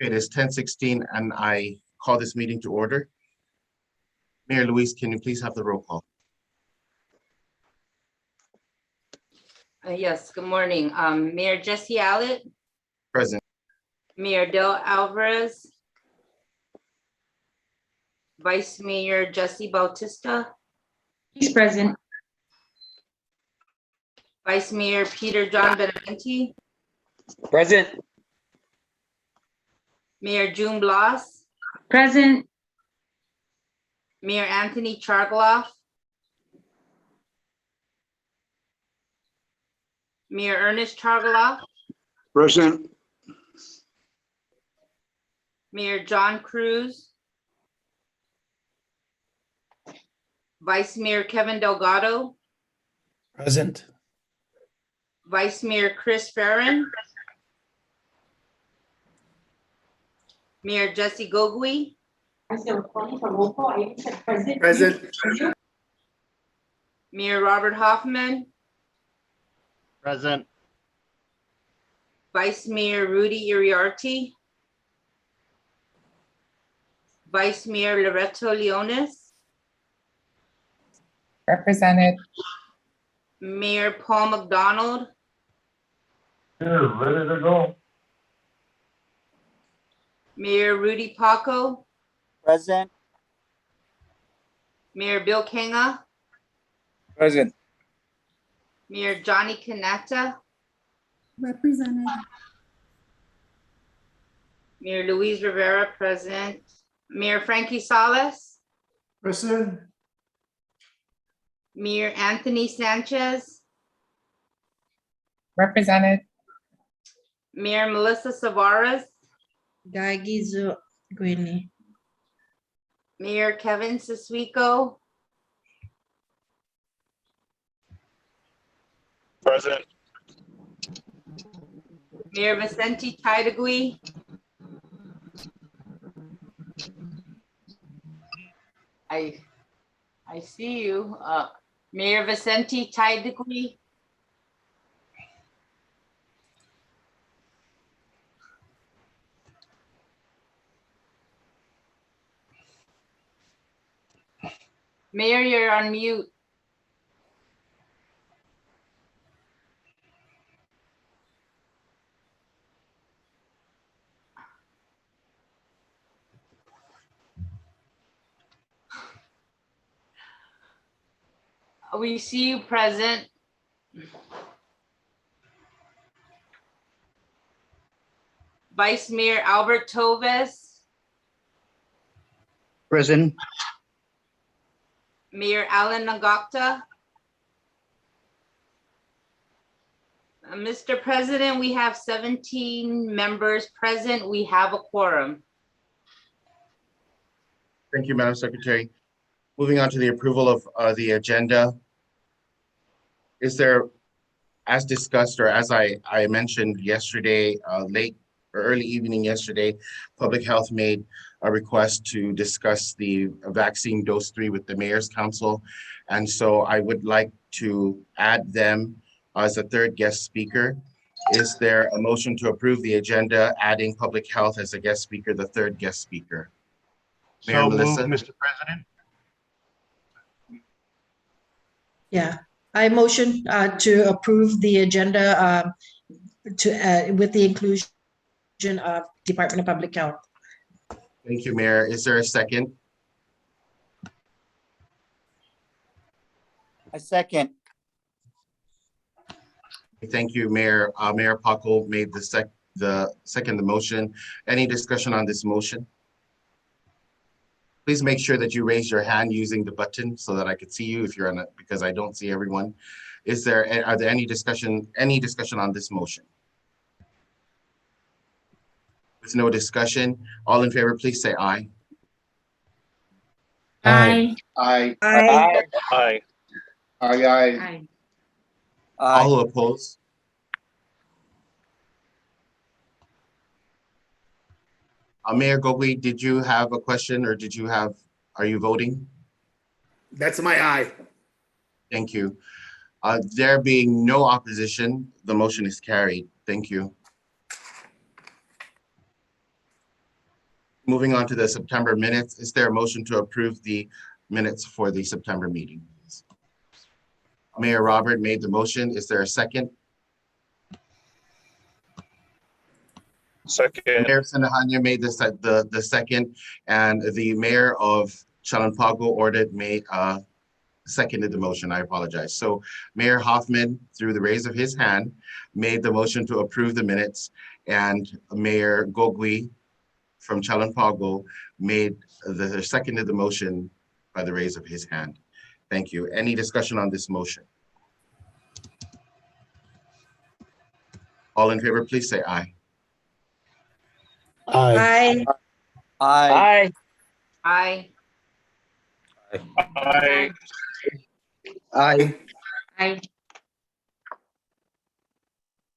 It is 10:16 and I call this meeting to order. Mayor Luis, can you please have the roll call? Yes, good morning. Mayor Jesse Allett, Present. Mayor Del Alvarez, Vice Mayor Jesse Bautista, He's present. Vice Mayor Peter John Benavente, Present. Mayor June Blas, Present. Mayor Anthony Chargloff, Mayor Ernest Chargloff, Present. Mayor John Cruz, Vice Mayor Kevin Delgado, Present. Vice Mayor Chris Farron, Mayor Jesse Gogui, Present. Mayor Robert Hoffman, Present. Vice Mayor Rudy Iriarte, Vice Mayor Loreto Leonis, Represented. Mayor Paul McDonald, Here, ready to go. Mayor Rudy Paco, Present. Mayor Bill Kenga, Present. Mayor Johnny Canetta, Represented. Mayor Luis Rivera, present. Mayor Frankie Salas, Present. Mayor Anthony Sanchez, Represented. Mayor Melissa Savaras, Gagizo Gwini. Mayor Kevin Siswico, Present. Mayor Vicente Taidagui, I see you. Mayor Vicente Taidagui, Mayor, you're on mute. We see you present. Vice Mayor Albert Toves, Present. Mayor Alan Nagokta. Mr. President, we have 17 members present. We have a quorum. Thank you, Madam Secretary. Moving on to the approval of the agenda. Is there, as discussed or as I mentioned yesterday, late or early evening yesterday, Public Health made a request to discuss the vaccine dose 3 with the Mayor's Council. And so I would like to add them as a third guest speaker. Is there a motion to approve the agenda, adding Public Health as a guest speaker, the third guest speaker? Mayor So Melissa? moved, Mr. President. Yeah, I motion to approve the agenda with the inclusion of Department of Public Health. Thank you, Mayor. Is there a second? A second. Thank you, Mayor. Mayor Paco made the second motion. Any discussion on this motion? Please make sure that you raise your hand using the button so that I could see you if you're on it, because I don't see everyone. Are there any discussion on this motion? With no discussion, all in favor, please say aye. Aye. Aye. Aye. Aye. Aye, aye. Aye. All who oppose? Mayor Gogui, did you have a question or are you voting? That's my aye. Thank you. There being no opposition, the motion is carried. Thank you. Moving on to the September minutes, is there a motion to approve the minutes for the September meeting? Mayor Robert made the motion. Is there a second? Second. Mayor Sinahanya made the second, and the mayor of Chalampago seconded the motion. I apologize. So Mayor Hoffman, through the raise of his hand, made the motion to approve the minutes, and Mayor Gogui from Chalampago seconded the motion by the raise of his hand. Thank you. Any discussion on this motion? All in favor, please say aye. Aye. Aye. Aye. Aye. Aye. Aye. Aye.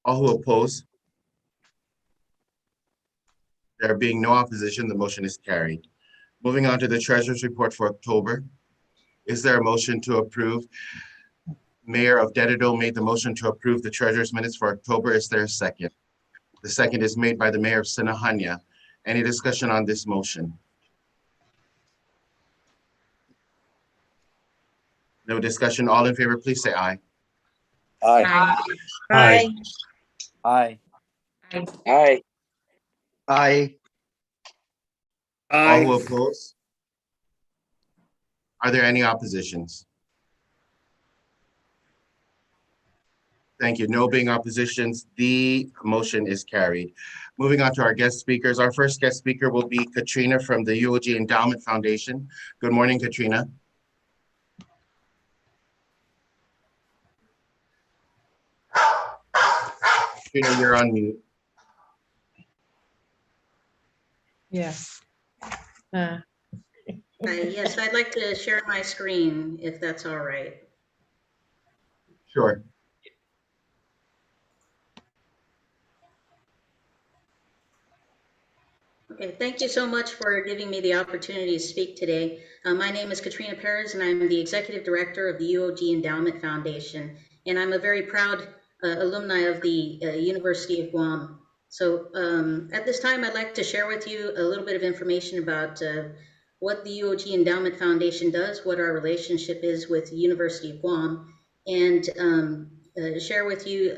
All who oppose? There being no opposition, the motion is carried. Moving on to the treasurer's report for October. Is there a motion to approve? Mayor of Dededo made the motion to approve the treasurer's minutes for October. Is there a second? The second is made by the mayor of Sinahanya. Any discussion on this motion? No discussion. All in favor, please say aye. Aye. Aye. Aye. Aye. Aye. Aye. All who Aye. oppose? Are there any oppositions? Thank you. No being oppositions, the motion is carried. Moving on to our guest speakers. Our first guest speaker will be Katrina from the Uog Endowment Foundation. Good morning, Katrina. Katrina, you're on mute. Yes. Yes, I'd like to share my screen, if that's all right. Sure. Okay, thank you so much for giving me the opportunity to speak today. My name is Katrina Perez, and I'm the Executive Director of the Uog Endowment Foundation, and I'm a very proud alumni of the University of Guam. So at this time, I'd like to share with you a little bit of information about what the Uog Endowment Foundation does, what our relationship is with the University of Guam, and share with you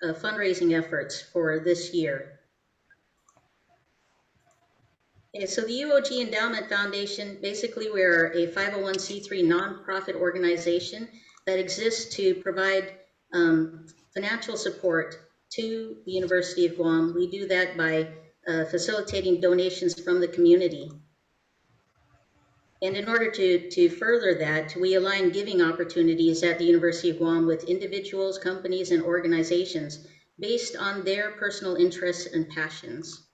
fundraising efforts for this year. Okay, so the Uog Endowment Foundation, basically we're a 501c3 nonprofit organization that exists to provide financial support to the University of Guam. We do that by facilitating donations from the community. And in order to further that, we align giving opportunities at the University of Guam with individuals, companies, and organizations based on their personal interests and passions.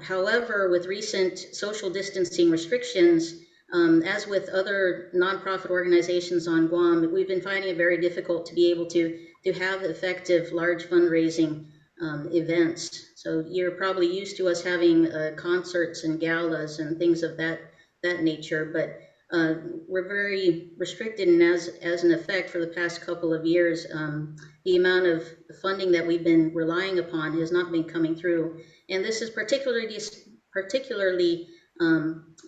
However, with recent social distancing restrictions, as with other nonprofit organizations on Guam, we've been finding it very difficult to be able to have effective large fundraising events. So you're probably used to us having concerts and galas and things of that nature, but we're very restricted, and as an effect for the past couple of years, the amount of funding that we've been relying upon has not been coming through. And this is particularly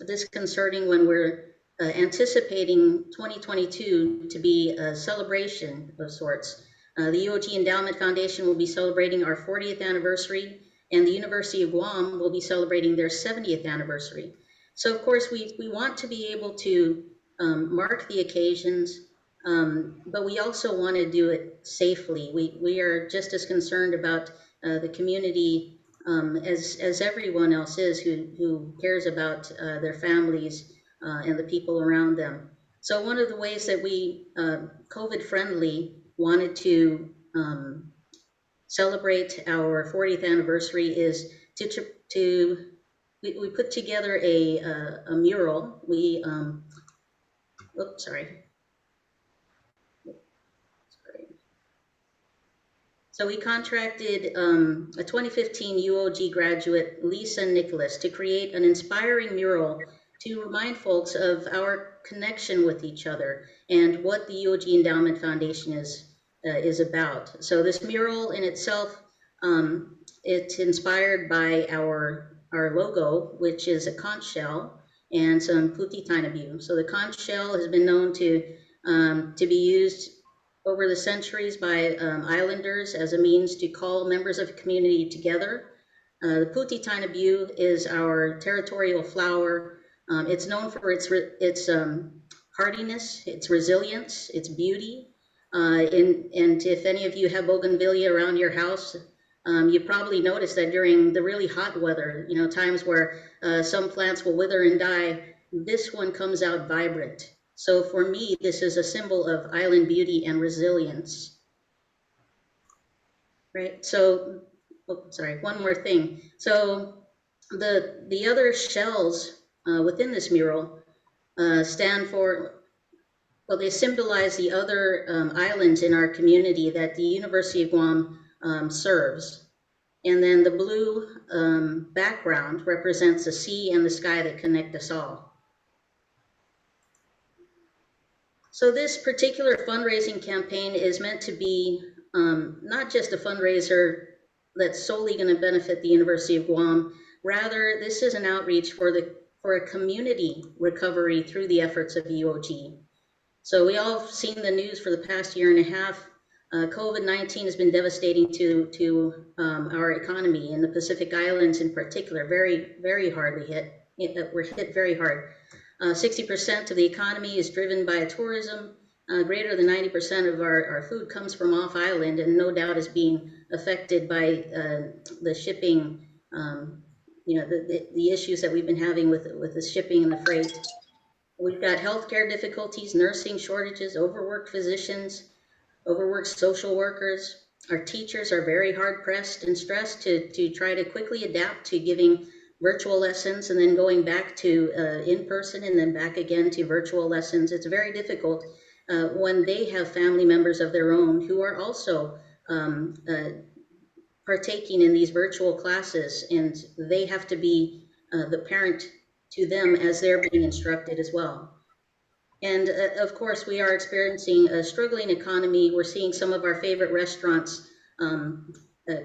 disconcerting when we're anticipating 2022 to be a celebration of sorts. The Uog Endowment Foundation will be celebrating our 40th anniversary, and the University of Guam will be celebrating their 70th anniversary. So of course we want to be able to mark the occasions, but we also want to do it safely. We are just as concerned about the community as everyone else is who cares about their families and the people around them. So one of the ways that we COVID-friendly wanted to celebrate our 40th anniversary is we put together a mural. So we contracted a 2015 UOG graduate, Lisa Nicholas, to create an inspiring mural to remind folks of our connection with each other and what the Uog Endowment Foundation is about. So this mural in itself, it's inspired by our our logo, which is a conch shell and some puti tainabu. So the conch shell has been known to be used over the centuries by islanders as a means to call members of a community together. The puti tainabu is our territorial flower. It's known for its hardiness, its resilience, its beauty. And if any of you have bougainvillea around your house, you probably noticed that during the really hot weather, times where some plants will wither and die, this one comes out vibrant. So for me, this is a symbol of island beauty and resilience. Right, so, oh, sorry, one more thing. So the other shells within this mural stand for, well, they symbolize the other islands in our community that the University of Guam serves. And then the blue background represents the sea and the sky that connect us all. So this particular fundraising campaign is meant to be not just a fundraiser that's solely going to benefit the University of Guam. Rather, this is an outreach for a community recovery through the efforts of UOG. So we all have seen the news for the past year and a half. COVID-19 has been devastating to our economy, in the Pacific Islands in particular, very, very hardly hit. We're hit very hard. 60% of the economy is driven by tourism. Greater than 90% of our food comes from off island, and no doubt is being affected by the shipping, the issues that we've been having with the shipping and the freight. We've got healthcare difficulties, nursing shortages, overworked physicians, overworked social workers. Our teachers are very hard pressed and stressed to try to quickly adapt to giving virtual lessons and then going back to in-person and then back again to virtual lessons. It's very difficult when they have family members of their own who are also partaking in these virtual classes, and they have to be the parent to them as they're being instructed as well. And of course, we are experiencing a struggling economy. We're seeing some of our favorite restaurants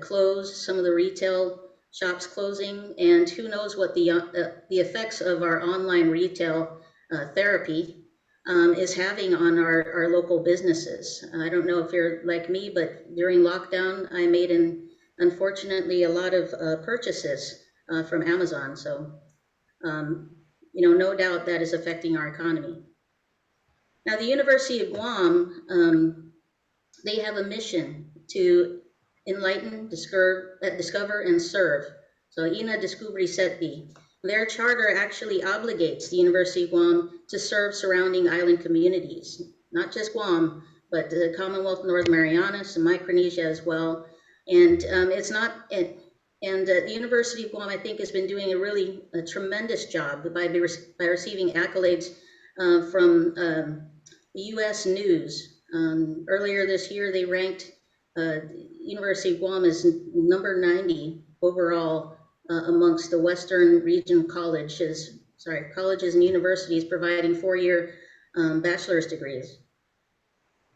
close, some of the retail shops closing, and who knows what the effects of our online retail therapy is having on our local businesses. I don't know if you're like me, but during lockdown, I made unfortunately a lot of purchases from Amazon. So, no doubt that is affecting our economy. Now, the University of Guam, they have a mission to enlighten, discover, and serve. So, Ina Descubri Setbi. Their charter actually obligates the University of Guam to serve surrounding island communities, not just Guam, but the Commonwealth of Northern Marianas and Micronesia as well. And the University of Guam, I think, has been doing a tremendous job by receiving accolades from the U.S. News. Earlier this year, they ranked University of Guam as number 90 overall amongst the Western region colleges and universities providing 4-year bachelor's degrees.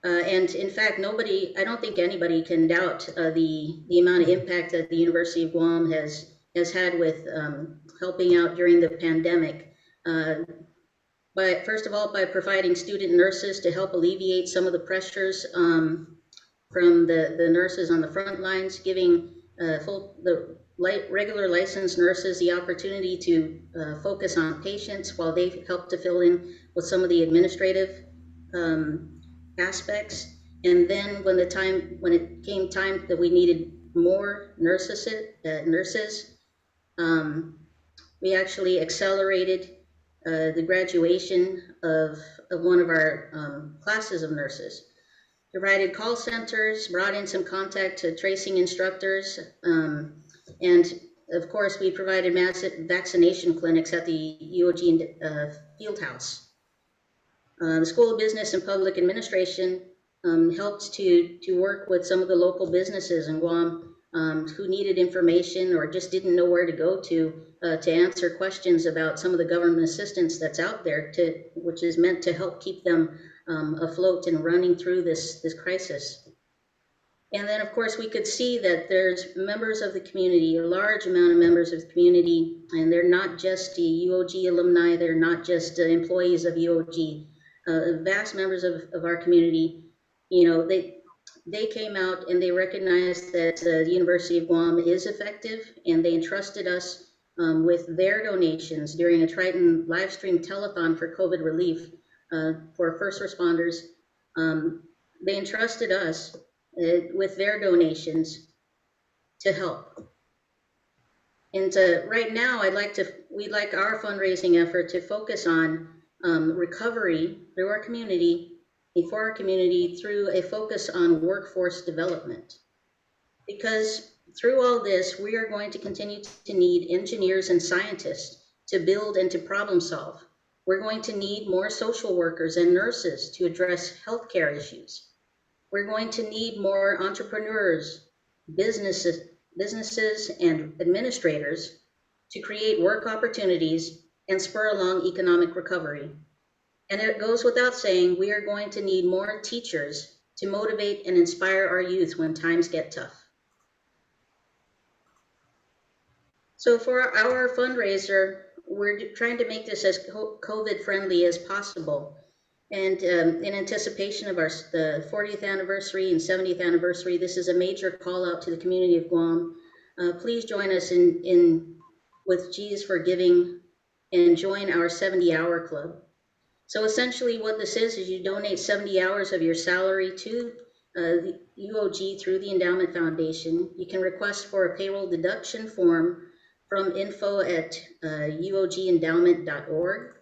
And in fact, I don't think anybody can doubt the amount of impact that the University of Guam has had with helping out during the pandemic. First of all, by providing student nurses to help alleviate some of the pressures from the nurses on the front lines, giving regular licensed nurses the opportunity to focus on patients while they help to fill in with some of the administrative aspects. And then when it came time that we needed more nurses, we actually accelerated the graduation of one of our classes of nurses. Provided call centers, brought in some contact tracing instructors, and of course we provided massive vaccination clinics at the Uog field house. The School of Business and Public Administration helped to work with some of the local businesses in Guam who needed information or just didn't know where to go to answer questions about some of the government assistance that's out there, which is meant to help keep them afloat and running through this crisis. And then, of course, we could see that there's members of the community, a large amount of members of the community, and they're not just the UOG alumni, they're not just employees of UOG, vast members of our community, you know, they came out and they recognized that the University of Guam is effective, and they entrusted us with their donations during a Triton live stream telethon for COVID relief for first responders. They entrusted us with their donations to help. And right now, we'd like our fundraising effort to focus on recovery through our community, for our community, through a focus on workforce development. Because through all this, we are going to continue to need engineers and scientists to build and to problem solve. We're going to need more social workers and nurses to address healthcare issues. We're going to need more entrepreneurs, businesses and administrators to create work opportunities and spur along economic recovery. And it goes without saying, we are going to need more teachers to motivate and inspire our youth when times get tough. So for our fundraiser, we're trying to make this as COVID friendly as possible. And in anticipation of the 40th anniversary and 70th anniversary, this is a major call out to the community of Guam. Please join us with G's for Giving and join our 70-hour club. So essentially what this is you donate 70 hours of your salary to the UOG through the Endowment Foundation. You can request for a payroll deduction form from info@uogendowment.org.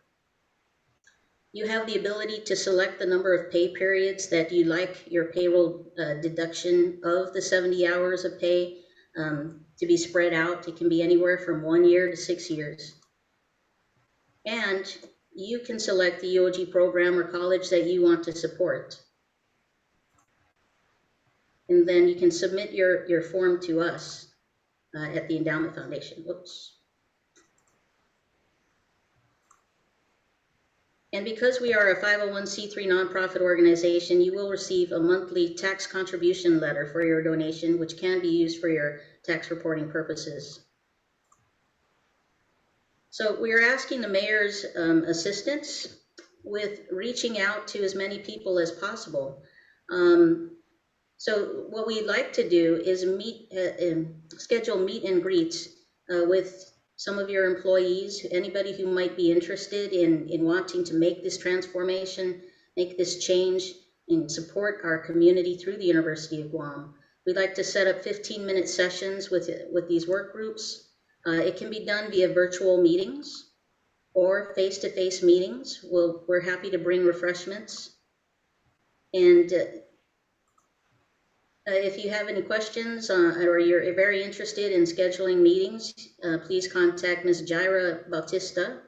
You have the ability to select the number of pay periods that you like your payroll deduction of the 70 hours of pay to be spread out. It can be anywhere from 1 year to 6 years. And you can select the UOG program or college that you want to support. And then you can submit your form to us at the Endowment Foundation. Whoops. And because we are a 501c3 nonprofit organization, you will receive a monthly tax contribution letter for your donation, which can be used for your tax reporting purposes. So we are asking the mayor's assistance with reaching out to as many people as possible. So what we'd like to do is schedule meet and greets with some of your employees, anybody who might be interested in wanting to make this transformation, make this change, and support our community through the University of Guam. We'd like to set up 15-minute sessions with these work groups. It can be done via virtual meetings or face-to-face meetings. We're happy to bring refreshments. And if you have any questions or you're very interested in scheduling meetings, please contact Ms. Jaira Bautista.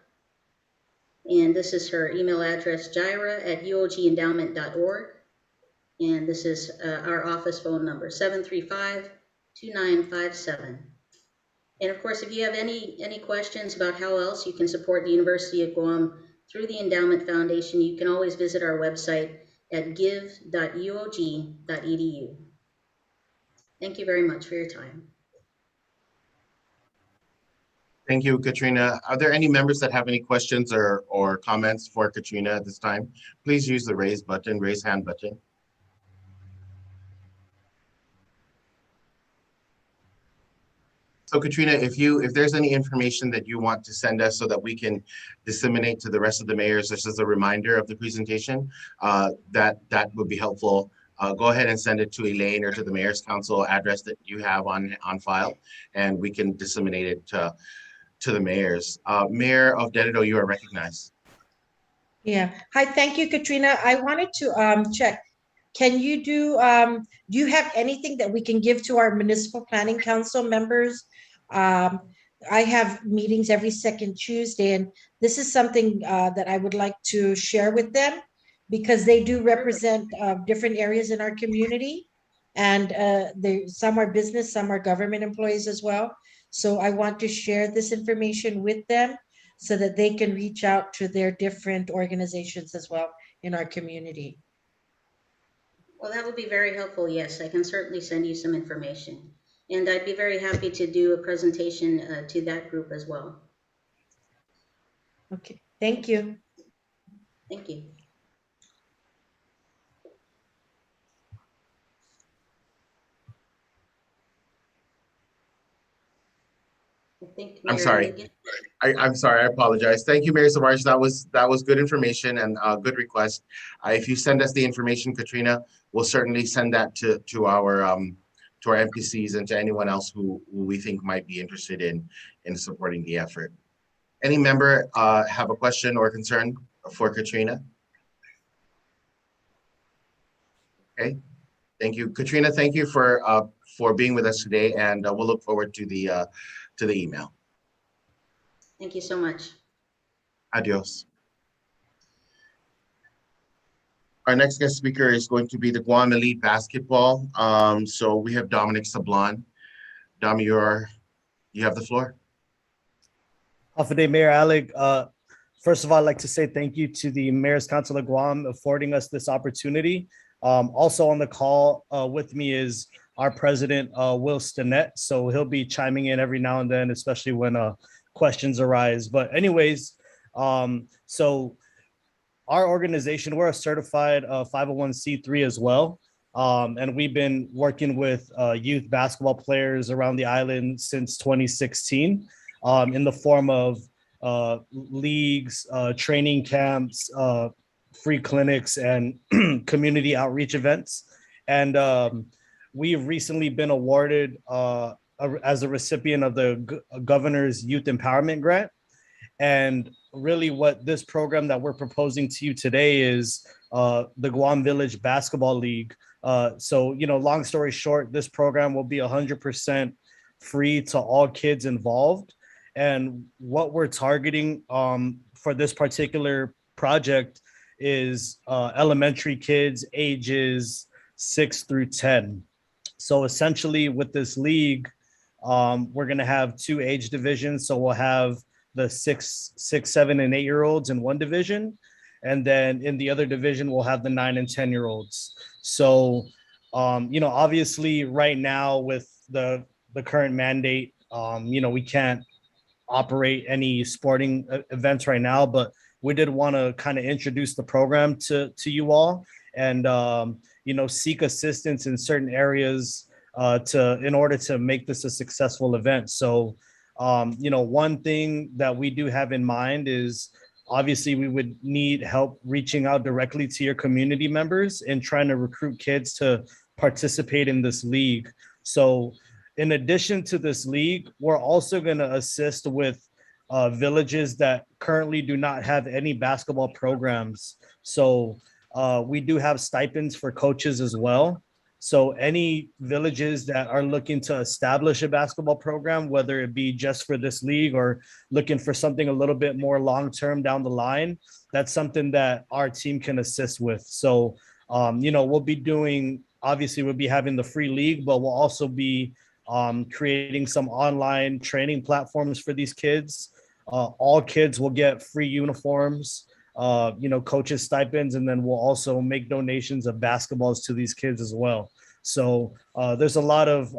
And this is her email address, jaira@uogendowment.org. And this is our office phone number, 735-2957. And of course, if you have any questions about how else you can support the University of Guam through the Endowment Foundation, you can always visit our website at give.uog.edu. Thank you very much for your time. Thank you, Katrina. Are there any members that have any questions or comments for Katrina at this time? Please use the raise hand button. So Katrina, if there's any information that you want to send us so that we can disseminate to the rest of the mayors, just as a reminder of the presentation, that would be helpful. Go ahead and send it to Elaine or to the Mayor's Council address that you have on file, and we can disseminate it to the mayors. Mayor of Dededo, you are recognized. Yeah. Hi, thank you, Katrina. I wanted to check. Can you do you have anything that we can give to our Municipal Planning Council members? I have meetings every second Tuesday, and this is something that I would like to share with them, because they do represent different areas in our community, and some are business, some are government employees as well. So I want to share this information with them so that they can reach out to their different organizations as well in our community. Well, that would be very helpful. Yes, I can certainly send you some information. And I'd be very happy to do a presentation to that group as well. Okay, thank you. Thank you. I think I'm Mayor sorry. Egan. I'm sorry, I apologize. Thank you, Mayor Savaraj. That was good information and good request. If you send us the information, Katrina, we'll certainly send that to our NPCs and to anyone else who we think might be interested in supporting the effort. Any member have a question or concern for Katrina? Okay, thank you, Katrina. Thank you for being with us today, and we'll look forward to the email. Thank you so much. Adios. Our next guest speaker is going to be the Guam Elite Basketball. So we have Dominic Sablon. Dom, you have the floor. Half a day, Mayor Alec. First of all, I'd like to say thank you to the Mayor's Council of Guam affording us this opportunity. Also on the call with me is our president, Will Stinnett. So he'll be chiming in every now and then, especially when questions arise. But anyways, so our organization, we're a certified 501c3 as well. And we've been working with youth basketball players around the island since 2016 in the form of leagues, training camps, free clinics, and community outreach events. And we've recently been awarded as a recipient of the Governor's Youth Empowerment Grant. And really what this program that we're proposing to you today is the Guam Village Basketball League. So, long story short, this program will be 100% free to all kids involved. And what we're targeting for this particular project is elementary kids ages 6 through 10. So essentially with this league, we're going to have 2 age divisions. So we'll have the 6, 7, and 8-year-olds in one division. And then in the other division, we'll have the 9 and 10-year-olds. So, obviously right now with the current mandate, we can't operate any sporting events right now, but we did want to kind of introduce the program to you all and, seek assistance in certain areas in order to make this a successful event. So, one thing that we do have in mind is obviously we would need help reaching out directly to your community members and trying to recruit kids to participate in this league. So in addition to this league, we're also going to assist with villages that currently do not have any basketball programs. So we do have stipends for coaches as well. So any villages that are looking to establish a basketball program, whether it be just for this league or looking for something a little bit more long-term down the line, that's something that our team can assist with. So, we'll be we'll be having the free league, but we'll also be creating some online training platforms for these kids. All kids will get free uniforms, coaches stipends, and then we'll also make donations of basketballs to these kids as well. So there's a lot of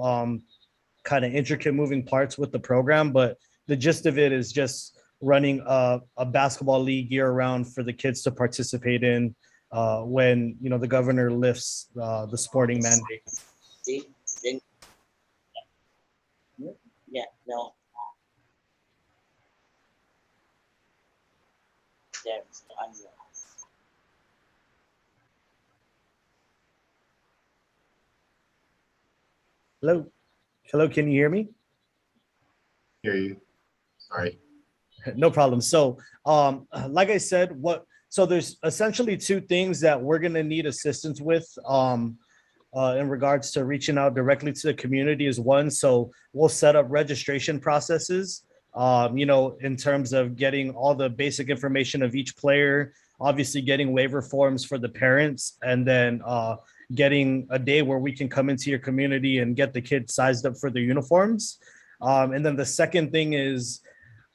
kind of intricate moving parts with the program, but the gist of it is just running a basketball league year round for the kids to participate in when, the governor lifts the sporting mandate. Yeah, no. There's the unreal. Hello, can you hear me? Hear you. Sorry. No problem. So, like I said, so there's essentially 2 things that we're going to need assistance with in regards to reaching out directly to the community is one. So we'll set up registration processes, in terms of getting all the basic information of each player, obviously getting waiver forms for the parents, and then getting a day where we can come into your community and get the kids sized up for their uniforms. And then the second thing is,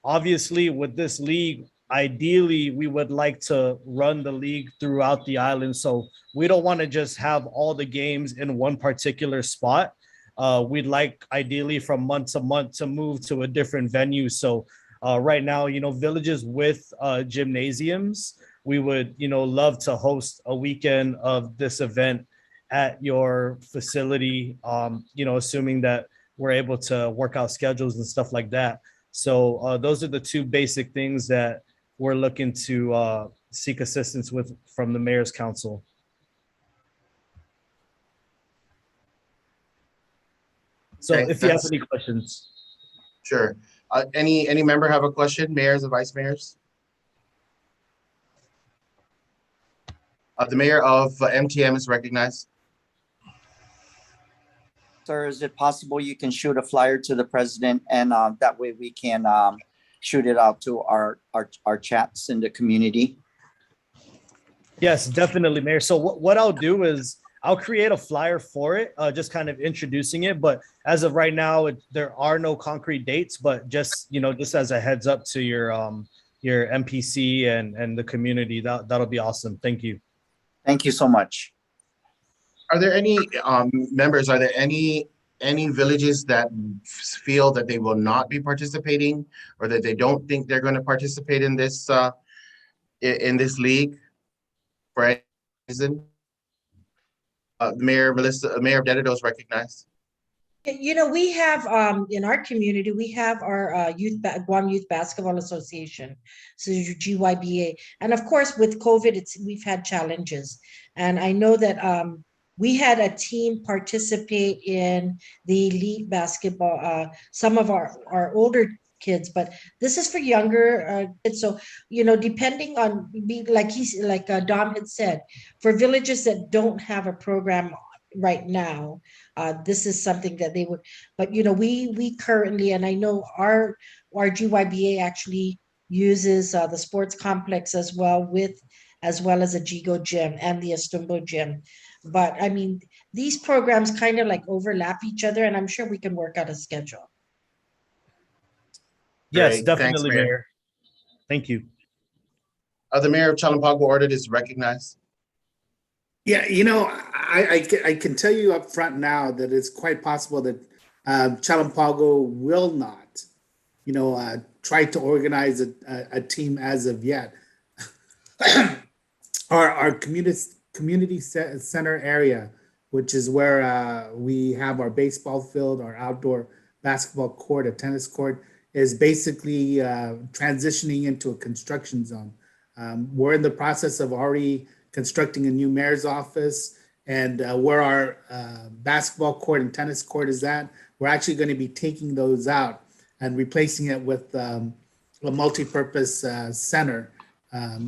obviously with this league, ideally we would like to run the league throughout the island. So we don't want to just have all the games in one particular spot. We'd like ideally from month to month to move to a different venue. So right now, villages with gymnasiums, we would, love to host a weekend of this event at your facility, assuming that we're able to work out schedules and stuff like that. So those are the two basic things that we're looking to seek assistance with from the Mayor's Council. So Okay, if you have that's- any questions. Sure. Any member have a question, mayors or vice mayors? The mayor of MTM is recognized. Sir, is it possible you can shoot a flyer to the president and that way we can shoot it out to our chats in the community? Yes, definitely, Mayor. So what I'll do is I'll create a flyer for it, just kind of introducing it. But as of right now, there are no concrete dates, but just as a heads up to your MPC and the community, that'll be awesome. Thank you. Thank you so much. Are there any members, are there any villages that feel that they will not be participating or that they don't think they're going to participate in this league for any reason? Mayor Dededo is recognized. We have in our community, we have our Guam Youth Basketball Association, so GYBA, and of course with COVID, we've had challenges, and I know that we had a team participate in the elite basketball. Some of our older kids, but this is for younger kids. So depending on like Dom had said, for villages that don't have a program right now, this is something that they would, but we currently, and I know our GYBA actually uses the sports complex as well as a Jigo gym and the Estumbo gym. But I mean, these programs kind of like overlap each other, and I'm sure we can work out a schedule. Yes, Great. definitely, Thanks, Mayor. Mayor. Thank you. The mayor of Chalampago ordered is recognized. Yeah, I can tell you up front now that it's quite possible that Chalampago will not, try to organize a team as of yet. Our community center area, which is where we have our baseball field, our outdoor basketball court, a tennis court, is basically transitioning into a construction zone. We're in the process of already constructing a new mayor's office, and where our basketball court and tennis court is at, we're actually going to be taking those out and replacing it with a multi-purpose center,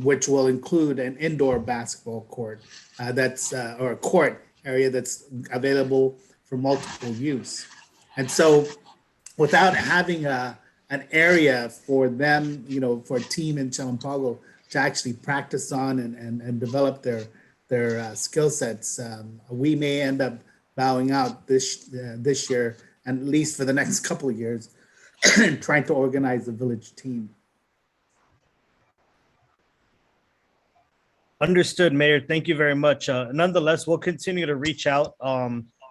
which will include an indoor basketball court or a court area that's available for multiple use. And so without having an area for them, for a team in Chalampago to actually practice on and develop their skill sets, we may end up bowing out this year, and at least for the next couple of years, trying to organize the village team. Understood, Mayor. Thank you very much. Nonetheless, we'll continue to reach out,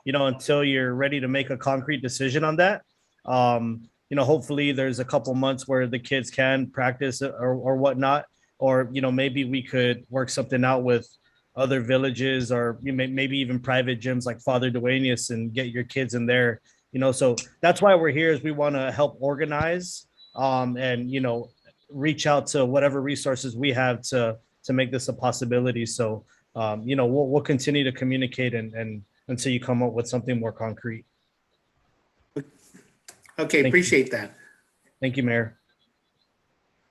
until you're ready to make a concrete decision on that. Hopefully there's a couple months where the kids can practice or whatnot, or, maybe we could work something out with other villages, or maybe even private gyms like Father Duenas, and get your kids in there, so that's why we're here, is we want to help organize, and, reach out to whatever resources we have to make this a possibility. So, we'll continue to communicate and until you come up with something more concrete. Okay, appreciate that. Thank you, Mayor.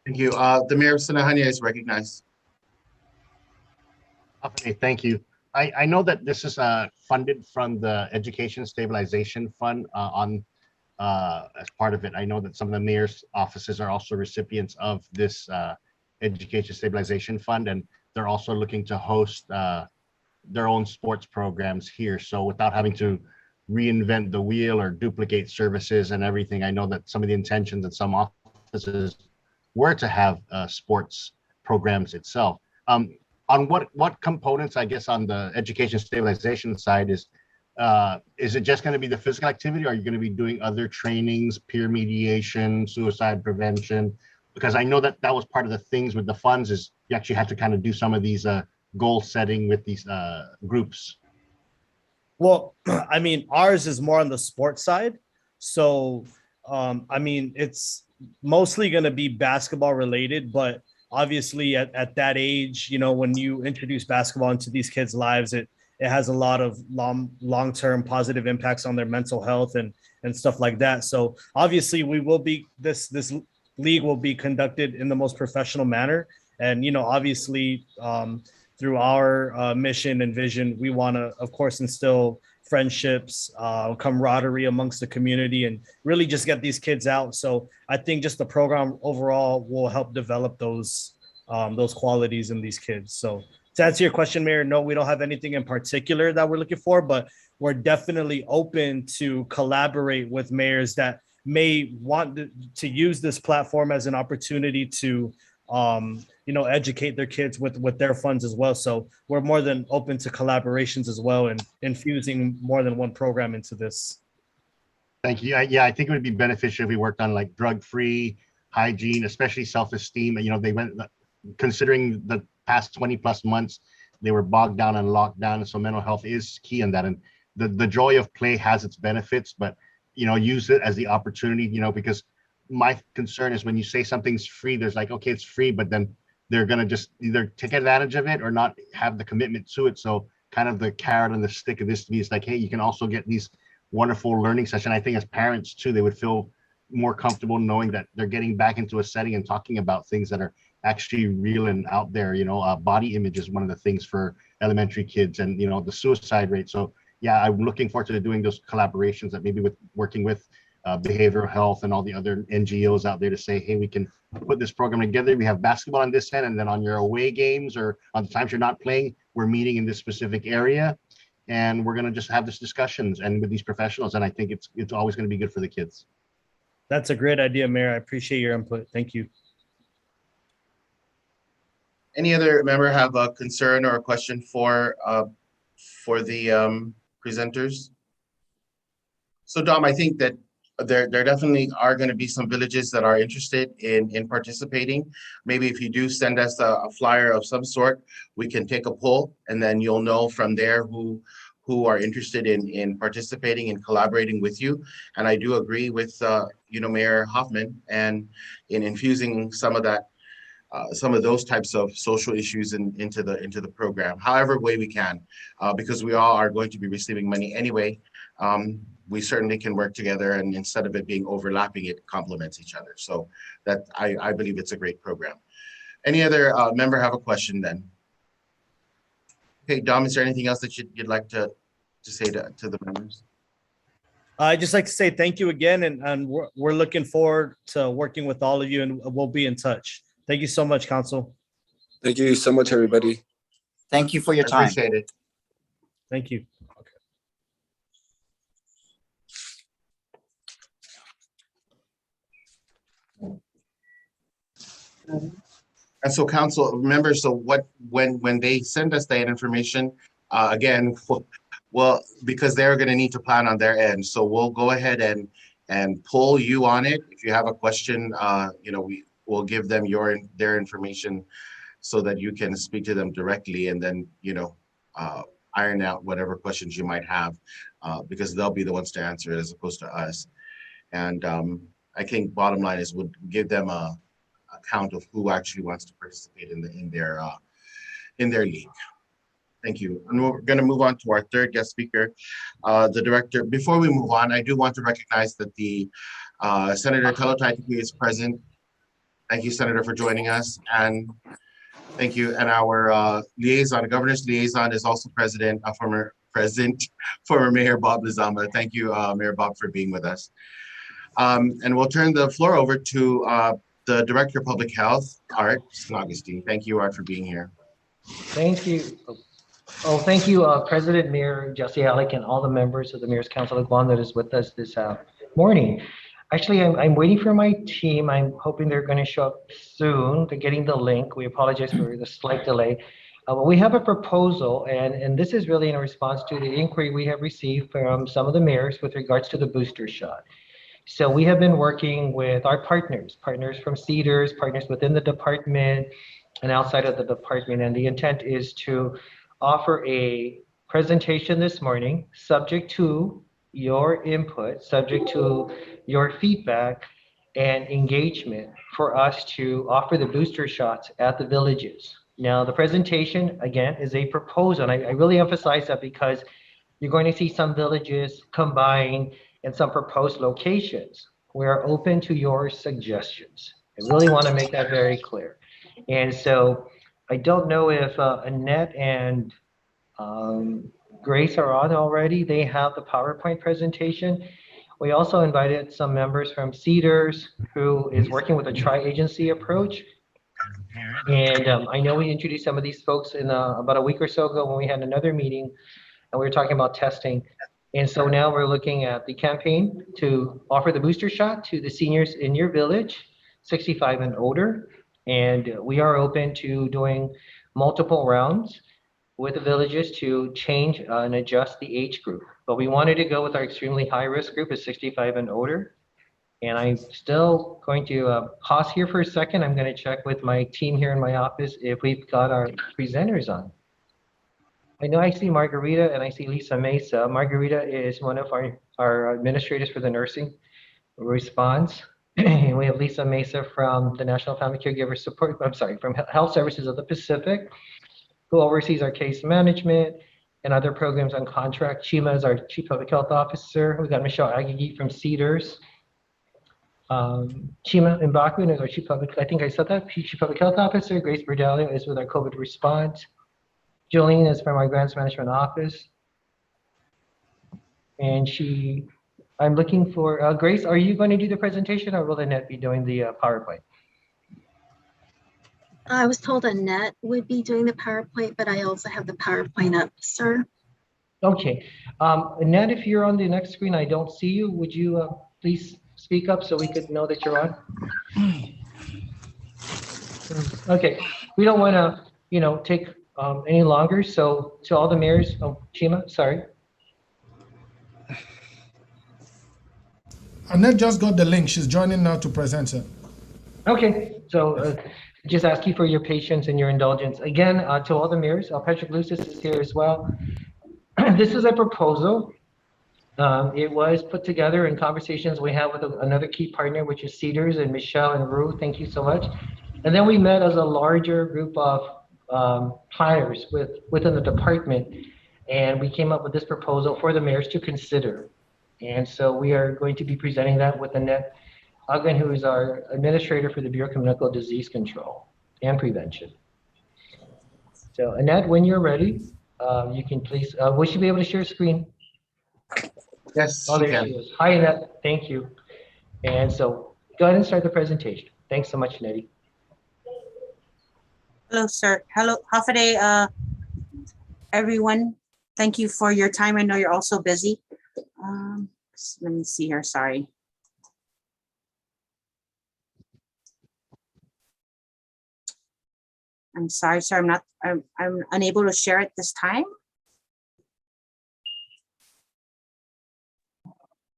Thank you. The mayor of Sinahania is recognized. Okay, thank you. I know that this is funded from the Education Stabilization Fund as part of it. I know that some of the mayor's offices are also recipients of this Education Stabilization Fund, and they're also looking to host their own sports programs here. So without having to reinvent the wheel or duplicate services and everything, I know that some of the intentions at some offices were to have sports programs itself. On what components, I guess, on the education stabilization side is it just going to be the physical activity, or are you going to be doing other trainings, peer mediation, suicide prevention? Because I know that was part of the things with the funds is you actually had to kind of do some of these goal setting with these groups. Well, I mean, ours is more on the sports side. So, I mean, it's mostly going to be basketball related, but obviously at that age, you know, when you introduce basketball into these kids' lives, it has a lot of long-term positive impacts on their mental health and stuff like that. So obviously we will be, this league will be conducted in the most professional manner. And, you know, obviously through our mission and vision, we want to, of course, instill friendships, camaraderie amongst the community, and really just get these kids out. So I think just the program overall will help develop those qualities in these kids. So to answer your question, Mayor, no, we don't have anything in particular that we're looking for, but we're definitely open to collaborate with mayors that may want to use this platform as an opportunity to you know, educate their kids with their funds as well. So we're more than open to collaborations as well and infusing more than one program into this. Thank you. Yeah, I think it would be beneficial if we worked on like drug-free hygiene, especially self-esteem. You know, they went, considering the past 20 plus months, they were bogged down and locked down. So mental health is key in that. And the joy of play has its benefits, but, you know, use it as the opportunity, you know, because my concern is when you say something's free, there's like, okay, it's free, but then they're going to just either take advantage of it or not have the commitment to it. So kind of the carrot and the stick of this to me is like, hey, you can also get these wonderful learning sessions. I think as parents too, they would feel more comfortable knowing that they're getting back into a setting and talking about things that are actually real and out there. You know, body image is one of the things for elementary kids, and, you know, the suicide rate. So yeah, I'm looking forward to doing those collaborations that maybe with working with behavioral health and all the other NGOs out there to say, hey, we can put this program together. We have basketball on this end, and then on your away games or on the times you're not playing, we're meeting in this specific area, and we're going to just have these discussions and with these professionals. And I think it's always going to be good for the kids. That's a great idea, Mayor. I appreciate your input. Thank you. Any other member have a concern or a question for the presenters? So Dom, I think that there definitely are going to be some villages that are interested in participating. Maybe if you do send us a flyer of some sort, we can take a poll, and then you'll know from there who are interested in participating and collaborating with you. And I do agree with you know, Mayor Hoffman, and in infusing some of that, some of those types of social issues into the program, however way we can, because we all are going to be receiving money anyway. We certainly can work together, and instead of it being overlapping, it complements each other. So that I believe it's a great program. Any other member have a question then? Okay, Dom, is there anything else that you'd like to say to the members? I'd just like to say thank you again, and we're looking forward to working with all of you, and we'll be in touch. Thank you so much, Council. Thank you so much, everybody. Thank you for your time. Appreciate it. Thank you. And so council, remember, so when they send us that information, again, well, because they're going to need to plan on their end. So we'll go ahead and pull you on it. If you have a question, you know, we'll give them their information so that you can speak to them directly, and then, you know, iron out whatever questions you might have, because they'll be the ones to answer it as opposed to us. And I think bottom line is we'll give them a count of who actually wants to participate in their league. Thank you. And we're going to move on to our third guest speaker, the director. Before we move on, I do want to recognize that the Senator Telotaitaki is present. Thank you, Senator, for joining us. And thank you. And our liaison, the governor's liaison, is also present, former Mayor Bob Lizama. Thank you, Mayor Bob, for being with us. And we'll turn the floor over to the Director of Public Health, Art Augustine. Thank you, Art, for being here. Thank you. Oh, thank you, President Mayor Jesse Alec and all the members of the Mayor's Council of Guam that is with us this morning. Actually, I'm waiting for my team. I'm hoping they're going to show up soon. They're getting the link. We apologize for the slight delay. But we have a proposal, and this is really in response to the inquiry we have received from some of the mayors with regards to the booster shot. So we have been working with our partners from Cedars, partners within the department and outside of the department. And the intent is to offer a presentation this morning, subject to your input, subject to your feedback and engagement, for us to offer the booster shots at the villages. Now, the presentation, again, is a proposal. And I really emphasize that because you're going to see some villages combine in some proposed locations. We are open to your suggestions. I really want to make that very clear. And so I don't know if Annette and Grace are on already. They have the PowerPoint presentation. We also invited some members from Cedars, who is working with a tri-agency approach. And I know we introduced some of these folks in about a week or so ago when we had another meeting, and we were talking about testing. And so now we're looking at the campaign to offer the booster shot to the seniors in your village, 65 and older. And we are open to doing multiple rounds with the villages to change and adjust the age group. But we wanted to go with our extremely high risk group of 65 and older. And I'm still going to pause here for a second. I'm going to check with my team here in my office if we've got our presenters on. I know I see Margarita and I see Lisa Mesa. Margarita is one of our administrators for the nursing response. And we have Lisa Mesa from the National Family Caregiver Support, from Health Services of the Pacific, who oversees our case management and other programs on contract. Chima is our Chief Public Health Officer. We've got Michelle Agagi from Cedars. Chima Mbakun is our Chief Public Health Officer. Grace Berdalia is with our COVID response. Jolene is from our Grants Management Office. And I'm looking for, Grace, are you going to do the presentation, or will Annette be doing the PowerPoint? I was told Annette would be doing the PowerPoint, but I also have the PowerPoint up, sir. Okay. Annette, if you're on the next screen, I don't see you. Would you please speak up so we could know that you're on? Okay. We don't want to, take any longer. So to all the mayors, Chima, sorry. Annette just got the link. She's joining now to present it. Okay, so just ask you for your patience and your indulgence. Again, to all the mayors, Patrick Lucis is here as well. This is a proposal. It was put together in conversations we have with another key partner, which is Cedars and Michelle and Rue. Thank you so much. And then we met as a larger group of planners within the department, and we came up with this proposal for the mayors to consider. And so we are going to be presenting that with Annette Uggan, who is our administrator for the Bureau of Communicable Disease Control and Prevention. So Annette, when you're ready, you can please, will she be able to share screen? Yes, Oh, there she is. Hi, Annette. Thank you. And so go ahead and start the presentation. Thanks so much, Nettie. Hello, sir. Hello, Hafaday, everyone. Thank you for your time. I know you're also busy. Let me see here. Sorry. I'm sorry, sir. I'm unable to share at this time.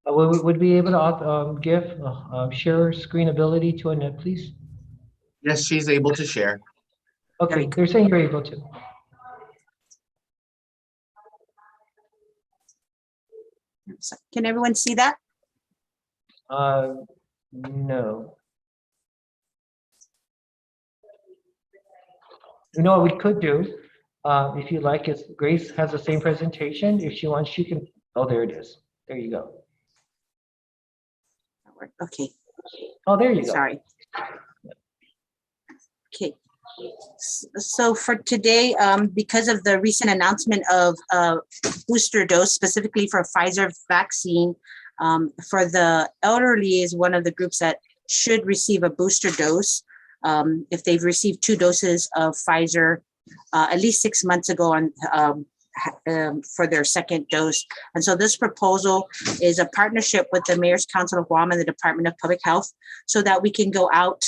Would be able to give share screen ability to Annette, please? Yes, she's able to share. Okay, they're saying you're able to. Can everyone see that? No. You know what we could do, if you like, is Grace has the same presentation. If she wants, she can, oh, there it is. There you go. Okay. Oh, there you go. Sorry. Okay. So for today, because of the recent announcement of booster dose, specifically for Pfizer vaccine, for the elderly is one of the groups that should receive a booster dose if they've received 2 doses of Pfizer at least 6 months ago on for their second dose. And so this proposal is a partnership with the Mayor's Council of Guam and the Department of Public Health so that we can go out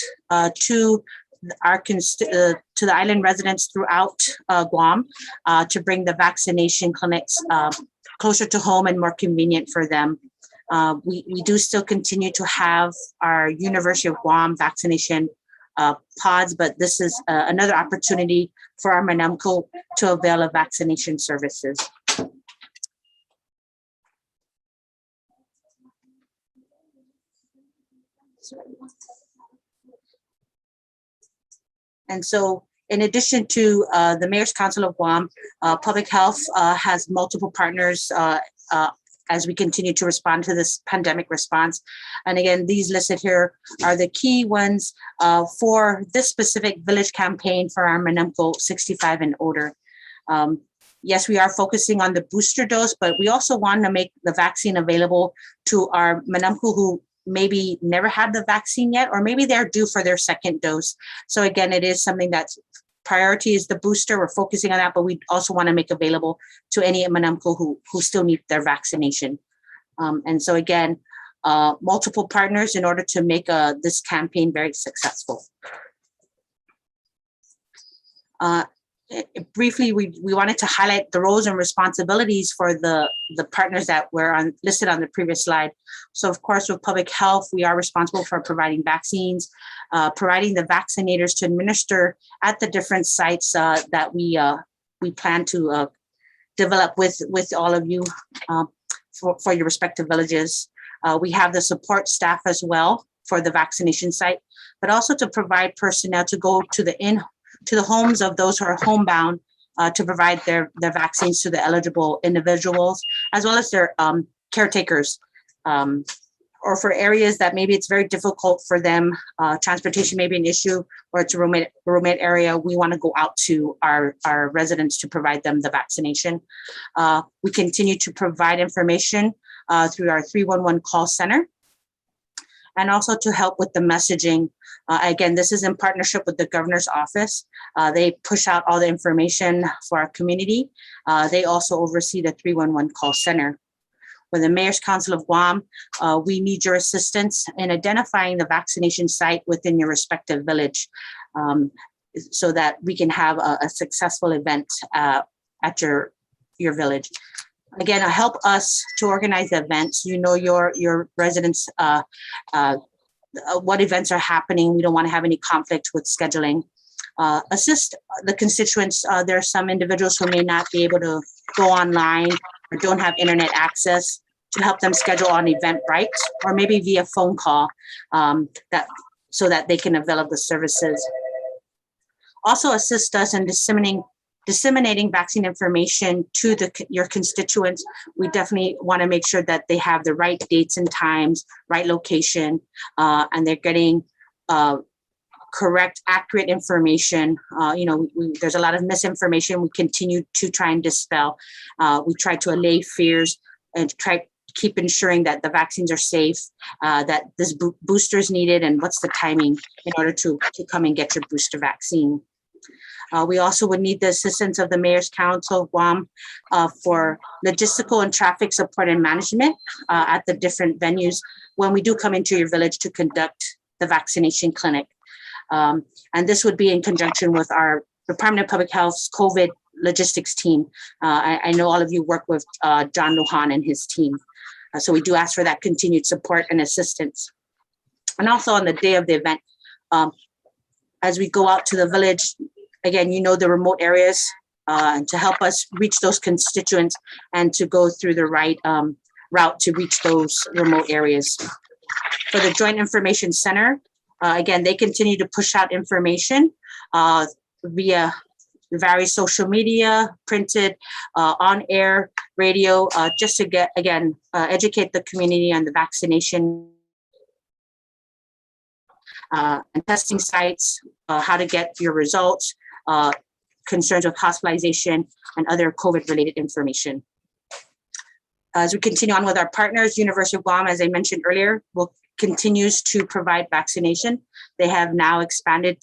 to the island residents throughout Guam to bring the vaccination clinics closer to home and more convenient for them. We do still continue to have our University of Guam vaccination pods, but this is another opportunity for our Manamco to avail of vaccination services. And so in addition to the Mayor's Council of Guam, Public Health has multiple partners as we continue to respond to this pandemic response. And again, these listed here are the key ones for this specific village campaign for our Manamco 65 and older. Yes, we are focusing on the booster dose, but we also want to make the vaccine available to our Manamco who maybe never had the vaccine yet, or maybe they're due for their second dose. So again, it is something that's priority is the booster. We're focusing on that, but we also want to make available to any Manamco who still need their vaccination. And so again, multiple partners in order to make this campaign very successful. Briefly, we wanted to highlight the roles and responsibilities for the partners that were listed on the previous slide. So of course, with public health, we are responsible for providing vaccines, providing the vaccinators to administer at the different sites that we plan to develop with all of you for your respective villages. We have the support staff as well for the vaccination site, but also to provide personnel to go to the homes of those who are homebound to provide their vaccines to the eligible individuals, as well as their caretakers, or for areas that maybe it's very difficult for them, transportation may be an issue, or it's a remote area, we want to go out to our residents to provide them the vaccination. We continue to provide information through our 311 call center, and also to help with the messaging. Again, this is in partnership with the governor's office. They push out all the information for our community. They also oversee the 311 call center. With the Mayor's Council of Guam, we need your assistance in identifying the vaccination site within your respective village so that we can have a successful event at your village. Again, help us to organize events. You know your residents, what events are happening. We don't want to have any conflict with scheduling. Assist the constituents. There are some individuals who may not be able to go online or don't have internet access, to help them schedule on Eventbrite or maybe via phone call so that they can avail of the services. Also assist us in disseminating vaccine information to your constituents. We definitely want to make sure that they have the right dates and times, right location, and they're getting correct, accurate information. There's a lot of misinformation we continue to try and dispel. We try to allay fears and keep ensuring that the vaccines are safe, that this booster is needed, and what's the timing in order to come and get your booster vaccine. We also would need the assistance of the Mayor's Council of Guam for logistical and traffic support and management at the different venues when we do come into your village to conduct the vaccination clinic. And this would be in conjunction with our Department of Public Health's COVID logistics team. I know all of you work with John Lujan and his team. So we do ask for that continued support and assistance. And also on the day of the event, as we go out to the village, again, the remote areas, and to help us reach those constituents and to go through the right route to reach those remote areas. For the Joint Information Center, again, they continue to push out information via various social media, printed, on-air, radio, just to get, again, educate the community on the vaccination and testing sites, how to get your results, concerns with hospitalization, and other COVID-related information. As we continue on with our partners, University of Guam, as I mentioned earlier, continues to provide vaccination. They have now expanded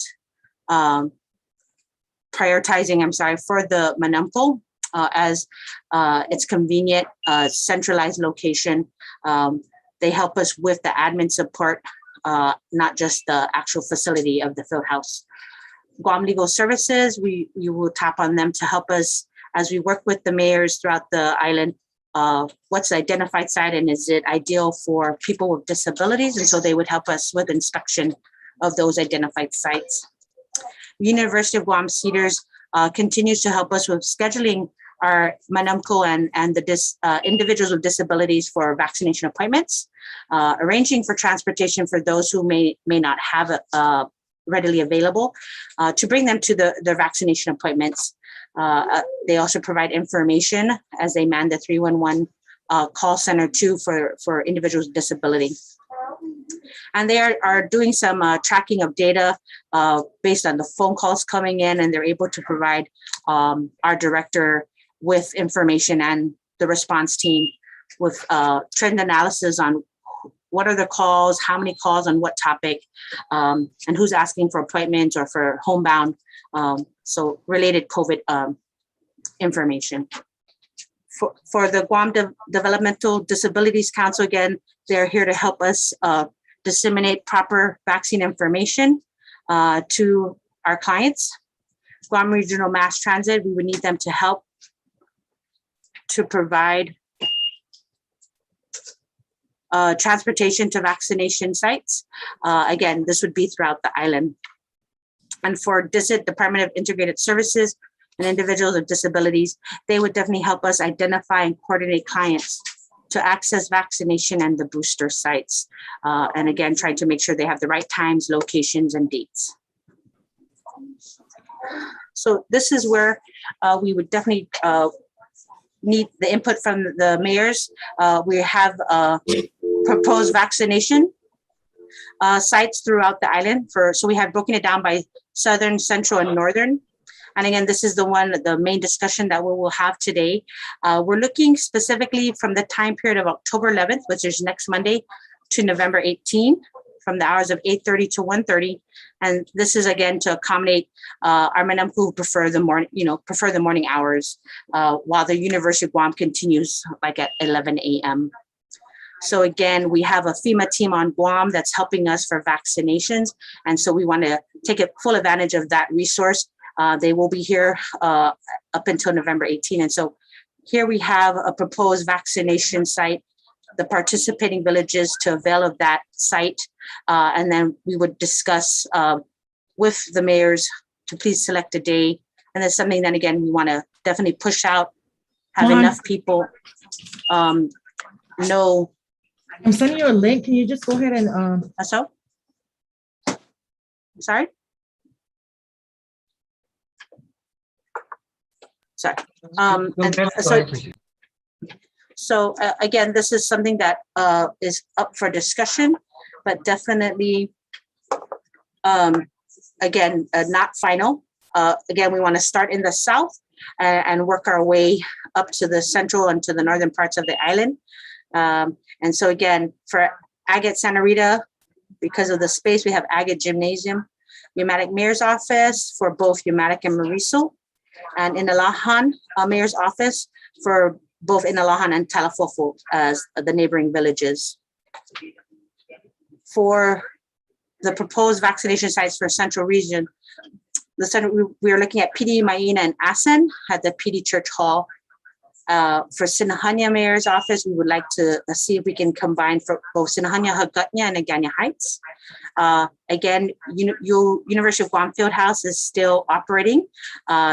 prioritizing, for the Manamco as it's convenient, centralized location. They help us with the admin support, not just the actual facility of the field house. Guam Legal Services, we will tap on them to help us as we work with the mayors throughout the island. What's the identified site and is it ideal for people with disabilities? And so they would help us with inspection of those identified sites. University of Guam Cedars continues to help us with scheduling our Manamco and the individuals with disabilities for vaccination appointments, arranging for transportation for those who may not have it readily available to bring them to their vaccination appointments. They also provide information as they man the 311 call center too for individuals with disability. And they are doing some tracking of data based on the phone calls coming in, and they're able to provide our director with information and the response team with trend analysis on what are the calls, how many calls on what topic, and who's asking for appointments or for homebound, so related COVID information. For the Guam Developmental Disabilities Council, again, they're here to help us disseminate proper vaccine information to our clients. Guam Regional Mass Transit, we would need them to help to provide transportation to vaccination sites. Again, this would be throughout the island. And for DISIT, Department of Integrated Services and individuals with disabilities, they would definitely help us identify and coordinate clients to access vaccination and the booster sites. And again, trying to make sure they have the right times, locations, and dates. So this is where we would definitely need the input from the mayors. We have proposed vaccination sites throughout the island so we have broken it down by southern, central, and northern. And again, this is the main discussion that we will have today. We're looking specifically from the time period of October 11th, which is next Monday, to November 18th, from the hours of 8:30 to 1:30. And this is again to accommodate our Manamku who prefer the morning hours, while the University of Guam continues like at 11 a.m. So again, we have a FEMA team on Guam that's helping us for vaccinations. And so we want to take full advantage of that resource. They will be here up until November 18. And so here we have a proposed vaccination site, the participating villages to avail of that site. And then we would discuss with the mayors to please select a day. And that's something that, again, we want to definitely push out, have enough people know. I'm sending you a link. Can you just go ahead and So? Sorry? Sorry. So again, this is something that is up for discussion, but definitely, again, not final. Again, we want to start in the south and work our way up to the central and to the northern parts of the island. And so again, for Agate Santa Rita, because of the space, we have Agate Gymnasium, Umatic Mayor's Office for both Umatic and Mauricio, and Inalahan Mayor's Office for both Inalahan and Talafofo as the neighboring villages. For the proposed vaccination sites for Central Region, we are looking at PD Maina and Asen at the PD Church Hall. For Sinahanya Mayor's Office, we would like to see if we can combine for both Sinahanya, Hagutnya, and Aganya Heights. Again, University of Guam Fieldhouse is still operating.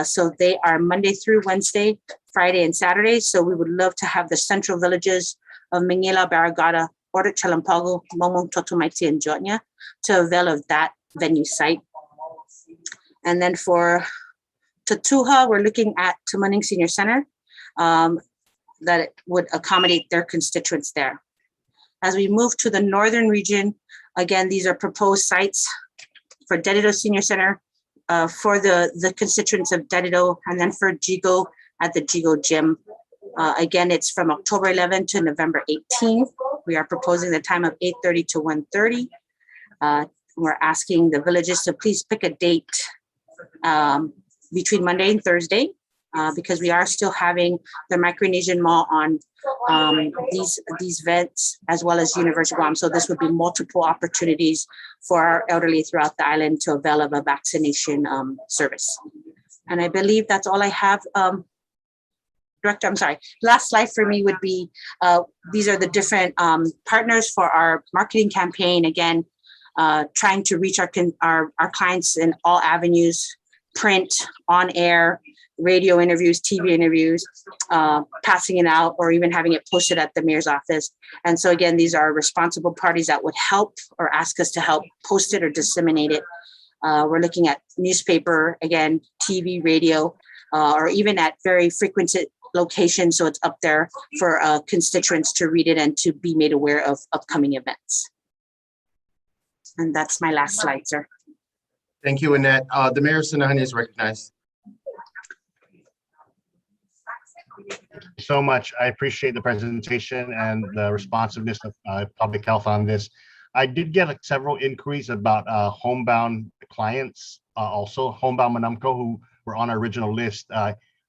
So they are Monday through Wednesday, Friday, and Saturday. So we would love to have the central villages of Mingila, Baragata, Order Chalampago, Momong, Totomaiti, and Jotnya to avail of that venue site. And then for Tatuha, we're looking at Tumaning Senior Center. That would accommodate their constituents there. As we move to the northern region, again, these are proposed sites for Dedido Senior Center for the constituents of Dedido, and then for Jigo at the Jigo Gym. Again, it's from October 11th to November 18th. We are proposing the time of 8:30 to 1:30. We're asking the villages to please pick a date between Monday and Thursday. because we are still having the Micronesian Mall on these events as well as University of Guam. So this would be multiple opportunities for our elderly throughout the island to avail of a vaccination service. And I believe that's all I have. Director, I'm sorry. Last slide for me would be, these are the different partners for our marketing campaign. Again, trying to reach our clients in all avenues, print, on air, radio interviews, TV interviews, passing it out, or even having it posted at the mayor's office. And so again, these are responsible parties that would help or ask us to help post it or disseminate it. We're looking at newspaper, again, TV, radio, or even at very frequented locations, so it's up there for constituents to read it and to be made aware of upcoming events. And that's my last slide, sir. Thank you, Annette. The Mayor of Sinahani is recognized. So much. I appreciate the presentation and the responsiveness of public health on this. I did get several inquiries about homebound clients, also homebound Manamco, who were on our original list.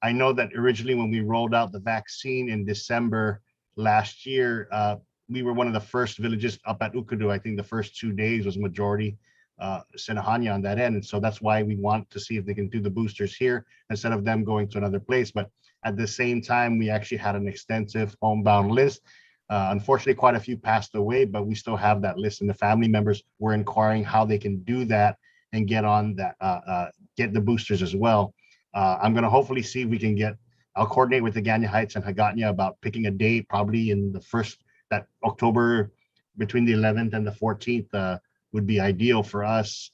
I know that originally when we rolled out the vaccine in December last year, we were one of the first villages up at Ukudu. I think the first 2 days was majority Sinahani on that end. And so that's why we want to see if they can do the boosters here instead of them going to another place. But at the same time, we actually had an extensive homebound list. Unfortunately, quite a few passed away, but we still have that list, and the family members were inquiring how they can do that and get on that, get the boosters as well. I'm going to hopefully see if we can I'll coordinate with the Ganya Heights and Hagåtña about picking a date, probably in that October, between the 11th and the 14th would be ideal for us,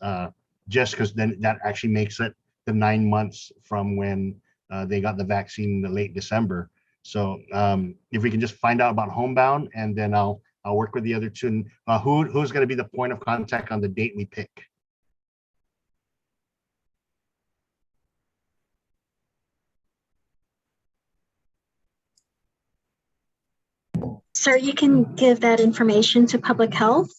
just because then that actually makes it the 9 months from when they got the vaccine in the late December. So if we can just find out about homebound, and then I'll work with the other two. And, who's going to be the point of contact on the date we pick? Sir, you can give that information to public health.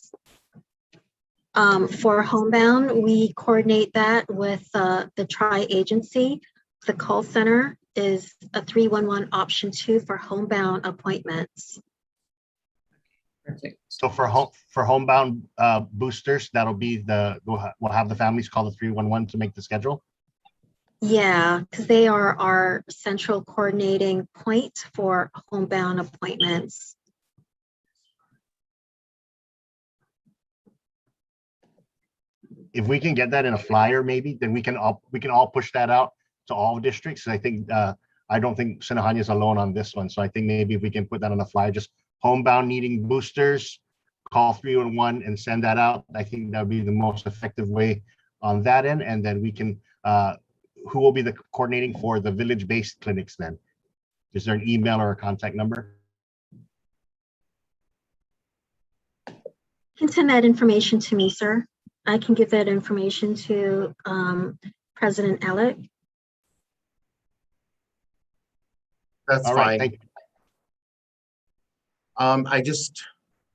For homebound, we coordinate that with the tri-agency. The call center is a 311 option 2 for homebound appointments. Perfect. So for homebound boosters, that'll be we'll have the families call the 311 to make the schedule. Yeah, because they are our central coordinating point for homebound appointments. If we can get that in a flyer, maybe, then we can all push that out to all districts. I think I don't think Sinahani is alone on this one. So I think maybe if we can put that on a flyer, just homebound needing boosters, call 311 and send that out. I think that would be the most effective way on that end. And then we can, who will be the coordinating for the village-based clinics then? Is there an email or a contact number? You can send that information to me, sir. I can give that information to President Alec. That's All fine. right, thank you.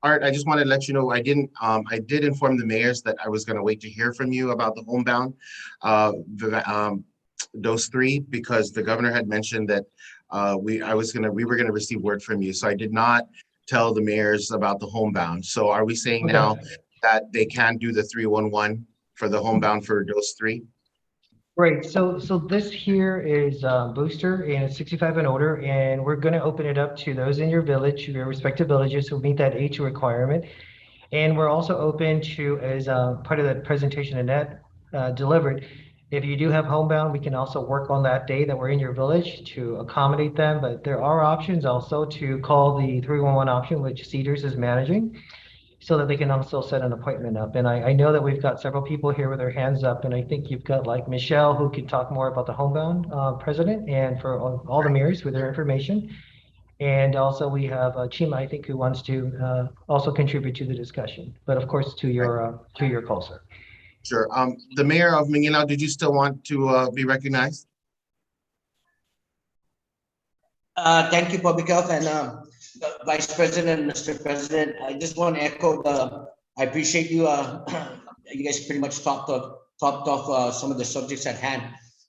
Art, I just wanted to let you know, I did inform the mayors that I was going to wait to hear from you about the homebound, those 3, because the governor had mentioned that we were going to receive word from you. So I did not tell the mayors about the homebound. So are we saying now that they can do the 311 for the homebound for those 3? Right, so this here is booster, and it's 65 and older, and we're going to open it up to those in your village, your respective villages who meet that age requirement. And we're also open to, as part of that presentation Annette delivered, if you do have homebound, we can also work on that day that we're in your village to accommodate them. But there are options also to call the 311 option, which Cedars is managing, so that they can also set an appointment up. And I know that we've got several people here with their hands up, and I think you've got like Michelle, who can talk more about the homebound president, and for all the mayors with their information. And also we have Chima, I think, who wants to also contribute to the discussion, but of course to your call, sir. Sure. The mayor of Mindanao, did you still want to be recognized? Thank you, Public Health, and Vice President, Mr. President. I just want to echo I appreciate you. You guys pretty much topped off some of the subjects at hand.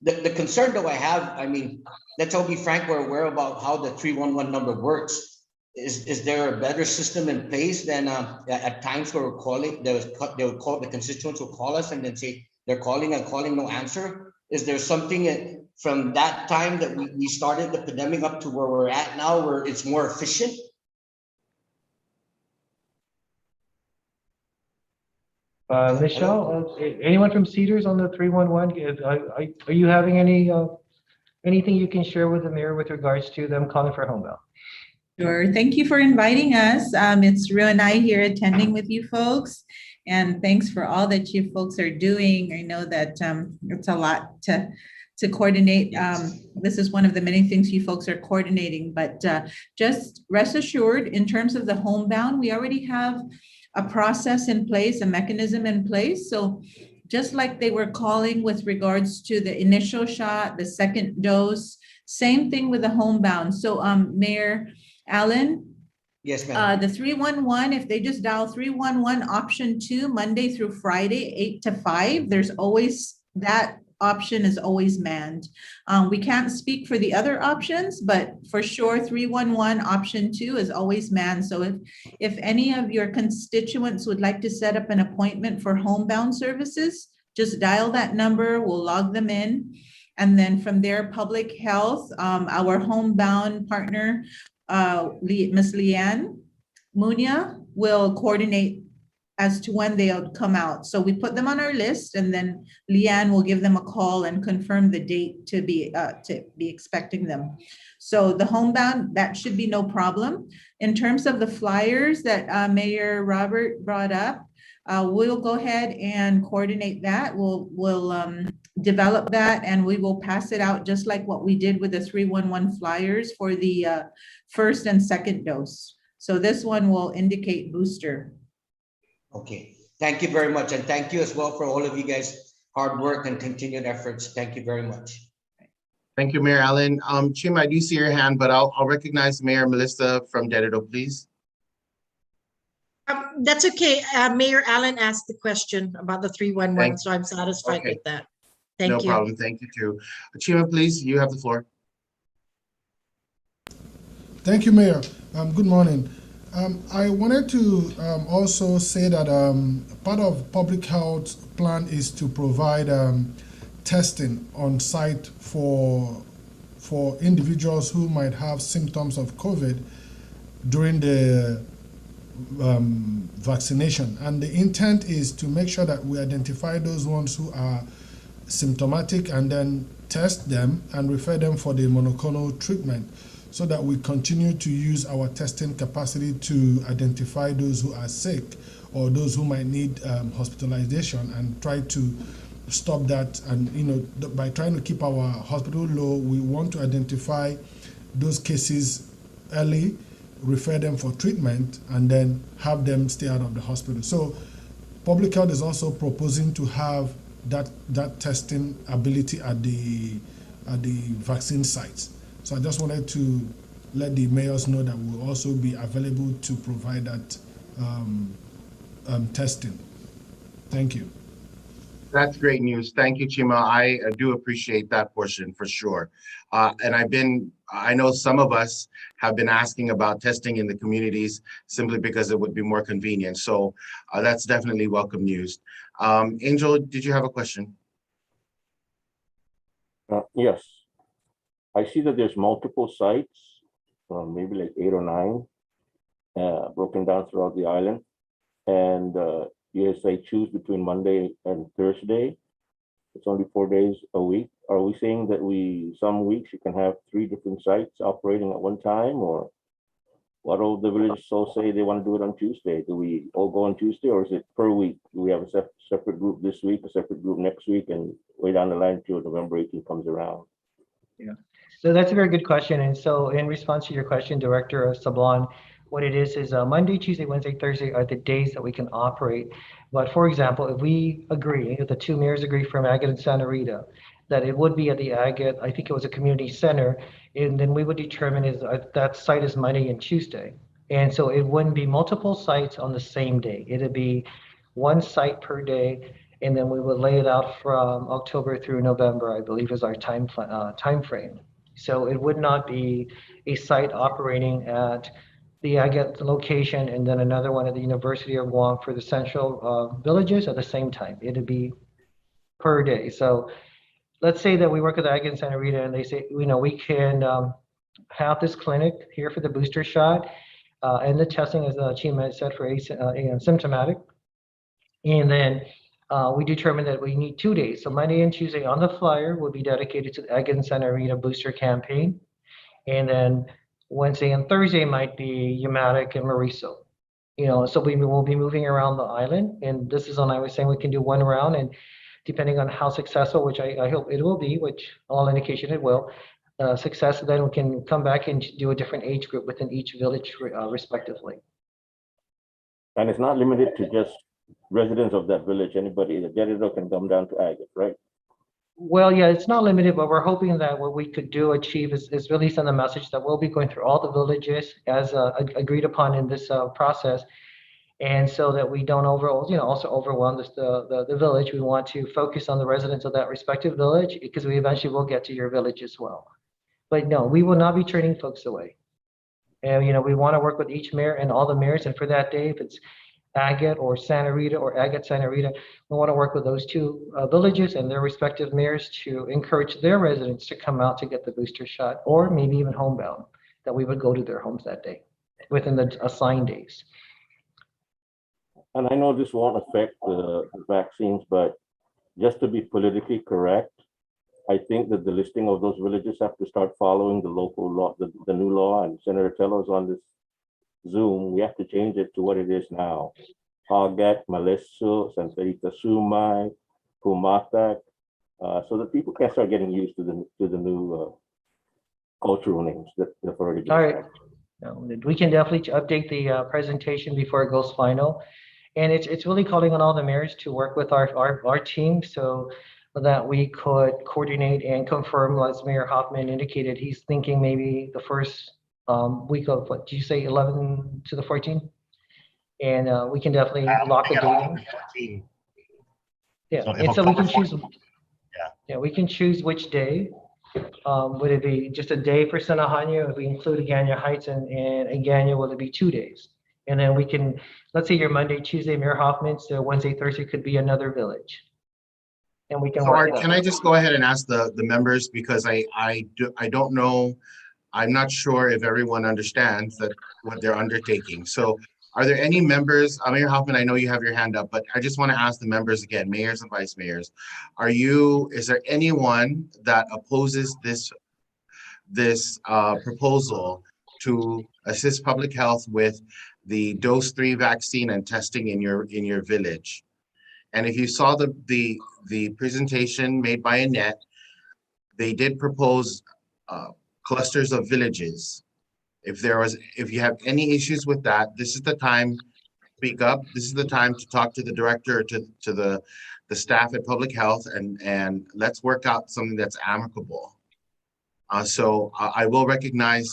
The concern though I have, I mean, let's all be frank, we're aware about how the 311 number works. Is there a better system in place than at times where we're calling, they would call, the constituents will call us and then say they're calling and calling, no answer? Is there something from that time that we started the pandemic up to where we're at now where it's more efficient? Michelle, anyone from Cedars on the 311? Are you having anything you can share with the mayor with regards to them calling for Homebound? Sure. Thank you for inviting us. It's Ru and I here attending with you folks. And thanks for all that you folks are doing. I know that it's a lot to coordinate. This is one of the many things you folks are coordinating, but just rest assured, in terms of the Homebound, we already have a process in place, a mechanism in place. So just like they were calling with regards to the initial shot, the second dose, same thing with the Homebound. So Mayor Allen, Yes, ma'am. the 311, if they just dial 311 option 2, Monday through Friday, 8 to 5, there's always, that option is always manned. We can't speak for the other options, but for sure 311 option 2 is always manned. So if any of your constituents would like to set up an appointment for Homebound services, just dial that number, we'll log them in. And then from there, public health, our Homebound partner, Ms. Leanne Munia will coordinate as to when they'll come out. So we put them on our list, and then Leanne will give them a call and confirm the date to be expecting them. So the Homebound, that should be no problem. In terms of the flyers that Mayor Robert brought up, we'll go ahead and coordinate that. We'll develop that, and we will pass it out just like what we did with the 311 flyers for the first and second dose. So this one will indicate booster. Okay, thank you very much. And thank you as well for all of you guys' hard work and continued efforts. Thank you very much. Thank you, Mayor Allen. Chim, I do see your hand, but I'll recognize Mayor Melissa from Dededo, please. That's okay. Mayor Allen asked the question about the 311, so I'm satisfied Okay. with that. Thank you. No problem. Thank you too. Chima, please, you have the floor. Thank you, Mayor. Good morning. I wanted to also say that part of public health plan is to provide testing on site for individuals who might have symptoms of COVID during the vaccination. And the intent is to make sure that we identify those ones who are symptomatic and then test them and refer them for the monoclonal treatment, so that we continue to use our testing capacity to identify those who are sick or those who might need hospitalization, and try to stop that. And by trying to keep our hospital low, we want to identify those cases early, refer them for treatment, and then have them stay out of the hospital. So public health is also proposing to have that testing ability at the vaccine sites. So I just wanted to let the mayors know that we'll also be available to provide that testing. Thank you. That's great news. Thank you, Chima. I do appreciate that portion for sure. And I know some of us have been asking about testing in the communities simply because it would be more convenient. So that's definitely welcome news. Angel, did you have a question? Yes. I see that there's multiple sites, maybe like 8 or 9, broken down throughout the island. And yes, I choose between Monday and Thursday. It's only 4 days a week. Are we saying that some weeks you can have 3 different sites operating at one time? Or what all the villages all say they want to do it on Tuesday? Do we all go on Tuesday, or is it per week? Do we have a separate group this week, a separate group next week, and way down the line till November 18th comes around? Yeah, so that's a very good question. And so in response to your question, Director Sablon, what it is Monday, Tuesday, Wednesday, Thursday are the days that we can operate. But for example, if we agree, if the 2 mayors agree from Agate and Santa Rita, that it would be at the Agate, I think it was a community center, and then we would determine that site is Monday and Tuesday. And so it wouldn't be multiple sites on the same day. It'd be 1 site per day. And then we would lay it out from October through November, I believe is our time frame. So it would not be a site operating at the Agate location and then another one at the University of Guam for the central villages at the same time. It'd be per day. So let's say that we work with Agate and Santa Rita and they say, we can have this clinic here for the booster shot and the testing, as the chief said, for asymptomatic. And then we determined that we need 2 days. So Monday and Tuesday on the flyer will be dedicated to the Agate and Santa Rita booster campaign. And then Wednesday and Thursday might be Umatic and Mauricio. So we will be moving around the island. And this is when I was saying we can do one round. And depending on how successful, which I hope it will be, which all indication it will, success, then we can come back and do a different age group within each village respectively. And it's not limited to just residents of that village. Anybody that get it can come down to Agate, right? Well, yeah, it's not limited, but we're hoping that what we could achieve is really send a message that we'll be going through all the villages as agreed upon in this process. And so that we don't also overwhelm the village. We want to focus on the residents of that respective village because we eventually will get to your village as well. But no, we will not be turning folks away. And, we want to work with each mayor and all the mayors. And for that day, if it's Agate or Santa Rita or Agate Santa Rita, we want to work with those two villages and their respective mayors to encourage their residents to come out to get the booster shot, or maybe even homebound, that we would go to their homes that day within the assigned days. And I know this won't affect the vaccines, but just to be politically correct, I think that the listing of those villages have to start following the local law, the new law, and Senator Tello's on this Zoom. We have to change it to what it is now. Agate, Maleso, Santa Rita Sumay, Pumatak, so that people can start getting used to the new cultural names that have already been. All right. We can definitely update the presentation before it goes final. And it's really calling on all the mayors to work with our team so that we could coordinate and confirm, as Mayor Hoffman indicated, he's thinking maybe the first week of, what did you say, 11 to the 14th? And we can definitely lock a date in. Yeah, so and so we can choose. Yeah, we can choose which day. Would it be just a day for Sinahanya? If we include Agana Heights and Agana, will it be 2 days? And then we can, let's say your Monday, Tuesday, Mayor Hoffman, so Wednesday, Thursday could be another village. And we can So Art, can I just go ahead and ask the members, because I don't know, I'm not sure if everyone understands that what they're undertaking. So are there any members, Mayor Hoffman, I know you have your hand up, but I just want to ask the members again, mayors and vice mayors, is there anyone that opposes this proposal to assist public health with the dose 3 vaccine and testing in your village? And if you saw the presentation made by Annette, they did propose clusters of villages. If you have any issues with that, this is the time to speak up. This is the time to talk to the director, to the staff at public health, and let's work out something that's amicable. So I will recognize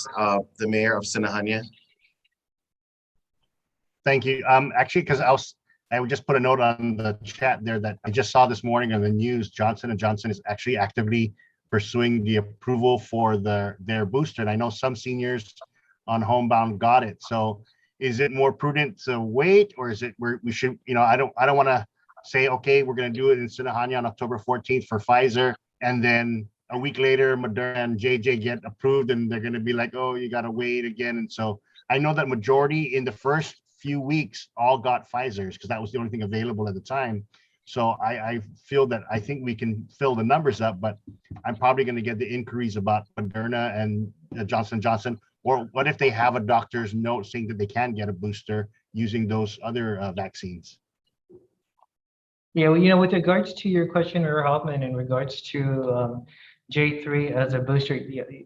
the mayor of Sinahanya. Thank you. Actually, because I would just put a note on the chat there that I just saw this morning on the news. Johnson & Johnson is actually actively pursuing the approval for their booster. And I know some seniors on Homebound got it. So is it more prudent to wait, or is it where we should, I don't want to say, okay, we're going to do it in Sinahanya on October 14th for Pfizer, and then a week later, Moderna and JJ get approved, and they're going to be like, oh, you got to wait again. And so I know that majority in the first few weeks all got Pfizer's because that was the only thing available at the time. So I feel that I think we can fill the numbers up, but I'm probably going to get the inquiries about Moderna and Johnson & Johnson, or what if they have a doctor's note saying that they can get a booster using those other vaccines? Yeah, well, with regards to your question, Mayor Hoffman, in regards to J3 as a booster,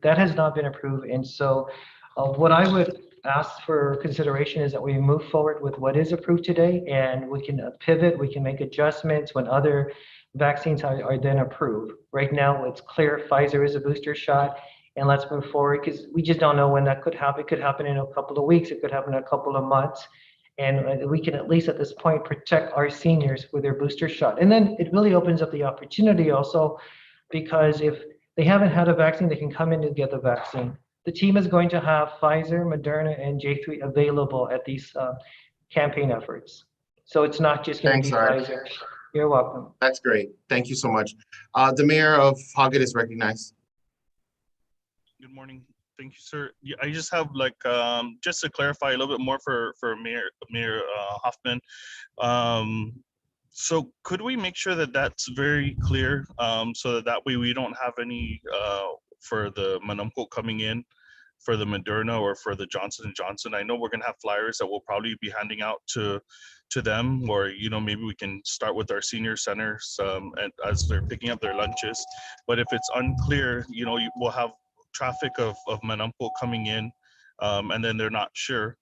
that has not been approved. And so what I would ask for consideration is that we move forward with what is approved today, and we can pivot, we can make adjustments when other vaccines are then approved. Right now, it's clear Pfizer is a booster shot, and let's move forward because we just don't know when that could happen. It could happen in a couple of weeks, it could happen in a couple of months. And we can at least at this point protect our seniors with their booster shot. And then it really opens up the opportunity also, because if they haven't had a vaccine, they can come in and get the vaccine. The team is going to have Pfizer, Moderna, and J3 available at these campaign efforts. So it's not just going to Thanks, be Art. Pfizer. You're welcome. That's great. Thank you so much. The mayor of Hoggett is recognized. Good morning. Thank you, sir. Yeah, I just have like just to clarify a little bit more for Mayor Hoffman. So could we make sure that that's very clear, so that way we don't have any for the Manumco coming in for the Moderna or for the Johnson & Johnson. I know we're gonna have flyers that we'll probably be handing out to them, or maybe we can start with our senior centers and as they're picking up their lunches. But if it's unclear, we'll have traffic of Manumco coming in, and then they're not sure.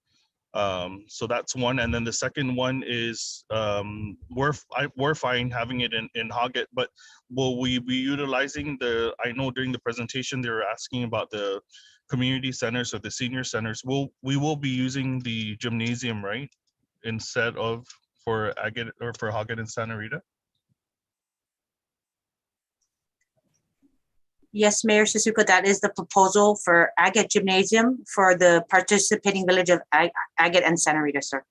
So that's one. And then the second one is we're fine having it in Hoggett, but will we be utilizing I know during the presentation they were asking about the community centers or the senior centers. We will be using the gymnasium, right? Instead of for Agate or for Hoggett and Santa Rita? Yes, Mayor Suzuka, that is the proposal for Agate Gymnasium for the participating village of Agate and Santa Rita, sir.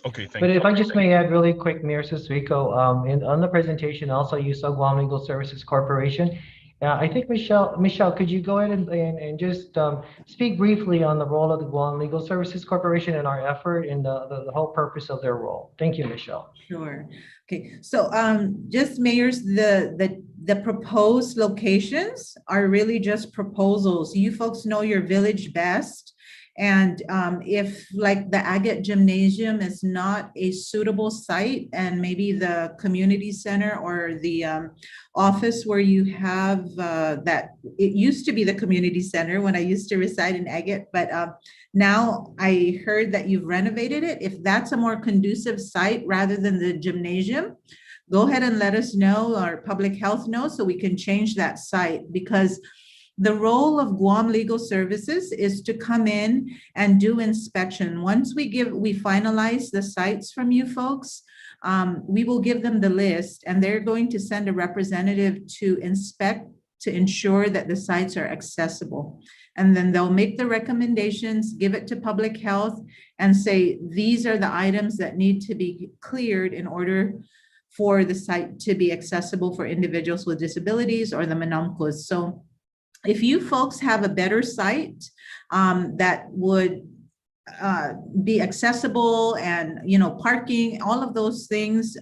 Okay, thank But you. if I just may add really quick, Mayor Suzuka, on the presentation also you saw Guam Legal Services Corporation. I think Michelle, could you go ahead and just speak briefly on the role of the Guam Legal Services Corporation and our effort and the whole purpose of their role? Thank you, Michelle. Sure. Okay, so just mayors, the proposed locations are really just proposals. You folks know your village best. And if like the Agate Gymnasium is not a suitable site, and maybe the community center or the office where you have that, it used to be the community center when I used to reside in Agate, but now I heard that you've renovated it. If that's a more conducive site rather than the gymnasium, go ahead and let us know, or public health know, so we can change that site, because the role of Guam Legal Services is to come in and do inspection. Once we finalize the sites from you folks, we will give them the list, and they're going to send a representative to inspect to ensure that the sites are accessible. And then they'll make the recommendations, give it to public health, and say, these are the items that need to be cleared in order for the site to be accessible for individuals with disabilities or the Manumcos. So if you folks have a better site that would be accessible and, parking, all of those things,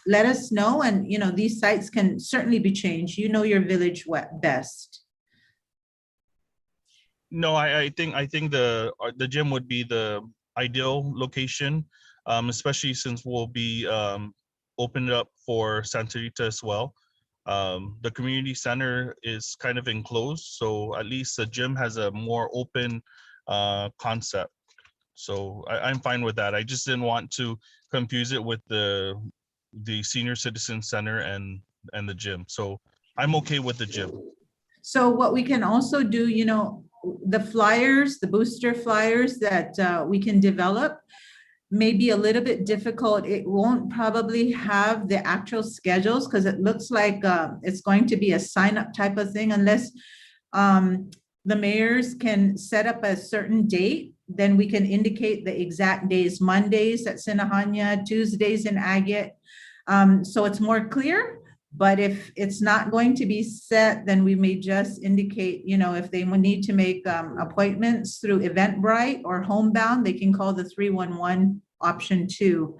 let us know. And, these sites can certainly be changed. You know your village best. No, I think the gym would be the ideal location, especially since we'll be opened up for Santa Rita as well. The community center is kind of enclosed, so at least the gym has a more open concept. So I'm fine with that. I just didn't want to confuse it with the senior citizen center and the gym. So I'm okay with the gym. So what we can also do, the flyers, the booster flyers that we can develop, may be a little bit difficult. It won't probably have the actual schedules, because it looks like it's going to be a sign-up type of thing, unless the mayors can set up a certain date. Then we can indicate the exact days, Mondays at Sinahanya, Tuesdays in Agate. So it's more clear. But if it's not going to be set, then we may just indicate, if they need to make appointments through Eventbrite or Homebound, they can call the 311 option 2.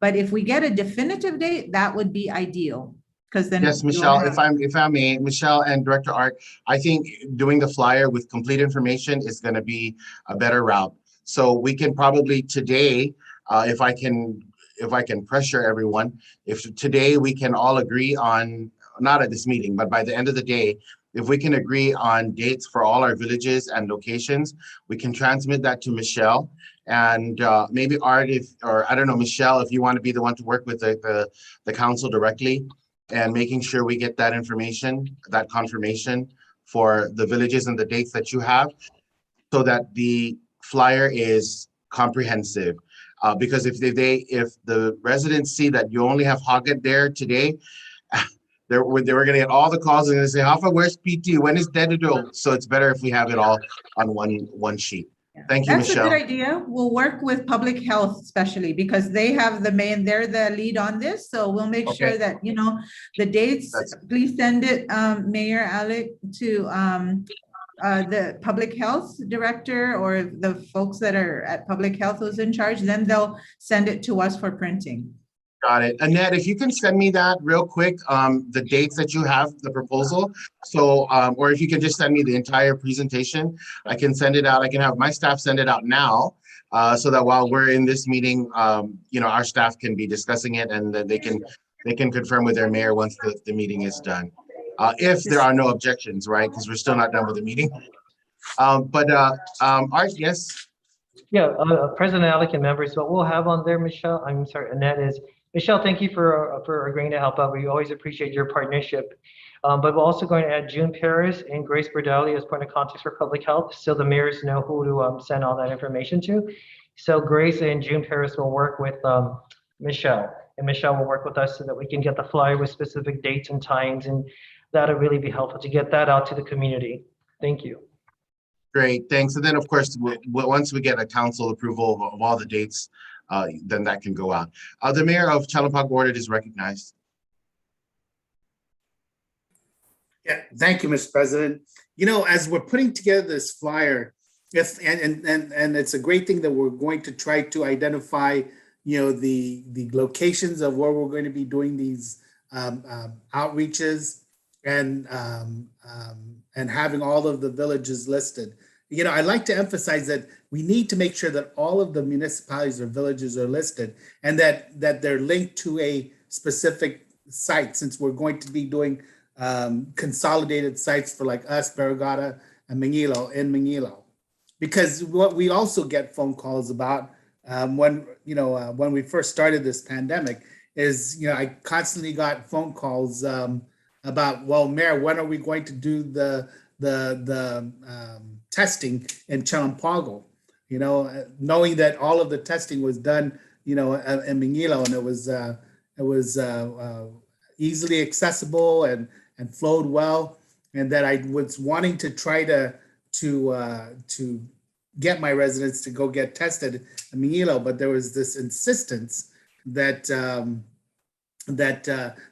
But if we get a definitive date, that would be ideal. Because then yes, Michelle, if I may, Michelle and Director Art, I think doing the flyer with complete information is going to be a better route. So we can probably today, if I can pressure everyone, if today we can all agree on, not at this meeting, but by the end of the day, if we can agree on dates for all our villages and locations, we can transmit that to Michelle. And maybe Art, or I don't know, Michelle, if you want to be the one to work with the council directly and making sure we get that information, that confirmation for the villages and the dates that you have, so that the flyer is comprehensive. Because if the residents see that you only have Hoggett there today, they were going to get all the calls and they say, Alpha, where's PT? When is Dededo? So it's better if we have it all on one sheet. Thank you, That's a Michelle. good idea. We'll work with public health especially because they have they're the lead on this. So we'll make sure that, the dates, please send it, Mayor Alec, to the public health director or the folks that are at public health who's in charge, then they'll send it to us for printing. Got it. Annette, if you can send me that real quick, the dates that you have, the proposal. So, or if you can just send me the entire presentation, I can send it out. I can have my staff send it out now, so that while we're in this meeting, our staff can be discussing it and then they can confirm with their mayor once the meeting is done. If there are no objections, right? Because we're still not done with the meeting. Art, yes. Yeah, President Alec and members, what we'll have on there, Michelle, I'm sorry, Annette, is, Michelle, thank you for agreeing to help out. We always appreciate your partnership. But we're also going to add June Paris and Grace Berdelli as point of contact for public health, so the mayors know who to send all that information to. So Grace and June Paris will work with Michelle, and Michelle will work with us so that we can get the flyer with specific dates and times, and that'll really be helpful to get that out to the community. Thank you. Great, thanks. And then, of course, once we get a council approval of all the dates, then that can go out. The mayor of Chalampague Ward is recognized. Yeah, thank you, Mr. President. As we're putting together this flyer, and it's a great thing that we're going to try to identify, the locations of where we're going to be doing these outreaches and having all of the villages listed. I'd like to emphasize that we need to make sure that all of the municipalities or villages are listed and that they're linked to a specific site, since we're going to be doing consolidated sites for like us, Barrigada, and Mangilo. Because what we also get phone calls about when we first started this pandemic is, I constantly got phone calls about, well, Mayor, when are we going to do the testing in Chalampague? Knowing that all of the testing was done, in Mangilo, and it was easily accessible and flowed well, and that I was wanting to try to get my residents to go get tested in Mangilo, but there was this insistence that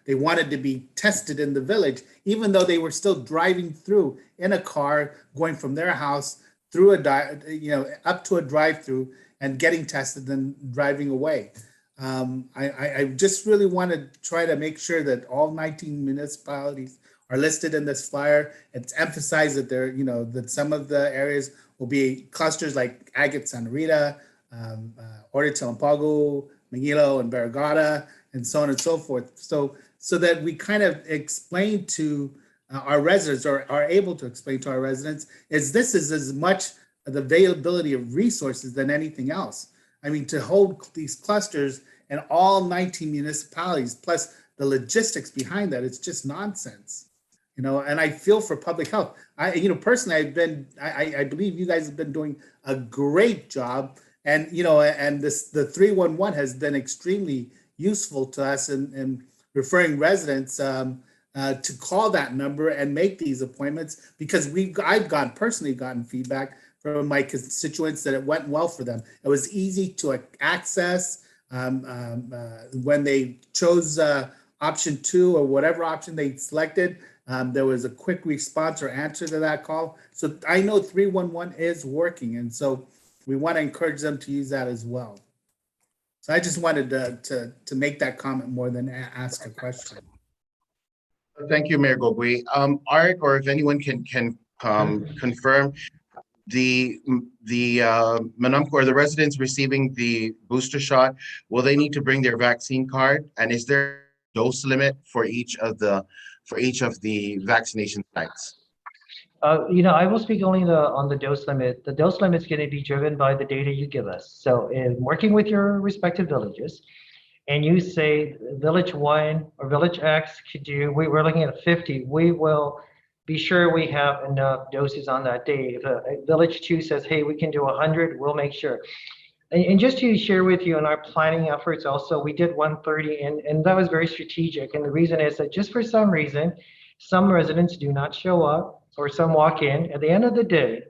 they wanted to be tested in the village, even though they were still driving through in a car, going from their house through up to a drive-through and getting tested, then driving away. I just really want to try to make sure that all 19 municipalities are listed in this flyer. It's emphasized that that some of the areas will be clusters like Agate, Santa Rita, Orte, Chalampague, Mangilo, and Barrigada, and so on and so forth. So that we kind of explain to our residents, or are able to explain to our residents, this is as much the availability of resources than anything else. I mean, to hold these clusters in all 19 municipalities, plus the logistics behind that, it's just nonsense. And I feel for public health. Personally, I believe you guys have been doing a great job. And, the 311 has been extremely useful to us in referring residents to call that number and make these appointments, because I've personally gotten feedback from my constituents that it went well for them. It was easy to access when they chose option 2 or whatever option they selected. There was a quick response or answer to that call. So I know 311 is working, and so we want to encourage them to use that as well. So I just wanted to make that comment more than ask a question. Thank you, Mayor Gogui. Art, or if anyone can confirm, the Manumco or the residents receiving the booster shot, will they need to bring their vaccine card? And is there a dose limit for each of the vaccination sites? I will speak only on the dose limit. The dose limit is going to be driven by the data you give us. So in working with your respective villages, and you say village 1 or village X could do, we're looking at 50, we will be sure we have enough doses on that day. If village 2 says, hey, we can do 100, we'll make sure. And just to share with you in our planning efforts also, we did 130 and that was very strategic. And the reason is that just for some reason, some residents do not show up or some walk in at the end of the day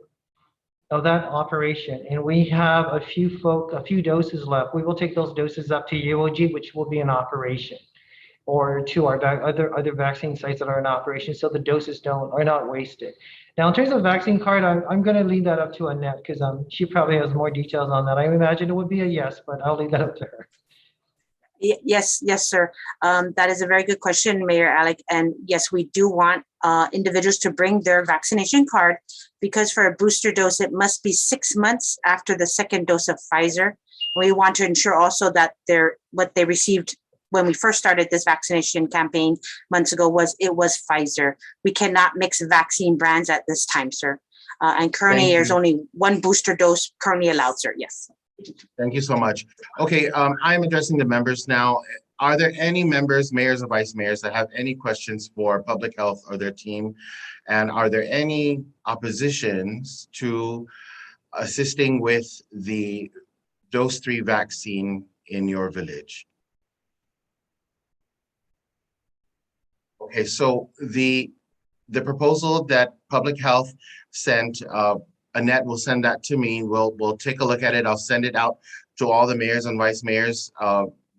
of that operation. And we have a few doses left. We will take those doses up to UOG, which will be in operation, or to our other vaccine sites that are in operation, so the doses are not wasted. Now, in terms of vaccine card, I'm going to leave that up to Annette because she probably has more details on that. I imagine it would be a yes, but I'll leave that up to her. Yes, sir. That is a very good question, Mayor Alec. And yes, we do want individuals to bring their vaccination card because for a booster dose, it must be 6 months after the second dose of Pfizer. We want to ensure also that what they received when we first started this vaccination campaign months ago was Pfizer. We cannot mix vaccine brands at this time, sir. And currently there's only one booster dose currently allowed, sir. Yes. Thank you so much. Okay, I'm addressing the members now. Are there any members, mayors or vice mayors that have any questions for public health or their team? And are there any oppositions to assisting with the dose 3 vaccine in your village? Okay, so the proposal that public health sent, Annette will send that to me. We'll take a look at it. I'll send it out to all the mayors and vice mayors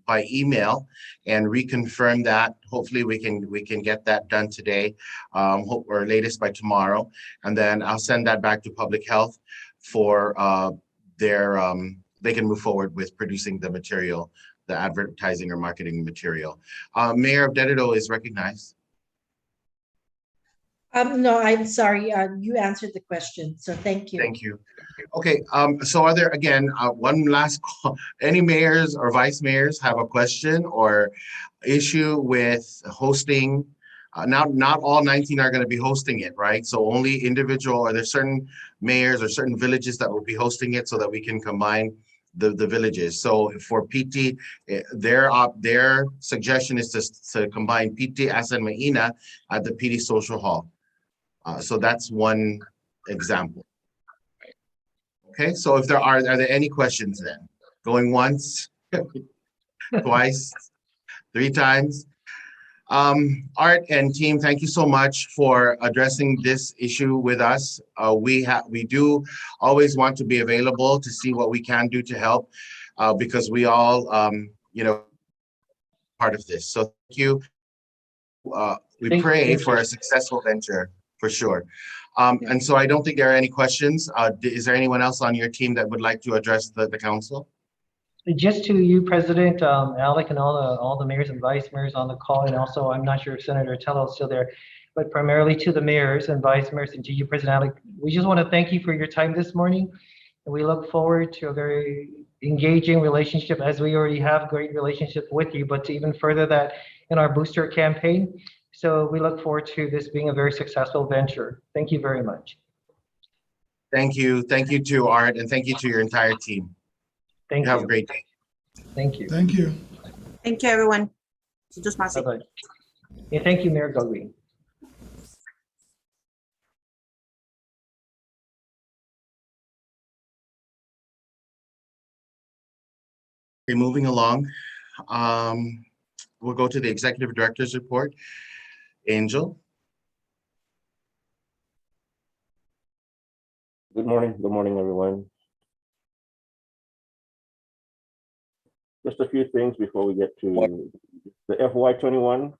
by email and reconfirm that. Hopefully we can get that done today, or latest by tomorrow. And then I'll send that back to public health for they can move forward with producing the material, the advertising or marketing material. Mayor of Dededo is recognized. No, I'm sorry. You answered the question, so thank you. Thank you. Okay, so are there, again, one last call. Any mayors or vice mayors have a question or issue with hosting? Not all 19 are going to be hosting it, right? So only individual, or there's certain mayors or certain villages that will be hosting it so that we can combine the villages. So for PT, their suggestion is to combine PT Asa and Maina at the PD Social Hall. So that's one example. Okay, so if are there any questions then? Going once, twice, 3 times? Art and team, thank you so much for addressing this issue with us. We do always want to be available to see what we can do to help because we all, part of this. So thank you. We pray for a successful venture for sure. And so I don't think there are any questions. Is there anyone else on your team that would like to address the council? Just to you, President Alec, and all the mayors and vice mayors on the call, and also I'm not sure if Senator Tello is still there, but primarily to the mayors and vice mayors and to you, President Alec, we just want to thank you for your time this morning. And we look forward to a very engaging relationship, as we already have great relationship with you, but to even further that in our booster campaign. So we look forward to this being a very successful venture. Thank you very much. Thank you. Thank you to Art, and thank you to your entire team. Thank you. Have a great day. Thank you. Thank you. Thank you, everyone. Bye-bye. Yeah, thank you, Mayor Gagwe. Okay, moving along. We'll go to the Executive Director's report. Angel. Good morning, everyone. Just a few things before we get to the FY21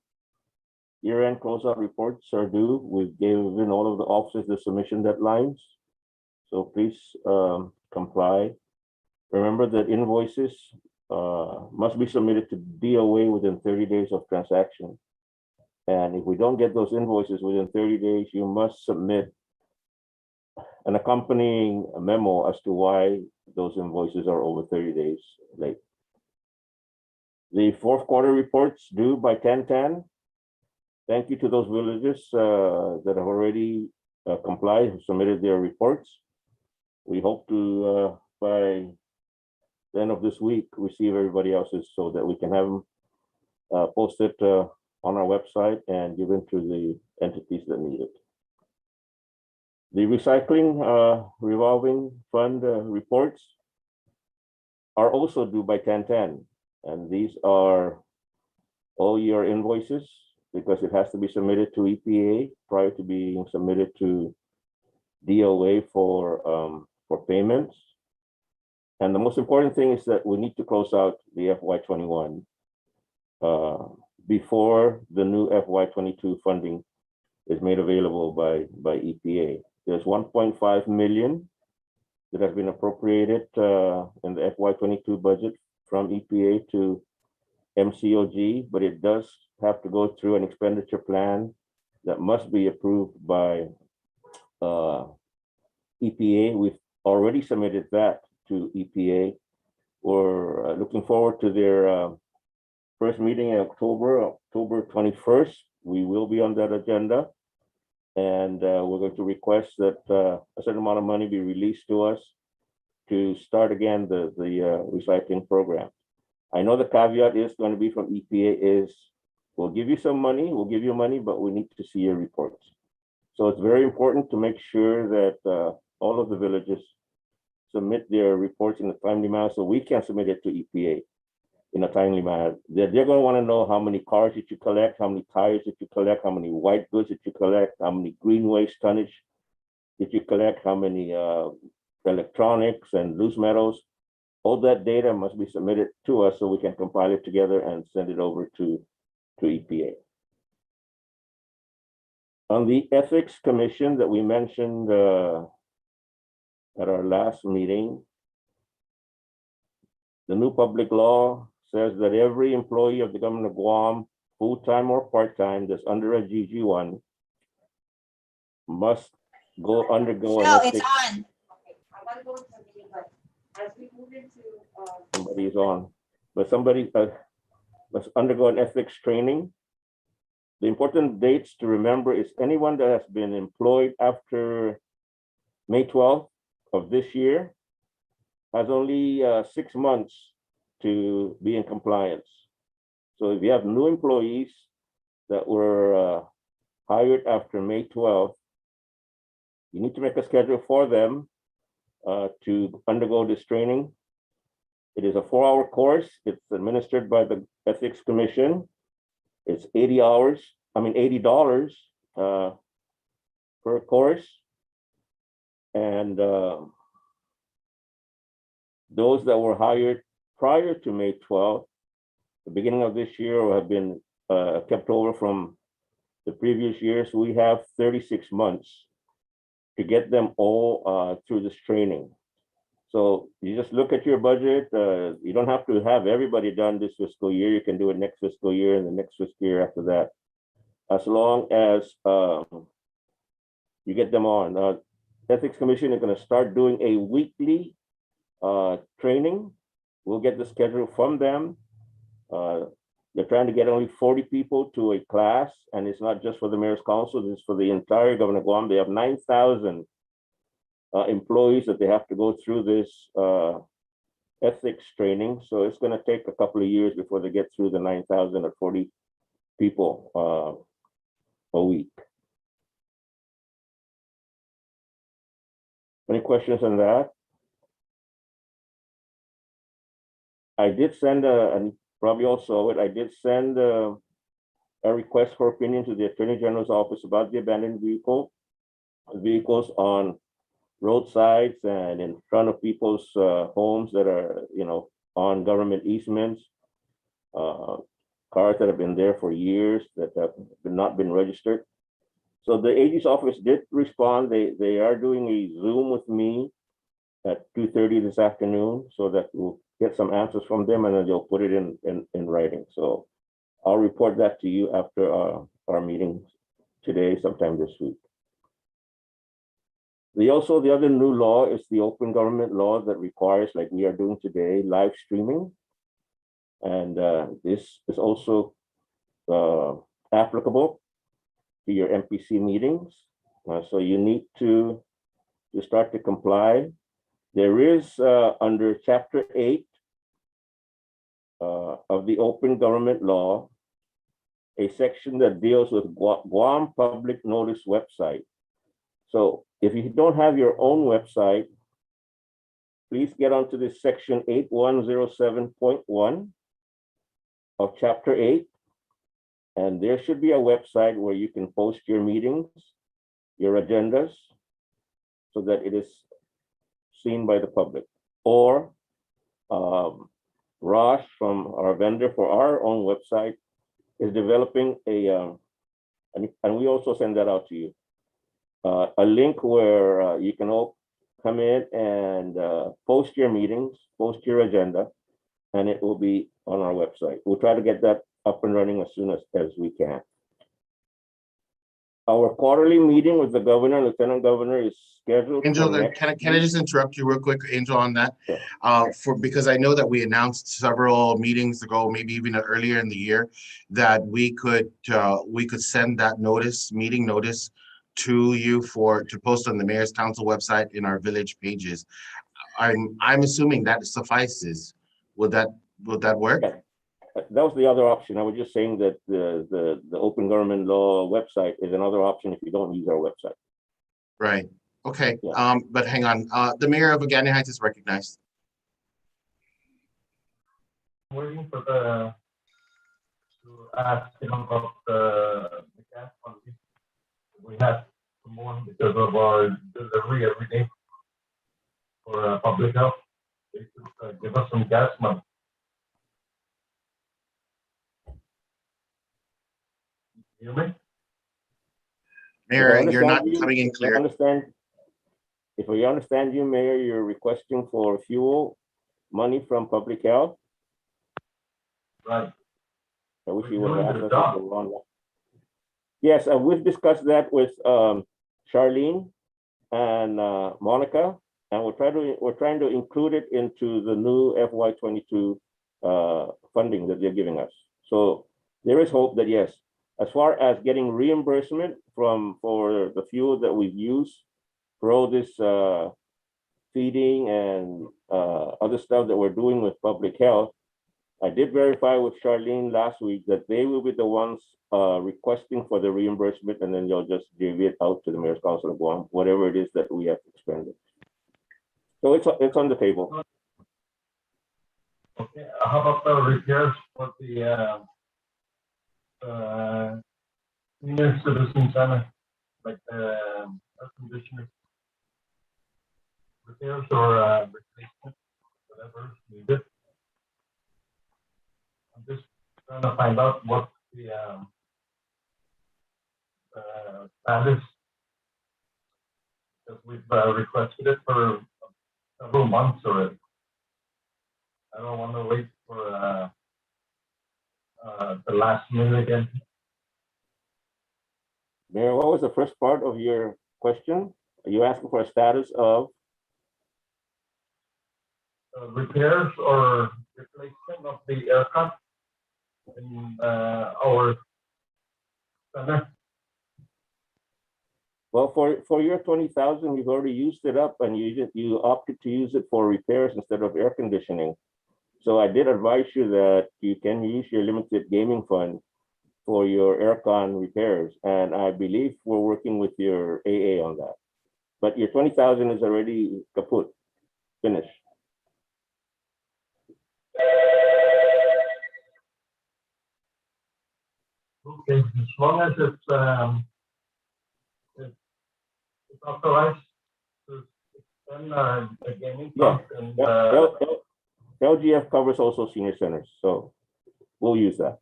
year-end closeout reports are due. We've given all of the officers the submission deadlines, so please comply. Remember that invoices must be submitted to DOA within 30 days of transaction. And if we don't get those invoices within 30 days, you must submit an accompanying memo as to why those invoices are over 30 days late. The fourth quarter reports due by 10/10. Thank you to those villages that have already complied, who submitted their reports. We hope to, by the end of this week, receive everybody else's so that we can have them posted on our website and given to the entities that need it. The recycling revolving fund reports. are also due by 10/10. And these are all your invoices because it has to be submitted to EPA prior to being submitted to DOA for payments. And the most important thing is that we need to close out the FY21 before the new FY22 funding is made available by EPA. There's 1.5 million that has been appropriated in the FY22 budget from EPA to MCOG, but it does have to go through an expenditure plan that must be approved by EPA. We've already submitted that to EPA. We're looking forward to their first meeting in October 21st. We will be on that agenda. And we're going to request that a certain amount of money be released to us to start again the recycling program. I know the caveat is going to be from EPA is, we'll give you some money, we'll give you money, but we need to see your reports. So it's very important to make sure that all of the villages submit their reports in a timely manner so we can submit it to EPA in a timely manner. They're going to want to know how many cars that you collect, how many tires that you collect, how many white goods that you collect, how many green waste tonnage that you collect, how many electronics and loose metals. All that data must be submitted to us so we can compile it together and send it over to EPA. On the Ethics Commission that we mentioned at our last meeting, the new public law says that every employee of the government of Guam, full-time or part-time, that's under a GG1 must undergo an ethics. It's on. Somebody is on, but somebody must undergo an ethics training. The important dates to remember is anyone that has been employed after May 12th of this year has only 6 months to be in compliance. So if you have new employees that were hired after May 12th, you need to make a schedule for them to undergo this training. It is a 4-hour course. It's administered by the Ethics Commission. It's $80 per course. And those that were hired prior to May 12th, the beginning of this year, or have been kept over from the previous years, we have 36 months to get them all through this training. So you just look at your budget. You don't have to have everybody done this fiscal year. You can do it next fiscal year and the next fiscal year after that, as long as you get them on. Ethics Commission is going to start doing a weekly training. We'll get the schedule from them. They're trying to get only 40 people to a class, and it's not just for the Mayor's Council, this is for the entire government of Guam. They have 9,000 employees that they have to go through this ethics training. So it's going to take a couple of years before they get through the 9,000 or 40 people a week. Any questions on that? I did send and probably also I did send a request for opinion to the Attorney General's office about the abandoned vehicles on roadsides and in front of people's homes that are, on government easements, cars that have been there for years that have not been registered. So the AG's office did respond. They are doing a Zoom with me at 2:30 this afternoon, so that we'll get some answers from them, and then they'll put it in writing. So I'll report that to you after our meeting today, sometime this week. The other new law is the open government law that requires, like we are doing today, live streaming. And this is also applicable to your MPC meetings. So you need to start to comply. There is under Chapter 8 of the open government law, a section that deals with Guam public notice website. So if you don't have your own website, please get onto this section 8107.1 of chapter 8. And there should be a website where you can post your meetings, your agendas, so that it is seen by the public. Or Rosh, from our vendor for our own website, is developing a, and we also send that out to you, a link where you can all come in and post your meetings, post your agenda, and it will be on our website. We'll try to get that up and running as soon as we can. Our quarterly meeting with the governor and lieutenant governor is scheduled. Angel, for next can I just interrupt you real quick, Angel, on that? Sure. Because I know that we announced several meetings ago, maybe even earlier in the year, that we could send that meeting notice to you to post on the mayor's council website in our village pages. I'm assuming that suffices. Would that work? Yeah. That was the other option. I was just saying that the open government law website is another option if you don't use our website. Right. Okay. Yeah. But hang on. The mayor of Agani Heights is recognized. Waiting for to ask him about the gas funding. We had some more because of our delivery every day for public health. They could give us some gas money. You hear me? Mayor, you're not coming in clear. If we understand you, Mayor, you're requesting for fuel money from public health. Right. I wish you would have asked us to go on that. Yes, we've discussed that with Charlene and Monica, and we're trying to include it into the new FY22 funding that they're giving us. So there is hope that yes, as far as getting reimbursement for the fuel that we've used for all this feeding and other stuff that we're doing with public health, I did verify with Charlene last week that they will be the ones requesting for the reimbursement, and then they'll just give it out to the Mayor's Council of Guam, whatever it is that we have expended. So it's on the table. Okay. How about the repairs for the senior citizen center, like air conditioner repairs or replacement, whatever is needed? I'm just trying to find out what the status, because we've requested it for several months already. I don't want to wait for the last minute again. Mayor, what was the first part of your question? Are you asking for a status of? Repairs or replacement of the aircraft in our center? Well, for your 20,000, you've already used it up, and you opted to use it for repairs instead of air conditioning. So I did advise you that you can use your limited gaming fund for your aircon repairs, and I believe we're working with your AA on that. But your 20,000 is already kaput, finished. Okay, as long as it's authorized to extend a gaming Yeah, fund, and LGF covers also senior centers, so we'll use that.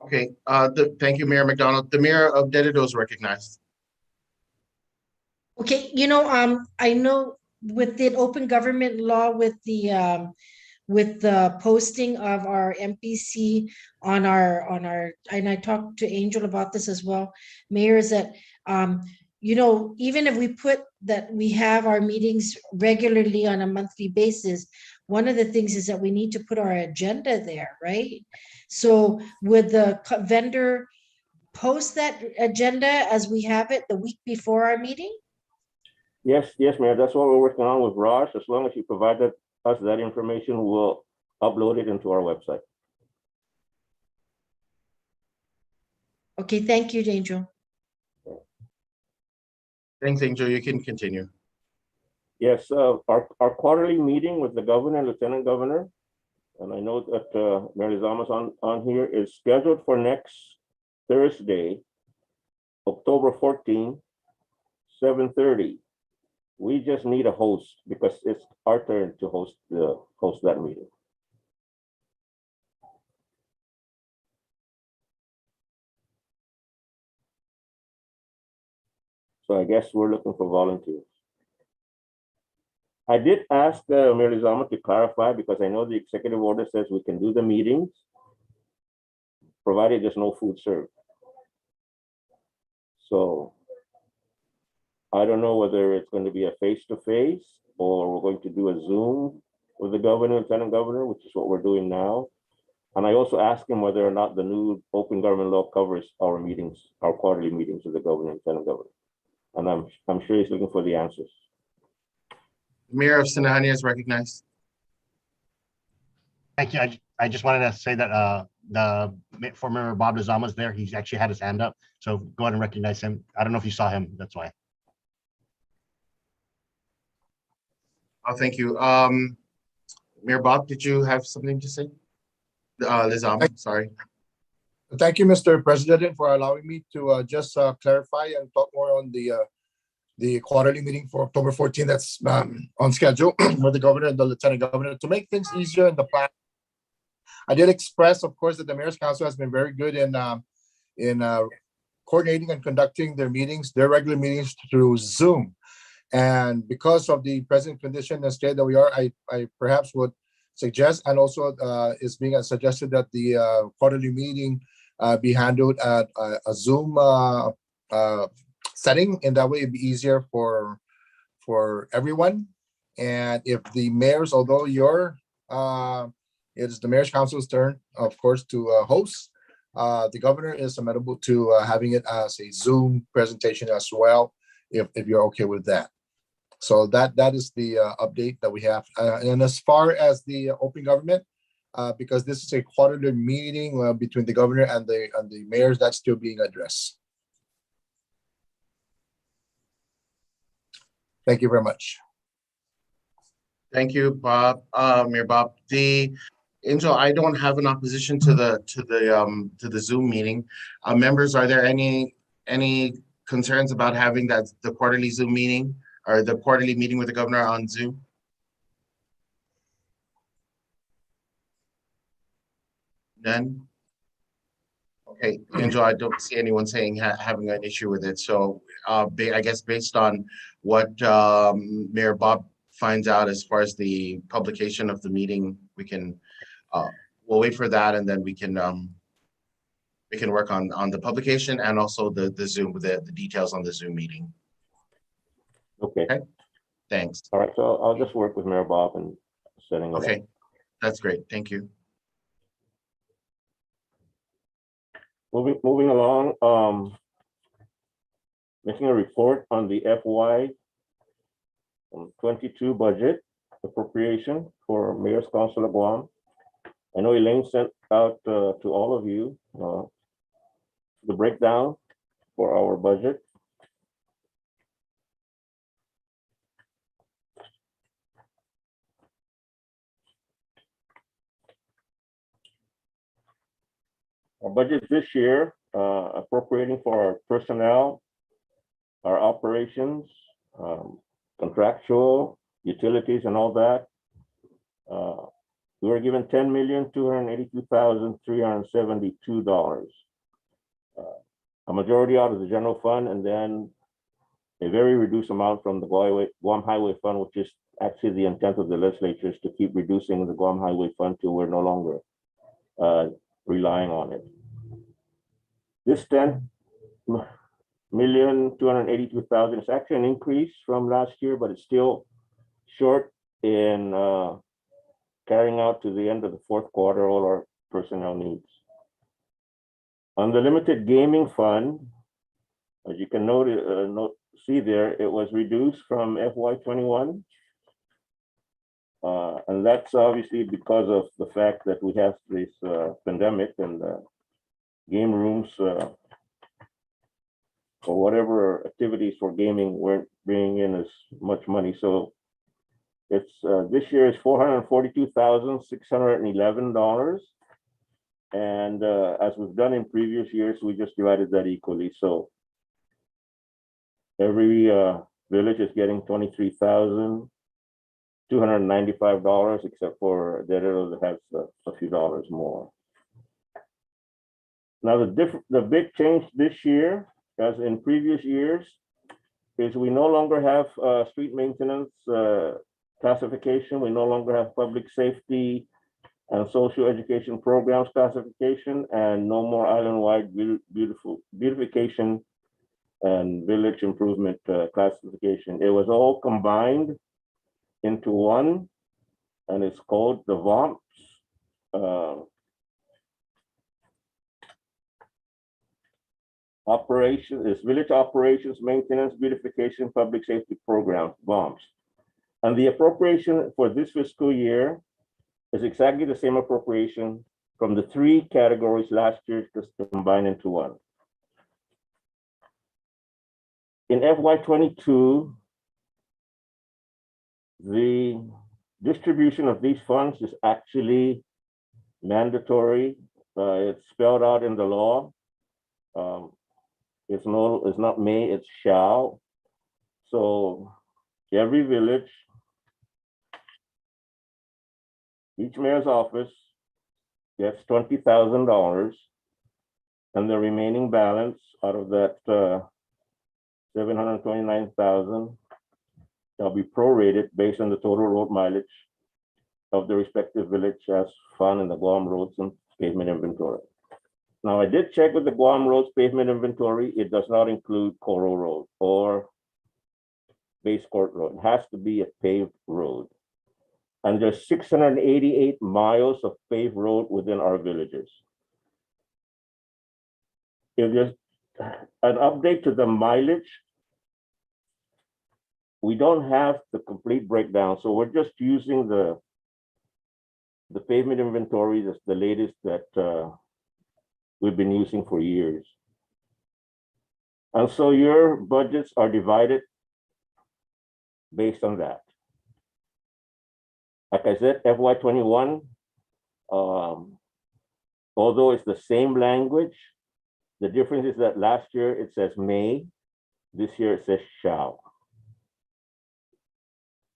Okay. Thank you, Mayor McDonald. The mayor of Dededo is recognized. Okay, I know with the open government law, with the posting of our MPC on our, and I talked to Angel about this as well, Mayor, is that even if we put that we have our meetings regularly on a monthly basis, one of the things is that we need to put our agenda there, right? So would the vendor post that agenda as we have it the week before our meeting? Yes, Mayor, that's what we're working on with Raj. As long as you provided us that information, we'll upload it into our website. Okay, thank you, Angel. Thanks, Angel. You can continue. Yes, our quarterly meeting with the governor and lieutenant governor, and I know that Mary Lizama's on here, is scheduled for next Thursday, October 14, 7:30. We just need a host because it's our turn to host that meeting. So I guess we're looking for volunteers. I did ask Mary Lizama to clarify because I know the executive order says we can do the meetings, provided there's no food served. So I don't know whether it's going to be a face-to-face or we're going to do a Zoom with the governor and lieutenant governor, which is what we're doing now. And I also asked him whether or not the new open government law covers our meetings, our quarterly meetings with the governor and lieutenant governor. And I'm sure he's looking for the answers. Mayor of Sinahani is recognized. Thank you. I just wanted to say that the former member Bob Lizama is there. He's actually had his hand up. So go ahead and recognize him. I don't know if you saw him. That's why. Oh, thank you. Mayor Bob, did you have something to say? Lizama, sorry. Thank you, Mr. President, for allowing me to just clarify and talk more on the quarterly meeting for October 14. That's on schedule with the governor and the lieutenant governor to make things easier in the plan. I did express, of course, that the mayor's council has been very good in coordinating and conducting their meetings, their regular meetings through Zoom. And because of the present condition and state that we are, I perhaps would suggest, and also is being suggested that the quarterly meeting be handled at a Zoom setting, and that way it'd be easier for everyone. And if the mayors, although it is the mayor's council's turn, of course, to host, the governor is amenable to having it as a Zoom presentation as well, if you're okay with that. So that is the update that we have. And as far as the open government, because this is a quarterly meeting between the governor and the mayors, that's still being addressed. Thank you very much. Thank you, Bob. Mayor Bob. Angel, I don't have an opposition to the Zoom meeting. Members, are there any concerns about having the quarterly Zoom meeting or the quarterly meeting with the governor on Zoom? None? Okay, Angel, I don't see anyone saying having an issue with it. So I guess based on what Mayor Bob finds out as far as the publication of the meeting, we can we'll wait for that, and then we can work on the publication and also the Zoom with the details on the Zoom meeting. Okay. Thanks. All right, so I'll just work with Mayor Bob and setting it up. Okay, that's great. Thank you. Moving along, making a report on the FY 22 budget appropriation for Mayor's Council of Guam. I know Elaine sent out to all of you the breakdown for our budget. Our budget this year, appropriating for our personnel, our operations, contractual, utilities, and all that. We were given $10,282,372. A majority out of the general fund, and then a very reduced amount from the Guam Highway Fund, which is actually the intent of the legislature is to keep reducing the Guam Highway Fund till we're no longer relying on it. This $10,282,000 is actually an increase from last year, but it's still short in carrying out to the end of the fourth quarter all our personnel needs. On the limited gaming fund, as you can see there, it was reduced from FY21. And that's obviously because of the fact that we have this pandemic and game rooms or whatever activities for gaming weren't bringing in as much money. So it's this year is $442,611. And as we've done in previous years, we just divided that equally. So every village is getting $23,295, except for Derecho that has a few dollars more. Now the big change this year, as in previous years, is we no longer have street maintenance classification. We no longer have public safety and social education programs classification, and no more island-wide beautification and village improvement classification. It was all combined into one, and it's called the VOMPS. Operation is Village Operations, Maintenance, Beautification, Public Safety Programs, VOMPS. And the appropriation for this fiscal year is exactly the same appropriation from the three categories last year, just combined into one. In FY22, the distribution of these funds is actually mandatory. It's spelled out in the law. It's not may, it's shall. So every village, each mayor's office gets $20,000, and the remaining balance out of that 729,000 shall be prorated based on the total road mileage of the respective village as found in the Guam roads and pavement inventory. Now, I did check with the Guam roads pavement inventory. It does not include Coro Road or Base Court Road. It has to be a paved road. And there's 688 miles of paved road within our villages. If there's an update to the mileage, we don't have the complete breakdown. So we're just using the pavement inventory, that's the latest that we've been using for years. And so your budgets are divided based on that. Like I said, FY21, although it's the same language, the difference is that last year it says may, this year it says shall.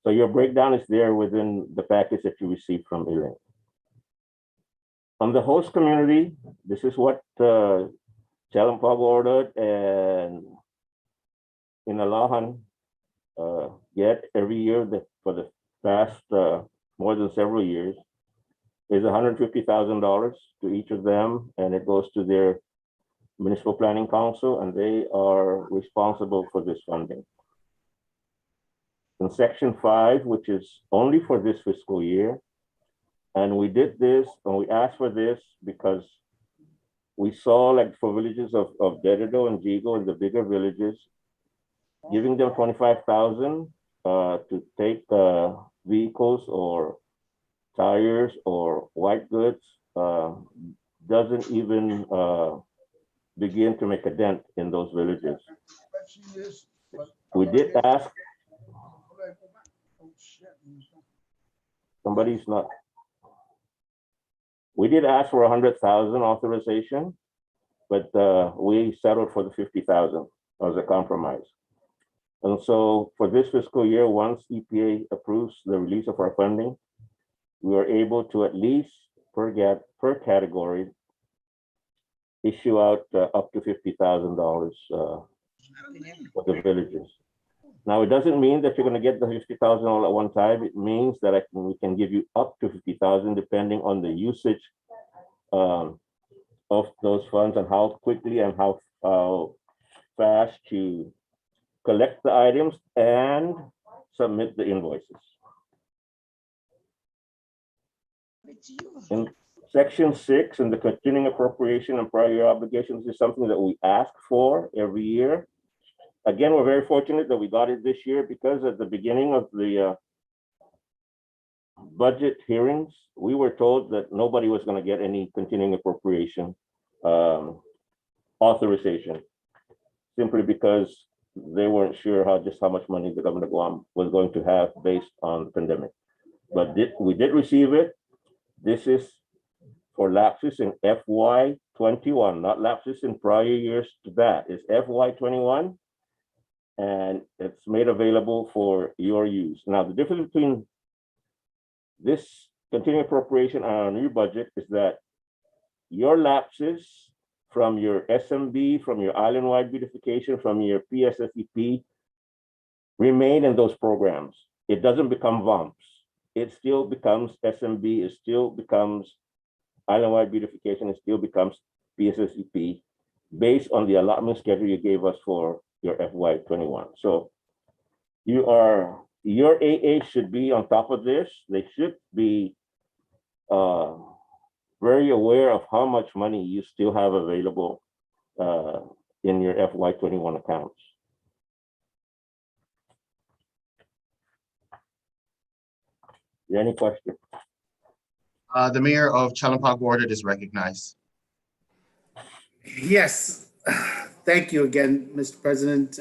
So your breakdown is there within the package that you received from Elaine. On the host community, this is what Chalampag ordered and in Alahan get every year for the past more than several years is $150,000 to each of them, and it goes to their municipal planning council, and they are responsible for this funding. In section 5, which is only for this fiscal year, and we did this and we asked for this because we saw, like for villages of Derecho and Jigo and the bigger villages, giving them $25,000 to take vehicles or tires or white goods doesn't even begin to make a dent in those villages. We did ask, somebody's not, we did ask for 100,000 authorization, but we settled for the 50,000 as a compromise. And so for this fiscal year, once EPA approves the release of our funding, we are able to at least per category issue out up to $50,000 for the villages. Now, it doesn't mean that you're going to get the $50,000 all at one time. It means that we can give you up to $50,000 depending on the usage of those funds and how quickly and how fast you collect the items and submit the invoices. In section 6, in the continuing appropriation and prior year obligations, is something that we ask for every year. Again, we're very fortunate that we got it this year because at the beginning of the budget hearings, we were told that nobody was going to get any continuing appropriation authorization. simply because they weren't sure just how much money the government of Guam was going to have based on the pandemic. But we did receive it. This is for lapses in FY 21, not lapses in prior years to that. It's FY 21, and it's made available for your use. Now, the difference between this continuing appropriation and our new budget is that your lapses from your SMB, from your island-wide beautification, from your PSSEP remain in those programs. It doesn't become VOMPs. It still becomes SMB, it still becomes island-wide beautification, it still becomes PSSEP based on the allotment schedule you gave us for your FY 21. So your AA should be on top of this. They should be very aware of how much money you still have available in your FY 21 accounts. Any questions? The mayor of Chalampag Ward is recognized. Yes, thank you again, Mr. President.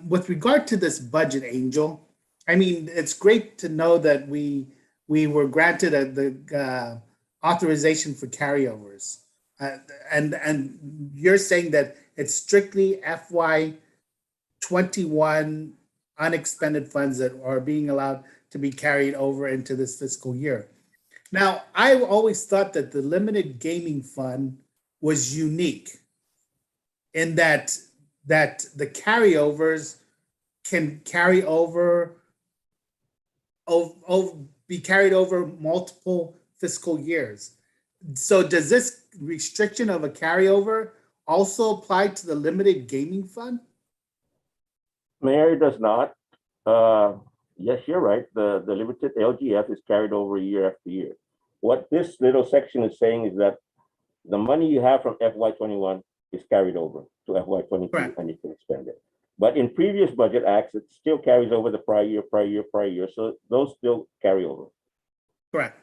With regard to this budget, Angel, I mean, it's great to know that we were granted the authorization for carryovers. And you're saying that it's strictly FY 21 unexpended funds that are being allowed to be carried over into this fiscal year. Now, I always thought that the limited gaming fund was unique in that the carryovers can carry over, be carried over multiple fiscal years. So does this restriction of a carryover also apply to the limited gaming fund? Mayor does not. Yes, you're right. The limited LGF is carried over year after year. What this little section is saying is that the money you have from FY 21 is carried over to FY 22 and you can spend it. But in previous budget acts, it still carries over the prior year. So those still carry over. Correct.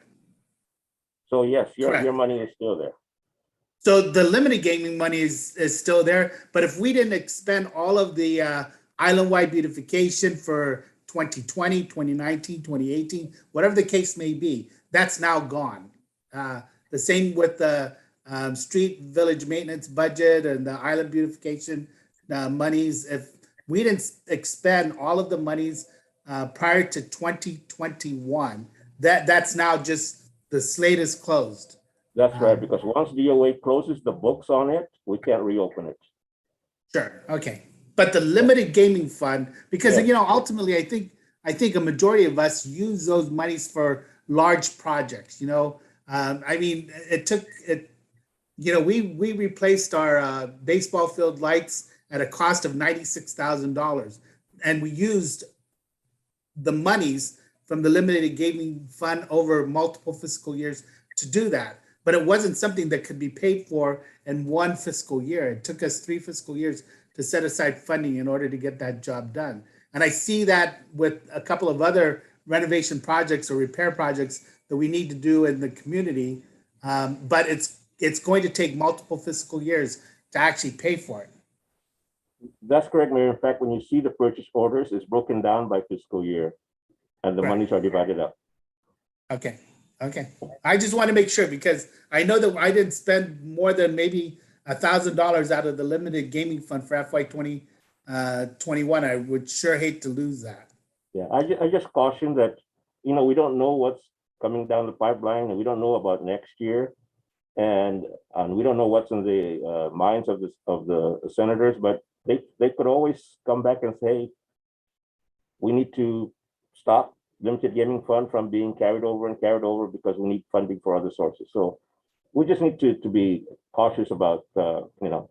So yes, your money is still there. So the limited gaming money is still there, but if we didn't expend all of the island-wide beautification for 2020, 2019, 2018, whatever the case may be, that's now gone. The same with the street village maintenance budget and the island beautification monies. If we didn't expend all of the monies prior to 2021, that's now just the slate is closed. That's right, because once DOA closes the books on it, we can't reopen it. Sure. Okay. But the limited gaming fund, because ultimately, I think a majority of us use those monies for large projects. I mean, we replaced our baseball field lights at a cost of $96,000, and we used the monies from the limited gaming fund over multiple fiscal years to do that. But it wasn't something that could be paid for in one fiscal year. It took us 3 fiscal years to set aside funding in order to get that job done. And I see that with a couple of other renovation projects or repair projects that we need to do in the community. But it's going to take multiple fiscal years to actually pay for it. That's correct, Mayor. In fact, when you see the purchase orders, it's broken down by fiscal year and the monies are divided up. Okay. I just want to make sure because I know that I didn't spend more than maybe $1,000 out of the limited gaming fund for FY 2021. I would sure hate to lose that. Yeah, I just caution that, we don't know what's coming down the pipeline and we don't know about next year. And we don't know what's in the minds of the senators, but they could always come back and say, we need to stop limited gaming fund from being carried over because we need funding for other sources. So we just need to be cautious about,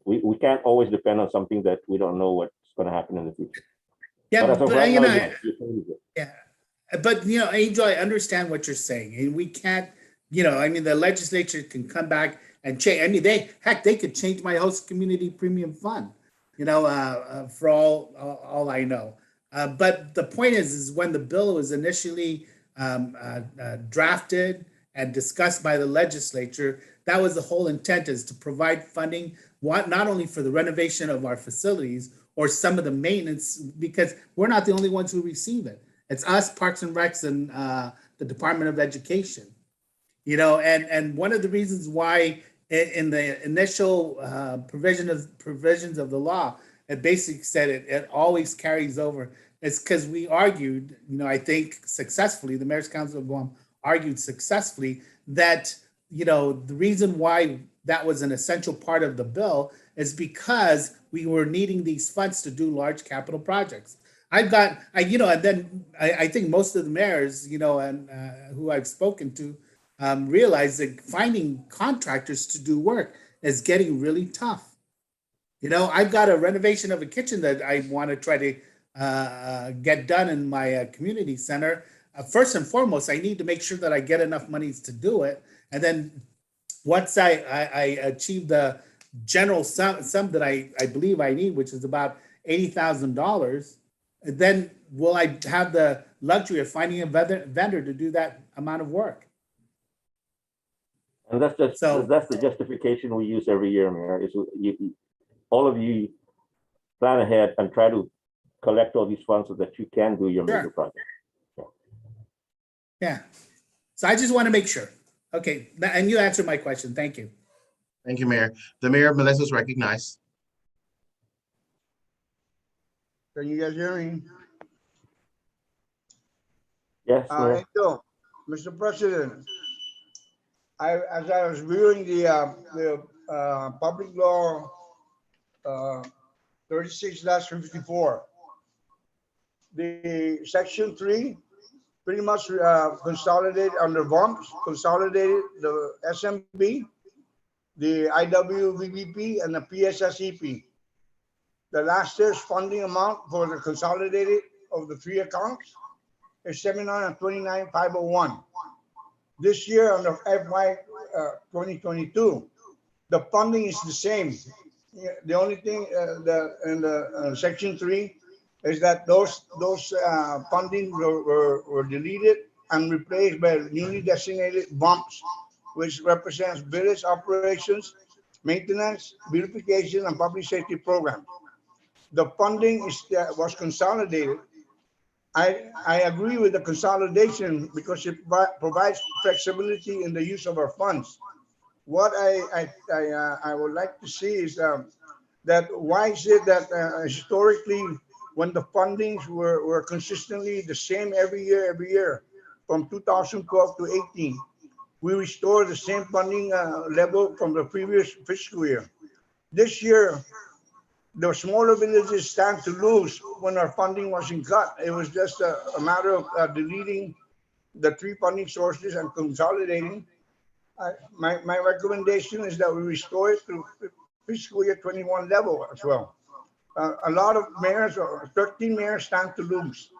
we can't always depend on something that we don't know what's going to happen in the future. Yeah, but Angel, I understand what you're saying. And we can't, the legislature can come back and change. I mean, they could change my host community premium fund, for all I know. But the point is when the bill was initially drafted and discussed by the legislature. That was the whole intent, is to provide funding, not only for the renovation of our facilities or some of the maintenance, because we're not the only ones who receive it. It's us, Parks and Recs, and the Department of Education. You know, and one of the reasons why in the initial provisions of the law, it basically said it always carries over. It's because we argued, you know, I think successfully, the Mayor's Council of Guam argued successfully that, you know, the reason why that was an essential part of the bill is because we were needing these funds to do large capital projects. And then I think most of the mayors, you know, and who I've spoken to, realize that finding contractors to do work is getting really tough. You know, I've got a renovation of a kitchen that I want to try to get done in my community center. First and foremost, I need to make sure that I get enough monies to do it. And then once I achieve the general sum that I believe I need, which is about $80,000, then will I have the luxury of finding a vendor to do that amount of work? And that's the justification we use every year, Mayor. Is all of you plan ahead and try to collect all these funds so that you can do your major project. Yeah. So I just want to make sure. Okay, and you answered my question. Thank you. Thank you, Mayor. The Mayor of Melissa is recognized. Can you guys hear me? Yes, Mayor. Mr. President, as I was viewing the public law 36/54, the section 3 pretty much consolidated under VOMS, consolidated the SMB, the IWVBP, and the PSSEP. The last year's funding amount for the consolidated of the three accounts is $729,501. This year on the FY 2022, the funding is the same. The only thing in the section 3 is that those funding were deleted and replaced by newly designated bumps, which represents village operations, maintenance, beautification, and public safety programs. The funding was consolidated. I agree with the consolidation because it provides flexibility in the use of our funds. What I would like to see is that why is it that historically, when the fundings were consistently the same every year from 2012 to 18, we restored the same funding level from the previous fiscal year. This year, the smaller villages stand to lose when our funding wasn't cut. It was just a matter of deleting the three funding sources and consolidating. My recommendation is that we restore it to fiscal year 21 level as well. A lot of mayors, 13 mayors, stand to lose,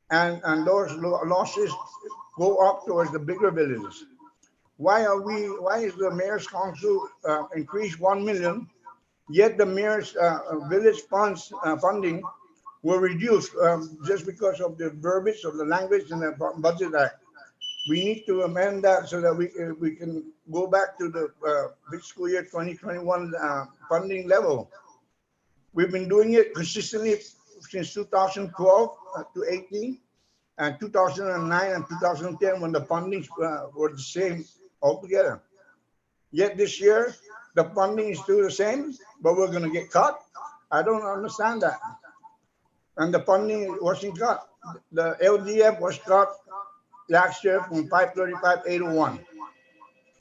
and those losses go up towards the bigger villages. Why is the mayor's council increased 1 million, yet the mayor's village funding were reduced just because of the verbiage of the language in the budget act? We need to amend that so that we can go back to the fiscal year 2021 funding level. We've been doing it consistently since 2012 to 18, and 2009 and 2010 when the fundings were the same altogether. Yet this year, the funding is still the same, but we're going to get cut. I don't understand that. And the funding wasn't cut. The LDF was cut last year from 535,801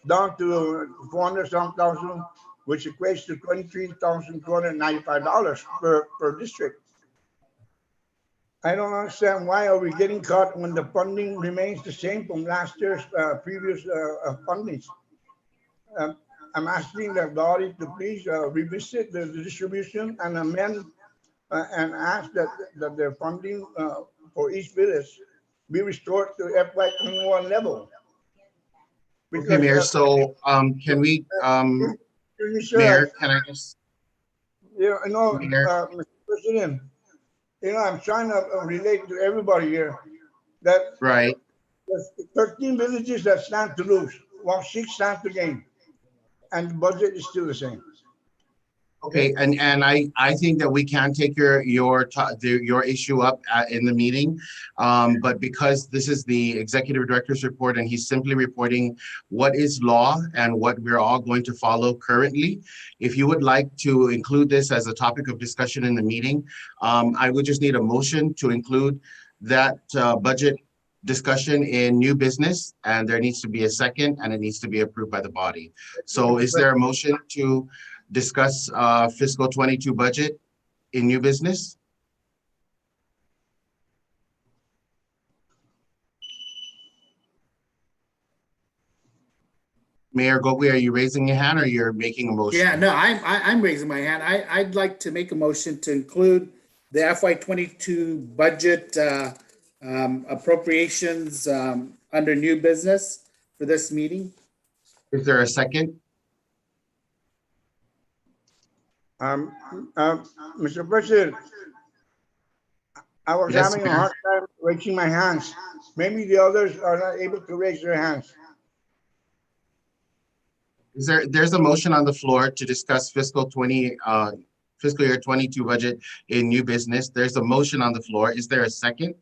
down to 400-some thousand, which equates to $23,295 per district. I don't understand why are we getting cut when the funding remains the same from last year's previous fundings. I'm asking the body to please revisit the distribution and amend and ask that the funding for each village be restored to FY 21 level. Because, okay, Mayor, so can we, Mayor, can I just? Yeah, I know, Mr. President, I'm trying to relate to everybody here that right. There's 13 villages that stand to lose, while 6 stand to gain. And the budget is still the same. Okay, and I think that we can take your issue up in the meeting, but because this is the executive director's report and he's simply reporting what is law and what we're all going to follow currently, if you would like to include this as a topic of discussion in the meeting, I would just need a motion to include that budget discussion in new business, and there needs to be a second, and it needs to be approved by the body. So is there a motion to discuss fiscal 22 budget in new business? Mayor Gogwe, are you raising your hand or you're making a motion? Yeah, no, I'm raising my hand. I'd like to make a motion to include the FY22 budget appropriations under new business for this meeting. Is there a second? Mr. President, I was Yes, having a ma'am. hard time raising my hands. Maybe the others are not able to raise their hands. There's a motion on the floor to discuss fiscal year 22 budget in new business. There's a motion on the floor. Is there a second?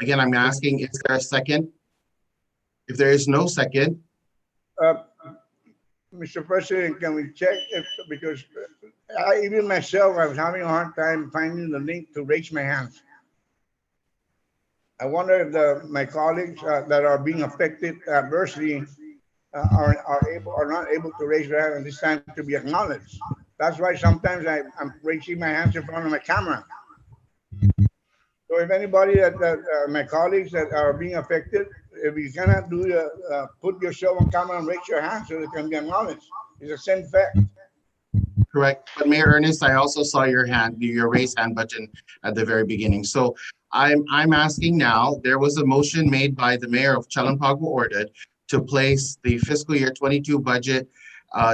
Again, I'm asking, is there a second? If there is no second, Mr. President, can we check if, because even myself, I was having a hard time finding the link to raise my hands. I wonder if my colleagues that are being affected adversely are not able to raise their hand at this time to be acknowledged. That's why sometimes I'm raising my hands in front of my camera. So if anybody my colleagues that are being affected, if you cannot do put yourself on camera and raise your hand so it can be acknowledged, it's the same fact. correct. But Mayor Ernest, I also saw your raised hand button at the very beginning. So I'm asking now, there was a motion made by the mayor of Chalampago Orda to place the fiscal year 22 budget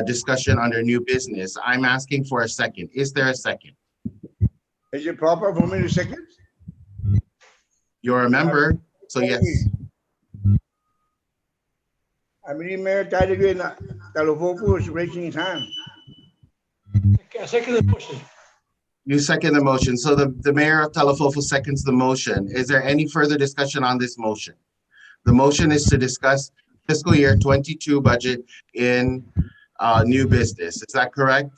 discussion under new business. I'm asking for a second. Is there a second? Is it proper for me to second? You're a member, so yes. I believe Mayor Talofofu is raising his hand. Second the motion. You second the motion. So the mayor of Talafofo seconds the motion. Is there any further discussion on this motion? The motion is to discuss fiscal year 22 budget in new business. Is that correct?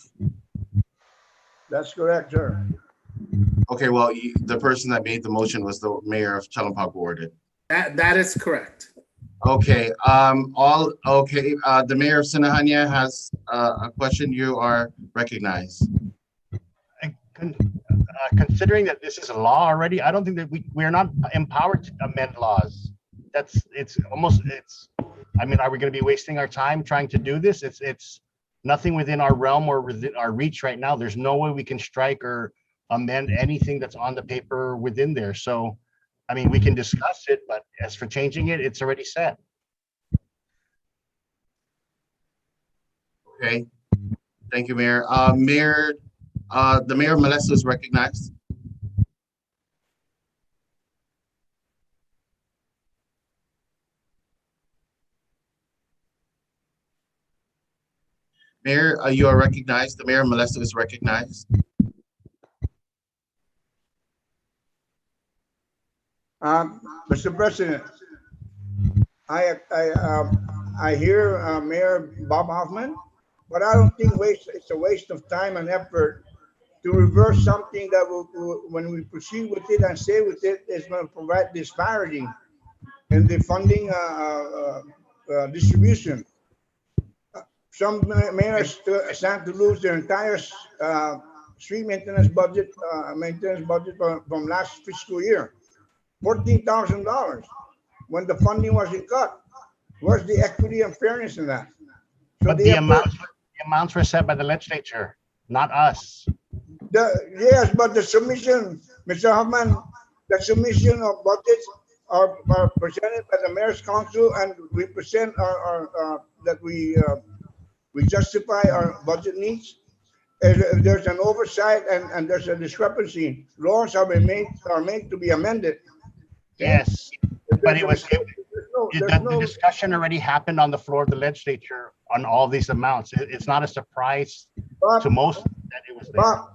That's correct, sir. Okay, well, the person that made the motion was the mayor of Chalampago Orda. That is correct. Okay, the mayor of Sinahanya has a question. You are recognized. Considering that this is a law already, I don't think that we're not empowered to amend laws. I mean, are we going to be wasting our time trying to do this? It's nothing within our realm or within our reach right now. There's no way we can strike or amend anything that's on the paper within there. So, I mean, we can discuss it, but as for changing it, it's already set. Okay, thank you, Mayor. The mayor of Molesto is recognized. Mayor, you are recognized. The mayor of Molesto is recognized. Mr. President, I hear Mayor Bob Hoffman, but I don't think it's a waste of time and effort to reverse something that will, when we proceed with it and stay with it, is going to provide disparity in the funding distribution. Some mayors stand to lose their entire street maintenance budget from last fiscal year. $14,000 when the funding wasn't cut. Where's the equity and fairness in that? So but the amounts were set by the legislature, not us. Yes, but the submission, Mr. Hoffman, the submission of budgets are presented by the mayor's council, and we present that we justify our budget needs. there's an oversight and there's a discrepancy. Laws are made to be amended. Yes, If but there's it a was, mistake, the discussion already happened on the floor of the legislature on all these amounts. It's not a surprise to most that it was there. Bob,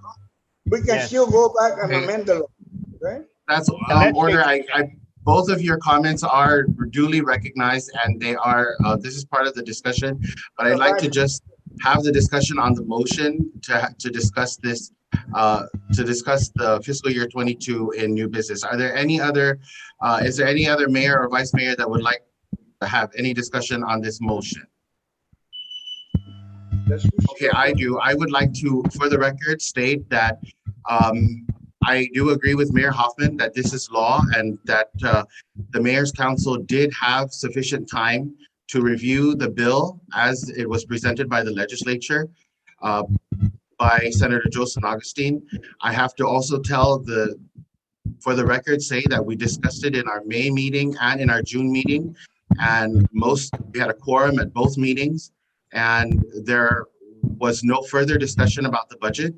we can Yes. still go back and Okay. amend the law, okay? That's The order. legislature- Both of your comments are duly recognized and they are, this is part of the discussion, but I'd like to just have the discussion on the motion to discuss this, to discuss the fiscal year 22 in new business. Are there any other, is there any other mayor or vice mayor that would like to have any discussion on this motion? Okay, I do. I would like to, for the record, state that I do agree with Mayor Hoffman that this is law and that the Mayor's Council did have sufficient time to review the bill as it was presented by the legislature by Senator Joseph Augustine. I have to also for the record, say that we discussed it in our May meeting and in our June meeting, and we had a quorum at both meetings, and there was no further discussion about the budget.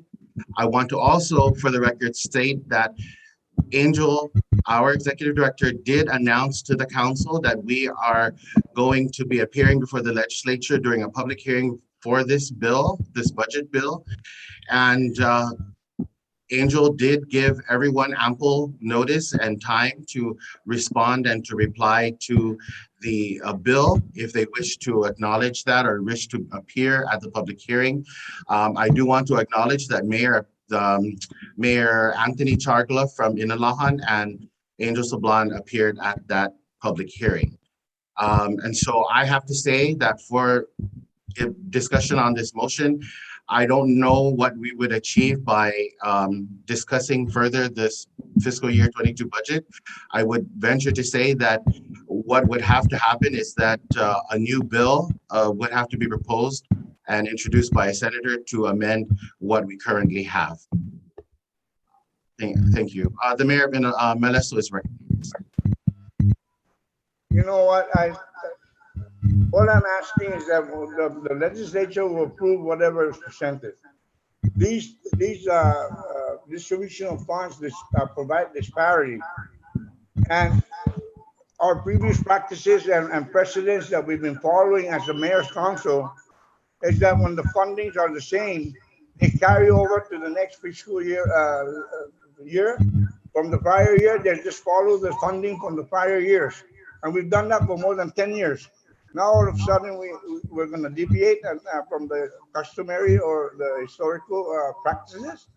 I want to also, for the record, state that Angel, our executive director, did announce to the council that we are going to be appearing before the legislature during a public hearing for this bill, this budget bill. And Angel did give everyone ample notice and time to respond and to reply to the bill if they wish to acknowledge that or wish to appear at the public hearing. I do want to acknowledge that Mayor Anthony Chargla from Inalahan and Angel Sablan appeared at that public hearing. And so I have to say that for discussion on this motion, I don't know what we would achieve by discussing further this fiscal year 22 budget. I would venture to say that what would have to happen is that a new bill would have to be proposed and introduced by a senator to amend what we currently have. Thank you. The Mayor Meleso is recognized. You know what, all I'm asking is that the legislature will approve whatever is presented. These distribution of funds provide disparity. And our previous practices and precedents that we've been following as the Mayor's Council is that when the fundings are the same, they carry over to the next fiscal year, from the prior year, they just follow the funding from the prior years. And we've done that for more than 10 years. Now, all of a sudden, we're going to deviate from the customary or the historical practices.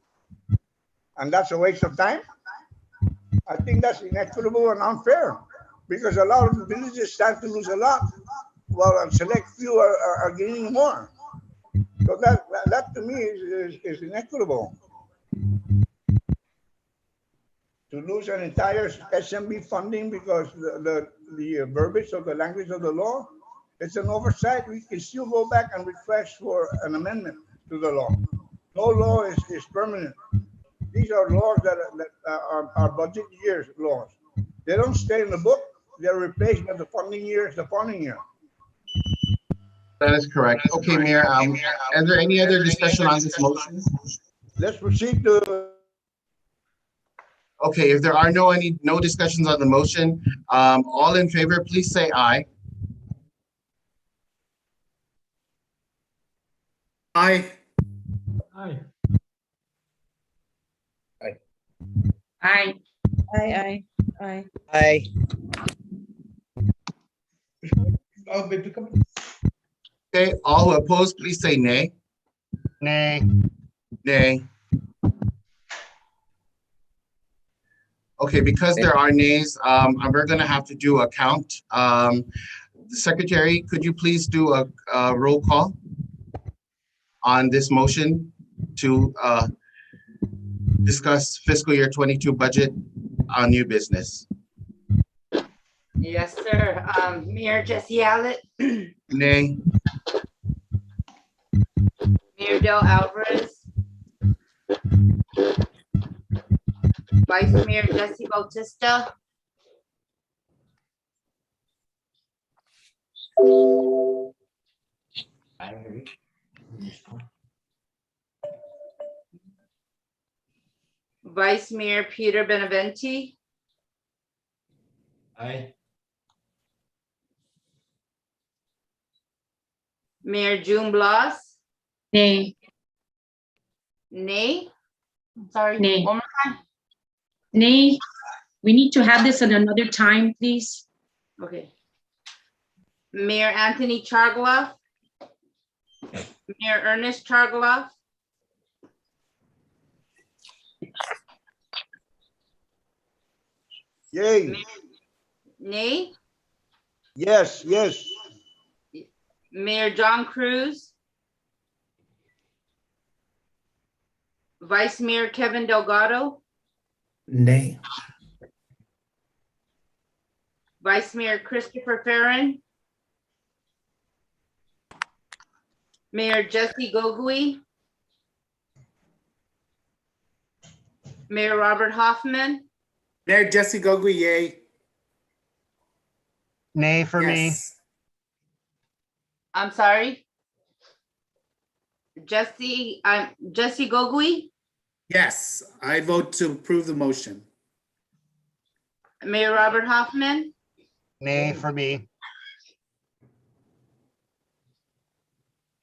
And that's a waste of time. I think that's inequitable and unfair because a lot of the villages stand to lose a lot while a select few are gaining more. So that to me is inequitable. To lose an entire SMB funding because the verbiage of the language of the law, it's an oversight. We can still go back and request for an amendment to the law. No law is permanent. These are laws that are budget years laws. They don't stay in the book. They're replaced by the funding years the following year. That is correct. Okay, Mayor, is there any other discussion on this motion? Let's proceed to. Okay, if there are no discussions on the motion, all in favor, please say aye. Aye. Aye. Aye. Aye, aye, aye. Aye. Okay, all who oppose, please say nay. Nay. Nay. Okay, because there are nays, we're gonna have to do a count. Secretary, could you please do a roll call on this motion to discuss fiscal year 22 budget on new business? Yes, sir. Mayor Jesse Allett, Nay. Mayor Del Alvarez, Vice Mayor Jesse Bautista, Vice Mayor Peter Benavente, Aye. Mayor June Blas, Nay. nay. Sorry, Nay. one more time. Nay. We need to have this at another time, please. Okay. Mayor Anthony Chargaloff, Mayor Ernest Chargaloff, Yay. nay. Yes, yes. Mayor John Cruz, Vice Mayor Kevin Delgado, Nay. Vice Mayor Christopher Farren, Mayor Jesse Gogui, Mayor Robert Hoffman, Mayor Jesse Gogui, yay. Nay for me. Yes. I'm sorry. Jesse Gogui, Yes, I vote to approve the motion. Mayor Robert Hoffman, Nay for me.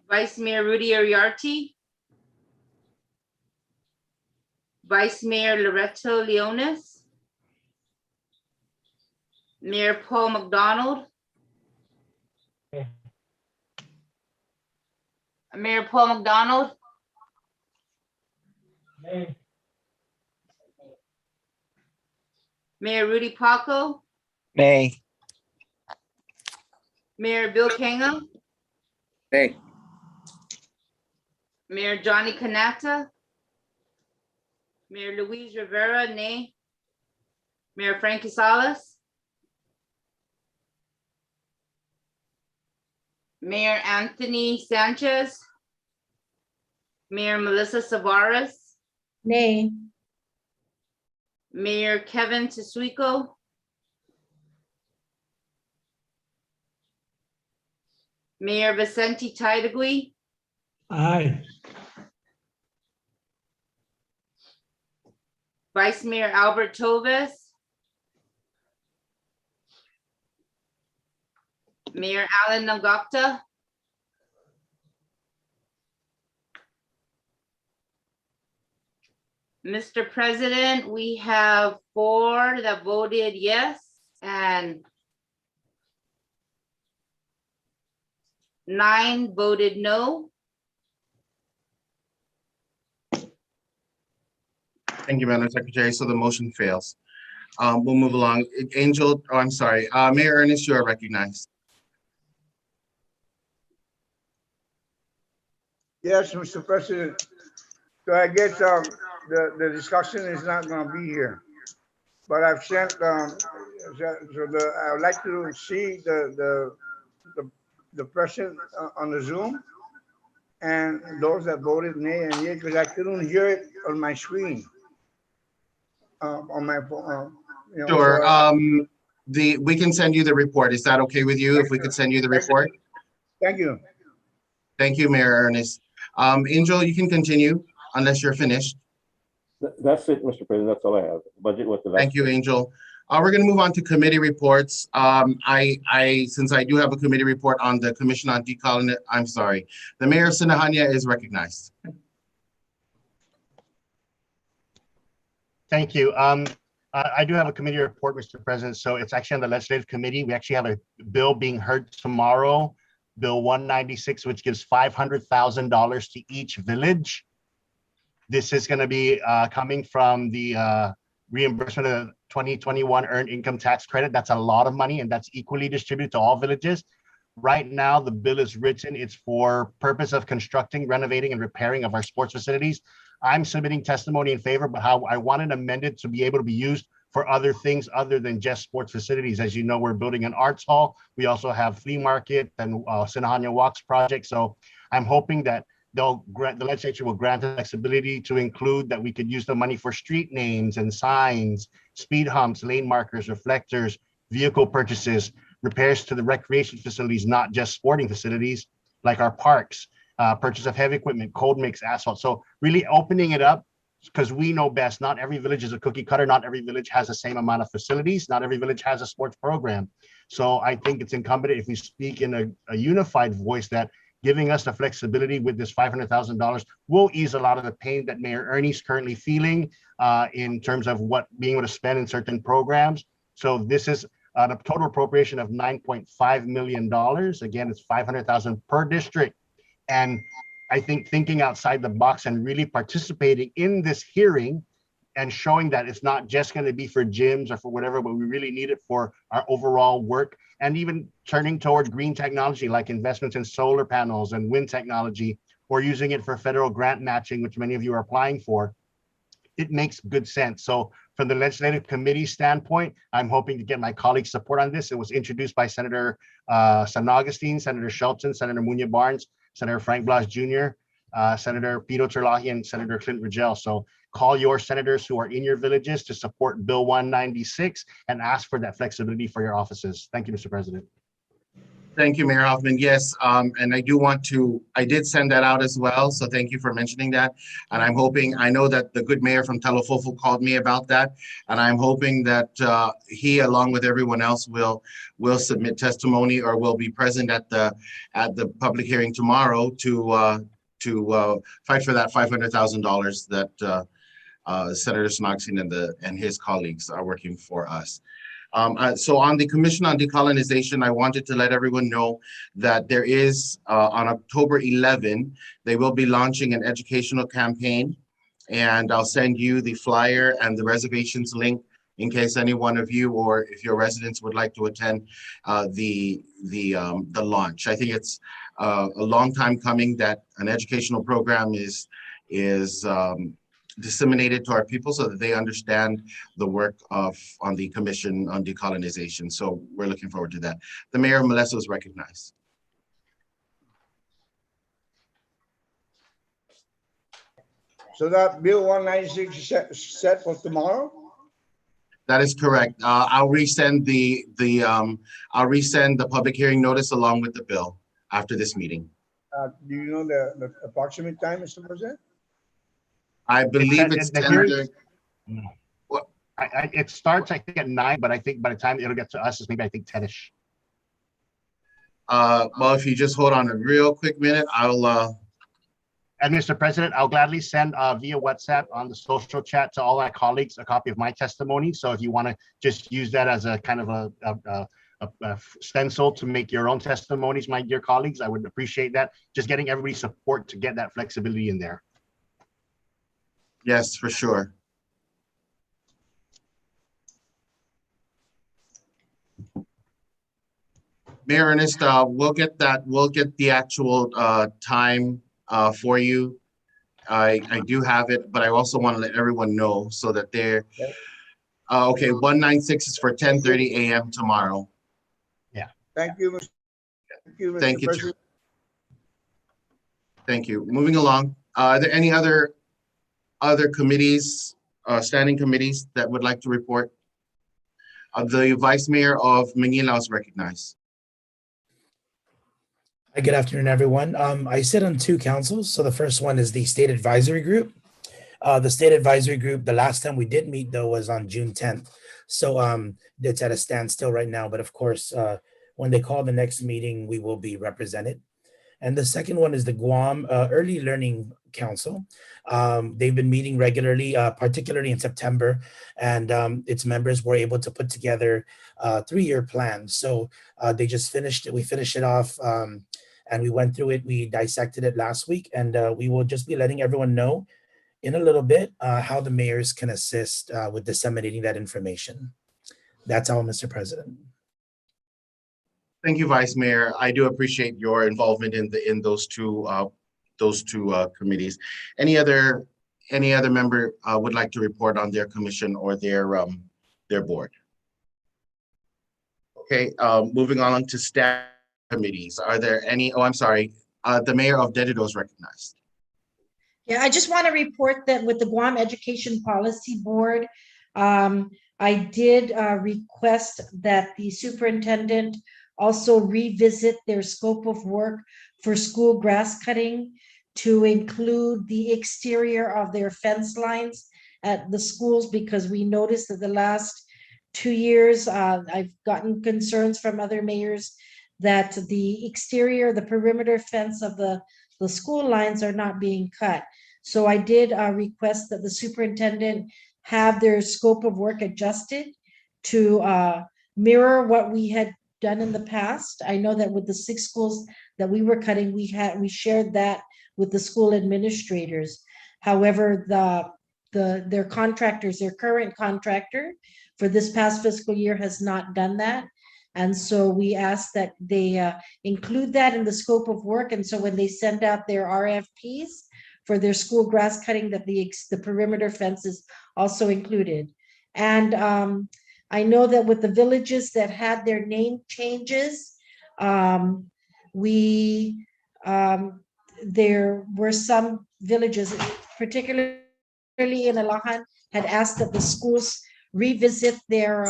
Vice Mayor Rudy Ariarte, Vice Mayor Loreto Leonis, Mayor Paul McDonald, Mayor Paul McDonald, Nay. Mayor Rudy Paco, Nay. Mayor Bill Kanga, Nay. Mayor Johnny Canata, Mayor Luis Rivera, nay. Mayor Frankie Salas, Mayor Anthony Sanchez, Mayor Melissa Savaras, Nay. Mayor Kevin Tesuico, Mayor Vicente Tidagui, Aye. Vice Mayor Albert Toves, Mayor Alan Nagopta, Mr. President, we have 4 that voted yes and 9 voted no. Thank you, Madam Secretary. So the motion fails. We'll move along. Angel, oh, I'm sorry. Mayor Ernest, you are recognized. Yes, Mr. President. So I guess the discussion is not gonna be here. But I've sent I would like to see the person on the Zoom and those that voted nay and yea, because I couldn't hear it on my screen. On my phone. Sure. We can send you the report. Is that okay with you if we could send you the report? Thank you. Thank you, Mayor Ernest. Angel, you can continue unless you're finished. That's it, Mr. President. That's all I have. Budget was the last. Thank you, Angel. We're going to move on to committee reports. Since I do have a committee report on the Commission on Decolonization, I'm sorry. The Mayor of Sinahania is recognized. Thank you. I do have a committee report, Mr. President. So it's actually on the legislative committee. We actually have a bill being heard tomorrow, Bill 196, which gives $500,000 to each village. This is going to be coming from the reimbursement of the 2021 earned income tax credit. That's a lot of money, and that's equally distributed to all villages. Right now, the bill is written. It's for purpose of constructing, renovating, and repairing of our sports facilities. I'm submitting testimony in favor, but how I want it amended to be able to be used for other things other than just sports facilities. As you know, we're building an arts hall. We also have flea market and Sinahania Walks project. So I'm hoping that the legislature will grant the flexibility to include that we could use the money for street names and signs, speed humps, lane markers, reflectors, vehicle purchases, repairs to the recreation facilities, not just sporting facilities like our parks, purchase of heavy equipment, cold mix, asphalt. So really opening it up because we know best. Not every village is a cookie cutter. Not every village has the same amount of facilities. Not every village has a sports program. So I think it's incumbent if we speak in a unified voice that giving us the flexibility with this $500,000 will ease a lot of the pain that Mayor Ernie's currently feeling in terms of what being able to spend in certain programs. So this is a total appropriation of $9.5 million. Again, it's $500,000 per district. And I think thinking outside the box and really participating in this hearing and showing that it's not just going to be for gyms or for whatever, but we really need it for our overall work, and even turning towards green technology like investments in solar panels and wind technology, or using it for federal grant matching, which many of you are applying for. It makes good sense. So from the legislative committee standpoint, I'm hoping to get my colleagues' support on this. It was introduced by Senator San Augustine, Senator Shelton, Senator Munya Barnes, Senator Frank Blas Jr., Senator Pito Terlahi, and Senator Clint Rigel. So call your senators who are in your villages to support Bill 196 and ask for that flexibility for your offices. Thank you, Mr. President. Thank you, Mayor Hoffman. Yes, and I did send that out as well. So thank you for mentioning that. And I'm hoping, I know that the good mayor from Talofofo called me about that. And I'm hoping that he, along with everyone else, will submit testimony or will be present at the public hearing tomorrow to fight for that $500,000 that Senator Snoxine and his colleagues are working for us. So on the Commission on Decolonization, I wanted to let everyone know that there is, on October 11, they will be launching an educational campaign, and I'll send you the flyer and the reservations link in case any one of you or if your residents would like to attend the launch. I think it's a long time coming that an educational program is disseminated to our people so that they understand the work on the Commission on Decolonization. So we're looking forward to that. The Mayor of Molesto is recognized. So that Bill 196 is set for tomorrow? That is correct. I'll resend the public hearing notice along with the bill after this meeting. Do you know the approximate time, Mr. President? I believe it's 10:30. It starts, I think, at 9, but I think by the time it'll get to us, it's maybe, I think, 10-ish. Well, if you just hold on a real quick minute, I'll. And Mr. President, I'll gladly send via WhatsApp on the social chat to all our colleagues a copy of my testimony. So if you want to just use that as a kind of a stencil to make your own testimonies, my dear colleagues, I would appreciate that. Just getting everybody's support to get that flexibility in there. Yes, for sure. Mayor Ernest, we'll get the actual time for you. I do have it, but I also want to let everyone know so that they're okay. 196 is for 10:30 a.m. tomorrow. Yeah. Thank you, Mr. Thank you. President. Thank you. Moving along. Are there any other committees, standing committees that would like to report? The Vice Mayor of Manila is recognized. Hi, good afternoon, everyone. I sit on 2 councils. So the first one is the State Advisory Group. The State Advisory Group, the last time we did meet, though, was on June 10th. So it's at a standstill right now. But of course, when they call the next meeting, we will be represented. And the second one is the Guam Early Learning Council. They've been meeting regularly, particularly in September, and its members were able to put together a 3-year plan. So they just finished it. We finished it off and we went through it. We dissected it last week, and we will just be letting everyone know in a little bit how the mayors can assist with disseminating that information. That's all, Mr. President. Thank you, Vice Mayor. I do appreciate your involvement in those two committees. Any other member would like to report on their commission or their board? Okay, moving on to staff committees. Are there any? Oh, I'm sorry. The Mayor of Dedido is recognized. Yeah, I just want to report that with the Guam Education Policy Board, I did request that the superintendent also revisit their scope of work for school grass cutting to include the exterior of their fence lines at the schools, because we noticed that the last 2 years, I've gotten concerns from other mayors that the exterior, the perimeter fence of the school lines are not being cut. So I did request that the superintendent have their scope of work adjusted to mirror what we had done in the past. I know that with the 6 schools that we were cutting, we shared that with the school administrators. However, their contractors, their current contractor for this past fiscal year has not done that. And so we asked that they include that in the scope of work. And so when they send out their RFPs for their school grass cutting, that the perimeter fence is also included. And I know that with the villages that had their name changes, there were some villages, particularly in Alahan, had asked that the schools revisit their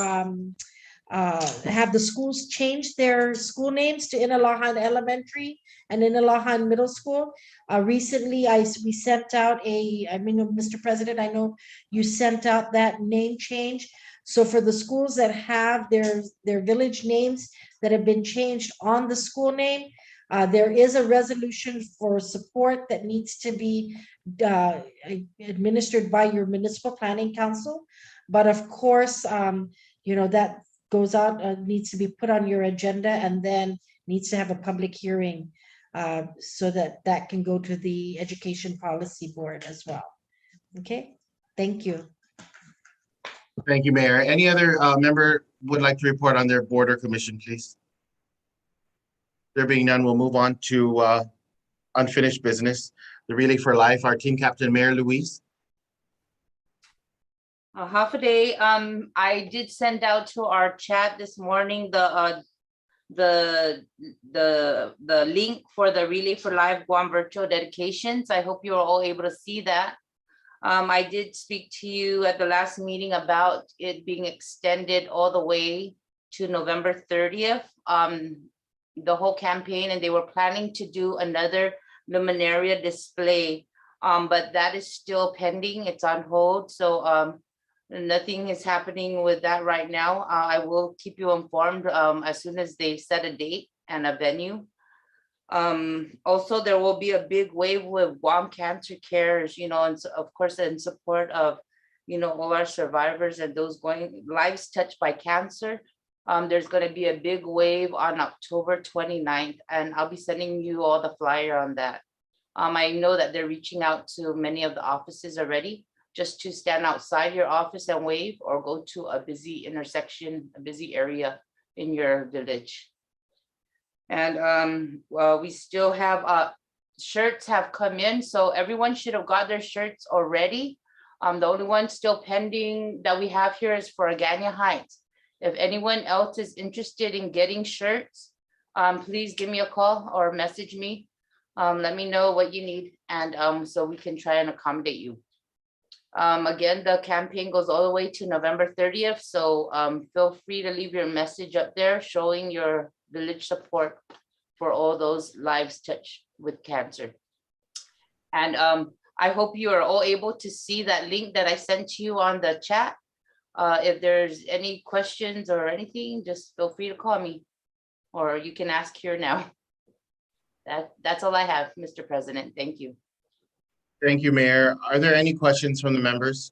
have the schools change their school names to Inalahan Elementary and Inalahan Middle School. Recently, we sent out Mr. President, I know you sent out that name change. So for the schools that have their village names that have been changed on the school name, there is a resolution for support that needs to be administered by your municipal planning council. But of course, that goes out, needs to be put on your agenda, and then needs to have a public hearing so that can go to the Education Policy Board as well. Okay, thank you. Thank you, Mayor. Any other member would like to report on their board or commission, please? There being none, we'll move on to unfinished business. The Relay for Life, our team captain, Mayor Louise. Half a day. I did send out to our chat this morning the link for the Relay for Life Guam virtual dedications. I hope you are all able to see that. I did speak to you at the last meeting about it being extended all the way to November 30th, the whole campaign, and they were planning to do another luminaria display, but that is still pending. It's on hold. So nothing is happening with that right now. I will keep you informed as soon as they set a date and a venue. Also, there will be a big wave with Guam Cancer Cares, and of course, in support of, all our survivors and those lives touched by cancer. There's going to be a big wave on October 29th, and I'll be sending you all the flyer on that. I know that they're reaching out to many of the offices already, just to stand outside your office and wave, or go to a busy intersection, a busy area in your village. And we still have shirts have come in, so everyone should have got their shirts already. The only one still pending that we have here is for Agania Heights. If anyone else is interested in getting shirts, please give me a call or message me. Let me know what you need, and so we can try and accommodate you. Again, the campaign goes all the way to November 30th, so feel free to leave your message up there showing your village support for all those lives touched with cancer. And I hope you are all able to see that link that I sent to you on the chat. If there's any questions or anything, just feel free to call me, or you can ask here now. That's all I have, Mr. President. Thank you. Thank you, Mayor. Are there any questions from the members?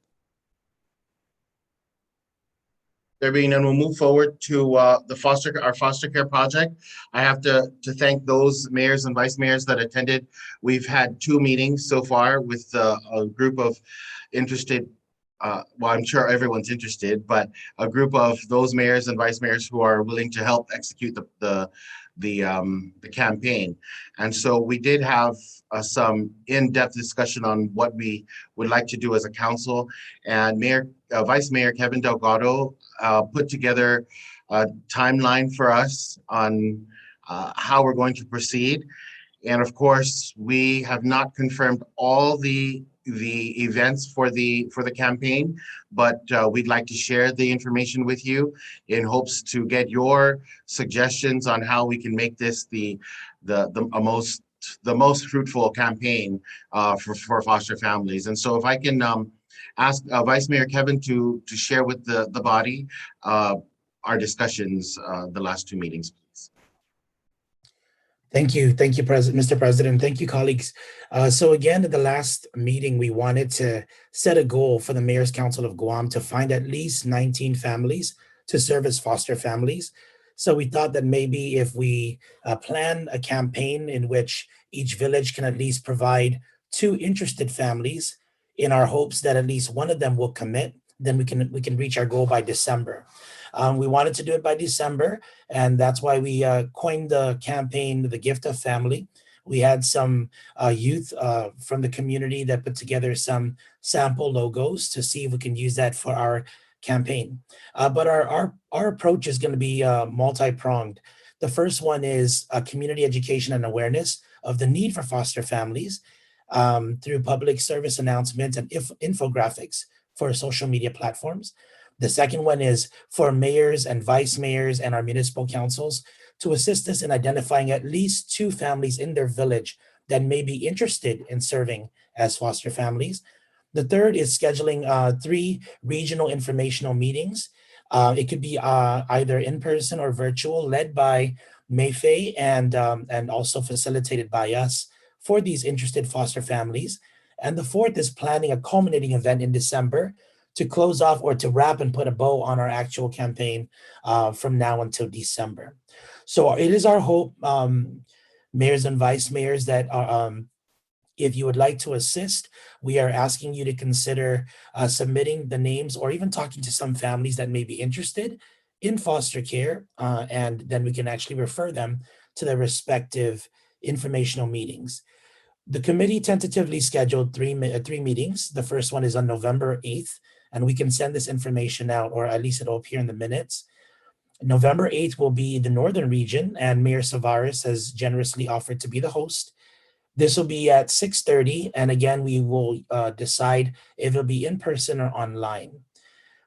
There being none, we'll move forward to our foster care project. I have to thank those mayors and vice mayors that attended. We've had 2 meetings so far with a group of interested, well, I'm sure everyone's interested, but a group of those mayors and vice mayors who are willing to help execute the campaign. And so we did have some in-depth discussion on what we would like to do as a council. And Vice Mayor Kevin Delgado put together a timeline for us on how we're going to proceed. And of course, we have not confirmed all the events for the campaign, but we'd like to share the information with you in hopes to get your suggestions on how we can make this a most most fruitful campaign for foster families. And so if I can ask Vice Mayor Kevin to share with the body our discussions the last two meetings, please. Thank you, Mr. President. Thank you, colleagues. So again, at the last meeting, we wanted to set a goal for the Mayor's Council of Guam to find at least 19 families to serve as foster families. So we thought that maybe if we plan a campaign in which each village can at least provide 2 interested families, in our hopes that at least one of them will commit, then we can reach our goal by December. We wanted to do it by December, and that's why we coined the campaign, The Gift of Family. We had some youth from the community that put together some sample logos to see if we can use that for our campaign. But our approach is going to be multi-pronged. The first one is community education and awareness of the need for foster families through public service announcements and infographics for social media platforms. The second one is for mayors and vice mayors and our municipal councils to assist us in identifying at least 2 families in their village that may be interested in serving as foster families. The third is scheduling 3 regional informational meetings. It could be either in person or virtual, led by Mayfei and also facilitated by us for these interested foster families. And the fourth is planning a culminating event in December to close off or to wrap and put a bow on our actual campaign from now until December. So it is our hope, mayors and vice mayors, that if you would like to assist, we are asking you to consider submitting the names or even talking to some families that may be interested in foster care, and then we can actually refer them to their respective informational meetings. The committee tentatively scheduled 3 meetings. The first one is on November 8th, and we can send this information out, or at least it'll appear in the minutes. November 8th will be the Northern region, and Mayor Savares has generously offered to be the host. This will be at 6:30, and again, we will decide if it'll be in person or online.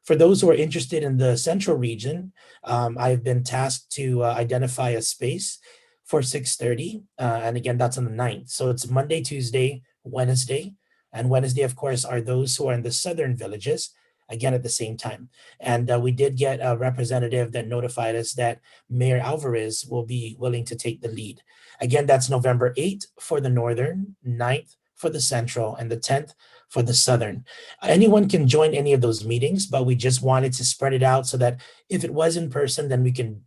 For those who are interested in the Central region, I've been tasked to identify a space for 6:30, and again, that's on the 9th. So it's Monday, Tuesday, Wednesday, and Wednesday, of course, are those who are in the southern villages, again at the same time. And we did get a representative that notified us that Mayor Alvarez will be willing to take the lead. Again, that's November 8th for the northern, 9th for the central, and the 10th for the southern. Anyone can join any of those meetings, but we just wanted to spread it out so that if it was in person, then we can,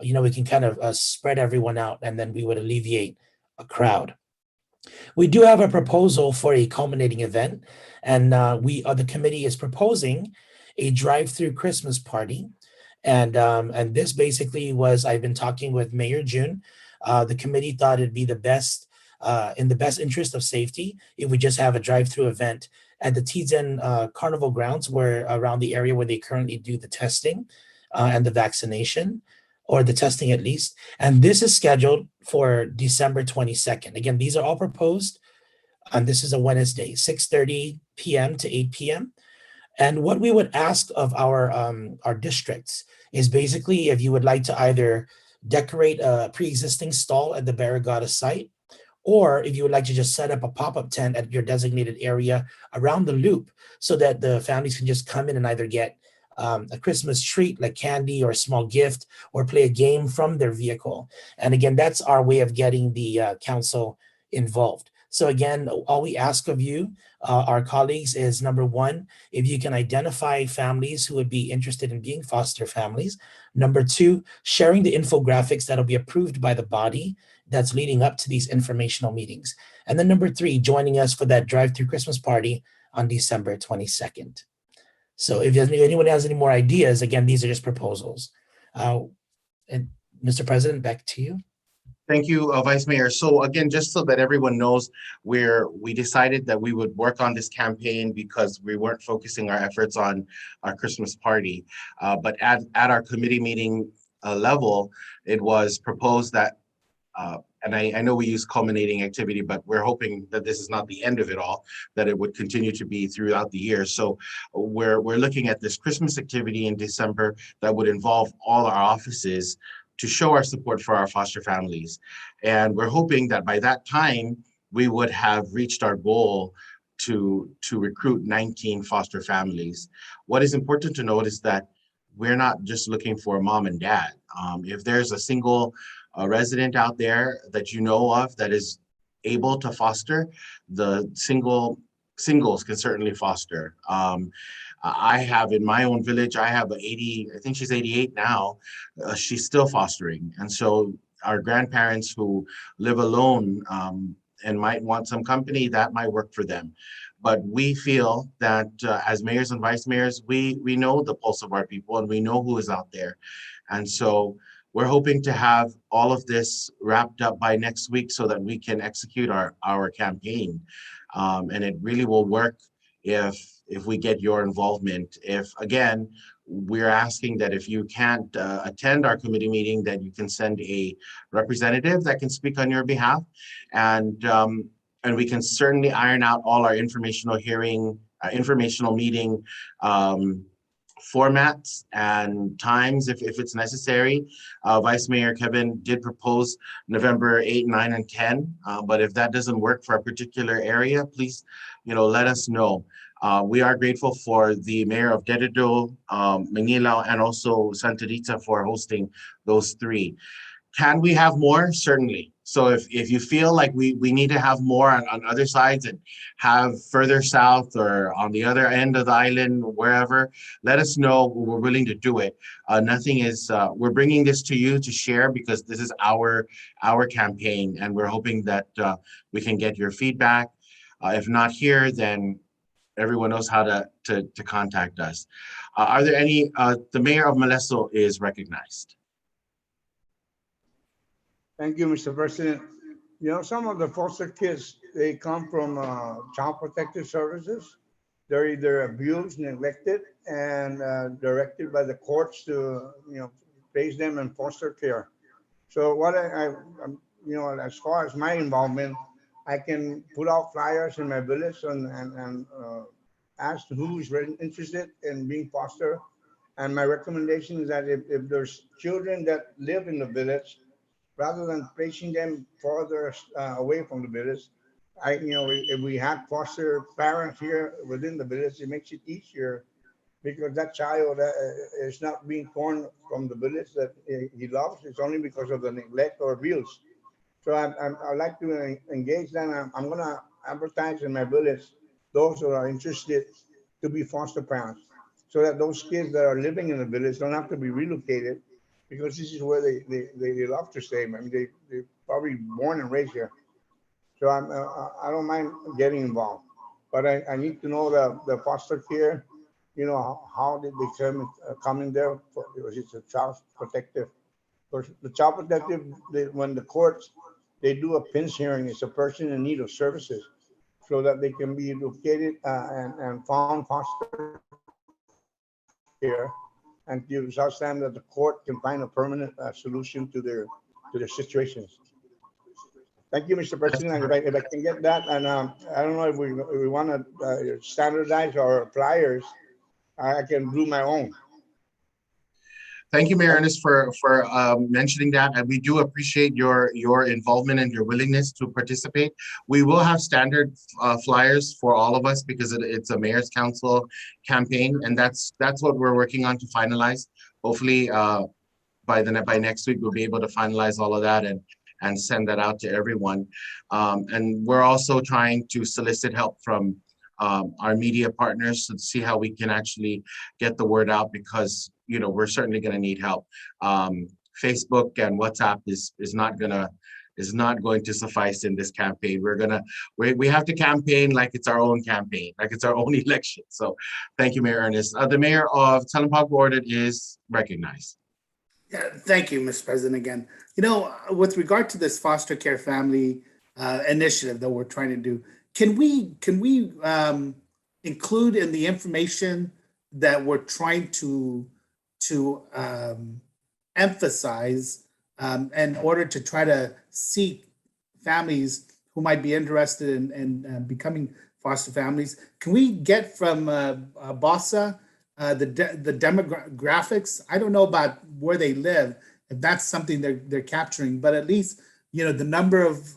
we can kind of spread everyone out, and then we would alleviate a crowd. We do have a proposal for a culminating event, and the committee is proposing a drive-through Christmas party. And this basically was, I've been talking with Mayor June. The committee thought it'd be the best, in the best interest of safety, if we just have a drive-through event at the Tizen Carnival grounds, where around the area where they currently do the testing and the vaccination, or the testing at least. And this is scheduled for December 22nd. Again, these are all proposed, and this is a Wednesday, 6:30 p.m. to 8 p.m. And what we would ask of our districts is basically if you would like to either decorate a pre-existing stall at the Barrigada site, or if you would like to just set up a pop-up tent at your designated area around the loop so that the families can just come in and either get a Christmas treat like candy or a small gift, or play a game from their vehicle. And again, that's our way of getting the council involved. So again, all we ask of you, our colleagues, is number one, if you can identify families who would be interested in being foster families. Number two, sharing the infographics that'll be approved by the body that's leading up to these informational meetings. And then number three, joining us for that drive-through Christmas party on December 22nd. So if anyone has any more ideas, again, these are just proposals. And Mr. President, back to you. Thank you, Vice Mayor. So again, just so that everyone knows, we decided that we would work on this campaign because we weren't focusing our efforts on our Christmas party. But at our committee meeting level, it was proposed that, and I know we use culminating activity, but we're hoping that this is not the end of it all, that it would continue to be throughout the year. So we're looking at this Christmas activity in December that would involve all our offices to show our support for our foster families. And we're hoping that by that time, we would have reached our goal to recruit 19 foster families. What is important to note is that we're not just looking for mom and dad. If there's a single resident out there that you know of that is able to foster, the singles can certainly foster. I have in my own village, I have 80, I think she's 88 now. She's still fostering. And so our grandparents who live alone and might want some company, that might work for them. But we feel that as mayors and vice mayors, we know the pulse of our people and we know who is out there. And so we're hoping to have all of this wrapped up by next week so that we can execute our campaign. And it really will work if we get your involvement. If, again, we're asking that if you can't attend our committee meeting, that you can send a representative that can speak on your behalf. And we can certainly iron out all our informational meeting formats and times if it's necessary. Vice Mayor Kevin did propose November 8, 9, and 10. But if that doesn't work for a particular area, please, let us know. We are grateful for the Mayor of Dededo, Manila, and also Santa Rita for hosting those three. Can we have more? Certainly. So if you feel like we need to have more on other sides and have further south or on the other end of the island, wherever, let us know. We're willing to do it. Nothing is, we're bringing this to you to share because this is our campaign, and we're hoping that we can get your feedback. If not here, then everyone knows how to contact us. Are there any, the Mayor of Molesto is recognized. Thank you, Mr. President. Some of the foster kids, they come from Child Protective Services. They're either abused, neglected, and directed by the courts to, place them in foster care. So what as far as my involvement, I can put out flyers in my village and ask who's interested in being foster. And my recommendation is that if there's children that live in the village, rather than placing them further away from the village, if we have foster parents here within the village, it makes it easier because that child is not being torn from the village that he loves. It's only because of the neglect or abuse. So I'd like to engage them. I'm going to advertise in my village those who are interested to be foster parents so that those kids that are living in the village don't have to be relocated, because this is where they love to stay. I mean, they're probably born and raised here. So I don't mind getting involved, but I need to know the foster care, how did they come in there, because it's a child protective. The child protective, when the courts, they do a PINS hearing, it's a person in need of services, so that they can be located and found foster care, and to such time that the court can find a permanent solution to their situations. Thank you, Mr. President. If I can get that, and I don't know if we want to standardize our flyers, I can do my own. Thank you, Mayor Ernest, for mentioning that, and we do appreciate your involvement and your willingness to participate. We will have standard flyers for all of us because it's a Mayor's Council campaign, and that's what we're working on to finalize. Hopefully, by next week we'll be able to finalize all of that and send that out to everyone. And we're also trying to solicit help from our media partners to see how we can actually get the word out, because we're certainly going to need help. Facebook and WhatsApp is not going to suffice in this campaign. We have to campaign like it's our own campaign, like it's our own election. So thank you, Mayor Ernest. The Mayor of Talampag Ward is recognized. Yeah, thank you, Mr. President, again. With regard to this foster care family initiative that we're trying to do, can we include in the information that we're trying to emphasize in order to try to seek families who might be interested in becoming foster families? Can we get from BOSA the demographics? I don't know about where they live, if that's something they're capturing, but at least, you know, the number of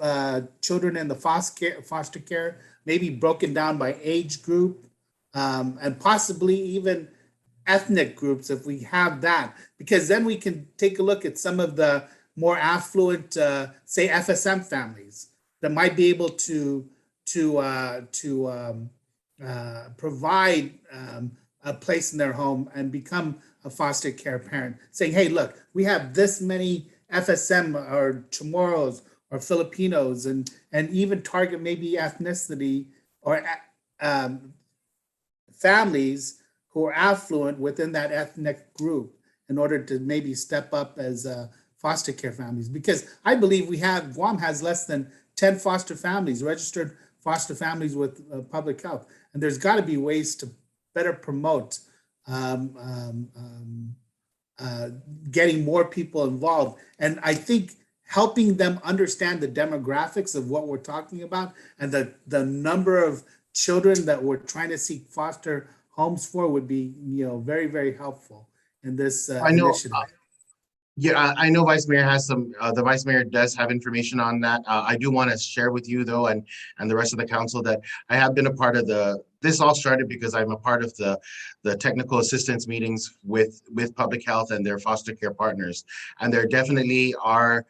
children in the foster care, maybe broken down by age group, and possibly even ethnic groups if we have that, because then we can take a look at some of the more affluent, say FSM families that might be able to provide a place in their home and become a foster care parent, saying, hey, look, we have this many FSM or Chamorros or Filipinos, and even target maybe ethnicity or families who are affluent within that ethnic group in order to maybe step up as foster care families. Because I believe Guam has less than 10 foster families, registered foster families with public health. And there's got to be ways to better promote getting more people involved. And I think helping them understand the demographics of what we're talking about and the number of children that we're trying to seek foster homes for would be, you know, very, very helpful in this initiative. Yeah, I know Vice Mayor has some, the Vice Mayor does have information on that. I do want to share with you though, and the rest of the council, that I have been a part of this all started because I'm a part of the technical assistance meetings with public health and their foster care partners. And there definitely are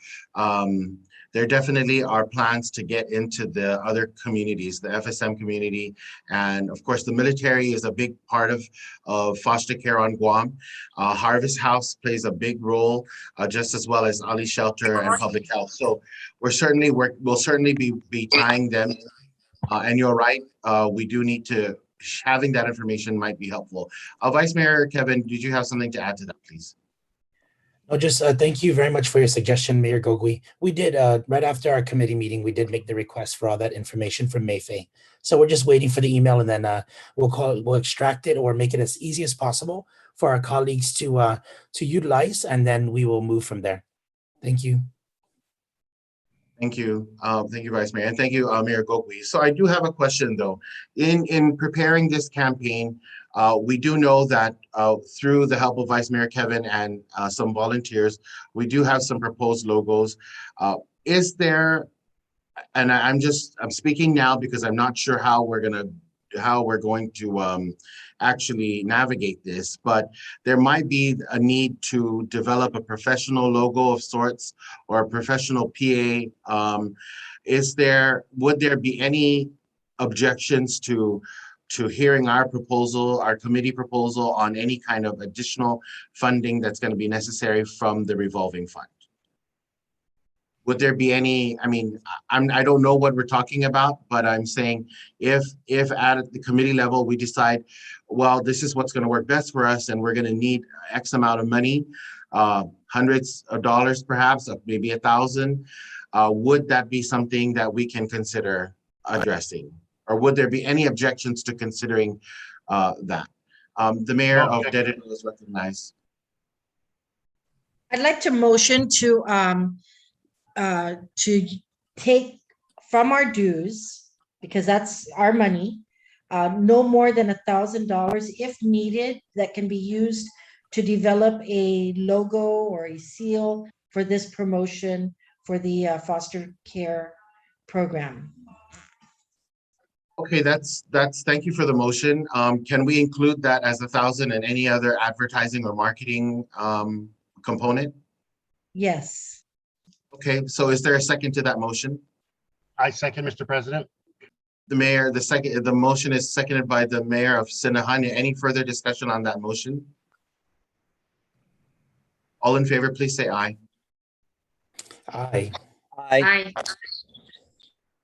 plans to get into the other communities, the FSM community. And of course, the military is a big part of foster care on Guam. Harvest House plays a big role, just as well as Ali Shelter and Public Health. So we'll certainly be tying them. And you're right, we do need to, having that information might be helpful. Vice Mayor Kevin, did you have something to add to that, please? No, just thank you very much for your suggestion, Mayor Gogui. We did, right after our committee meeting, we did make the request for all that information from Mayfei. So we're just waiting for the email, and then we'll extract it or make it as easy as possible for our colleagues to utilize, and then we will move from there. Thank you. Thank you. Thank you, Vice Mayor, and thank you, Mayor Gogui. So I do have a question though. In preparing this campaign, we do know that through the help of Vice Mayor Kevin and some volunteers, we do have some proposed logos. Is there, and I'm speaking now because I'm not sure how we're going to actually navigate this, but there might be a need to develop a professional logo of sorts or a professional PA. Would there be any objections to hearing our proposal, our committee proposal on any kind of additional funding that's going to be necessary from the revolving fund? Would there be any, I mean, I don't know what we're talking about, but I'm saying if at the committee level, we decide, well, this is what's going to work best for us and we're going to need X amount of money, hundreds of dollars, perhaps, maybe 1,000, would that be something that we can consider addressing? Or would there be any objections to considering that? The mayor of Dedito is recognized. I'd like to motion to take from our dues, because that's our money, no more than $1,000 if needed, that can be used to develop a logo or a seal for this promotion for the foster care program. Okay, thank you for the motion. Can we include that as 1,000 and any other advertising or marketing component? Yes. Okay, so is there a second to that motion? I second, Mr. President. The motion is seconded by the mayor of Sinahanya. Any further discussion on that motion? All in favor, please say aye. Aye. Aye.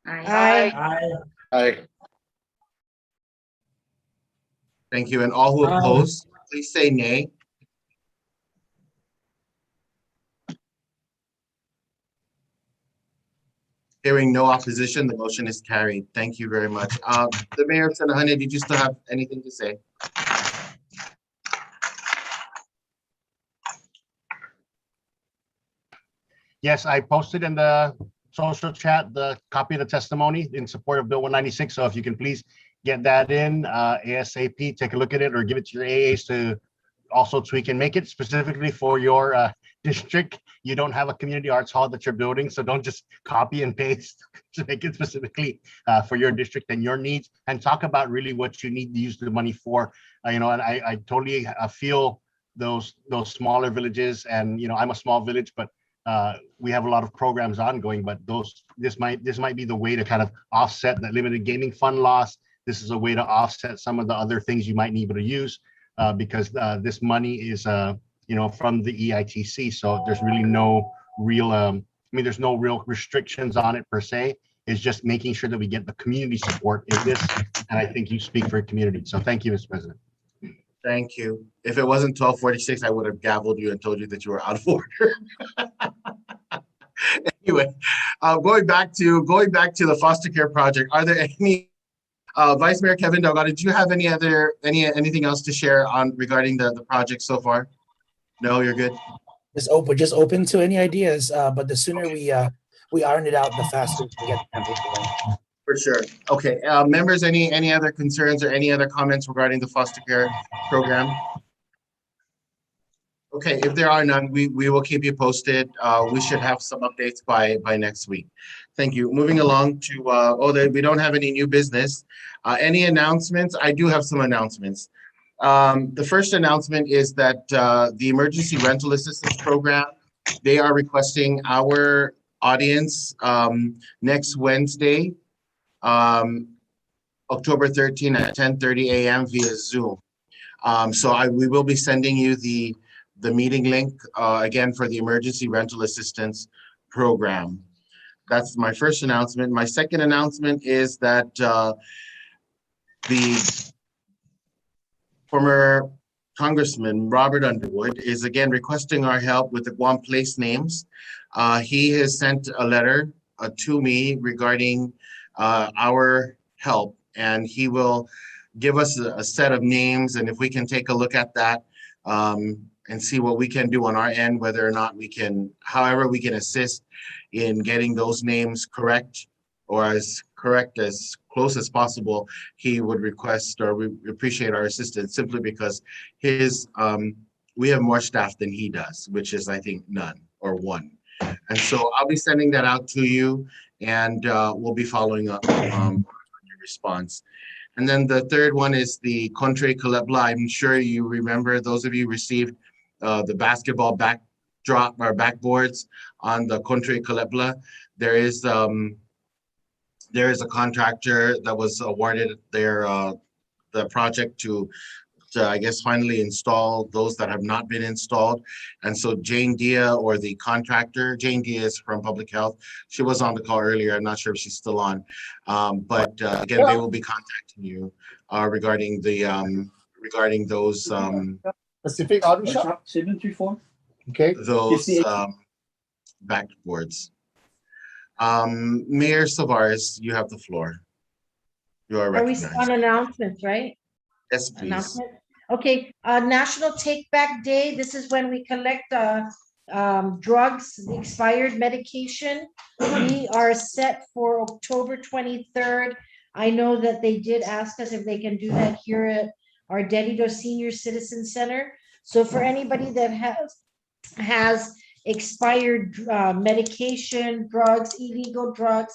Aye. Aye. Thank you. And all who oppose, please say nay. Hearing no opposition, the motion is carried. Thank you very much. The mayor of Sinahanya, did you still have anything to say? Yes, I posted in the social chat the copy of the testimony in support of Bill 196. So if you can please get that in ASAP, take a look at it or give it to your AAs to also tweak and make it specifically for your district. You don't have a community arts hall that you're building, so don't just copy and paste to make it specifically for your district and your needs, and talk about really what you need to use the money for. And I totally feel those smaller villages, and I'm a small village, but we have a lot of programs ongoing, but this might be the way to kind of offset that limited gaming fund loss. This is a way to offset some of the other things you might need to use because this money is from the EITC, so there's really no real there's no real restrictions on it per se. It's just making sure that we get the community support in this, and I think you speak for a community, so thank you, Mr. President. Thank you. If it wasn't 12:46, I would have gavelled you and told you that you were out of order. Anyway, going back to the foster care project, are there any Vice Mayor Kevin Delgado, did you have anything else to share on regarding the project so far? No, you're good. Just open to any ideas, but the sooner we iron it out, the faster we can get the campaign going. For sure. Okay, members, any other concerns or any other comments regarding the foster care program? Okay, if there are none, we will keep you posted. We should have some updates by next week. Thank you. Moving along to, we don't have any new business. Any announcements? I do have some announcements. The first announcement is that the Emergency Rental Assistance Program, they are requesting our audience next Wednesday, October 13 at 10:30 a.m. via Zoom. We will be sending you the meeting link again for the Emergency Rental Assistance Program. That's my first announcement. My second announcement is that the former Congressman Robert Underwood is again requesting our help with the Guam place names. He has sent a letter to me regarding our help, and he will give us a set of names, and if we can take a look at that and see what we can do on our end, whether or not we can, however we can assist in getting those names correct, or as correct as close as possible, he would request, or we appreciate our assistance, simply because we have more staff than he does, which is, I think, none or one. And so I'll be sending that out to you, and we'll be following up on your response. And then the third one is the Contre Calebla. I'm sure you remember, those of you received the basketball backdrop or backboards on the Contre Calebla. There is a contractor that was awarded the project to I guess finally install those that have not been installed. And so Jane Dia, or the contractor, Jane Dia is from Public Health. She was on the call earlier. I'm not sure if she's still on. But again, they will be contacting you regarding those Pacific Auto Shop 734. Okay. Those backboards. Mayor Savares, you have the floor. You are recognized. Are we on announcements, right? Yes, please. Announcement? Okay, National Take Back Day. This is when we collect drugs, the expired medication. We are set for October 23rd. I know that they did ask us if they can do that here at our Dedido Senior Citizen Center. So for anybody that has expired medication, drugs, illegal drugs,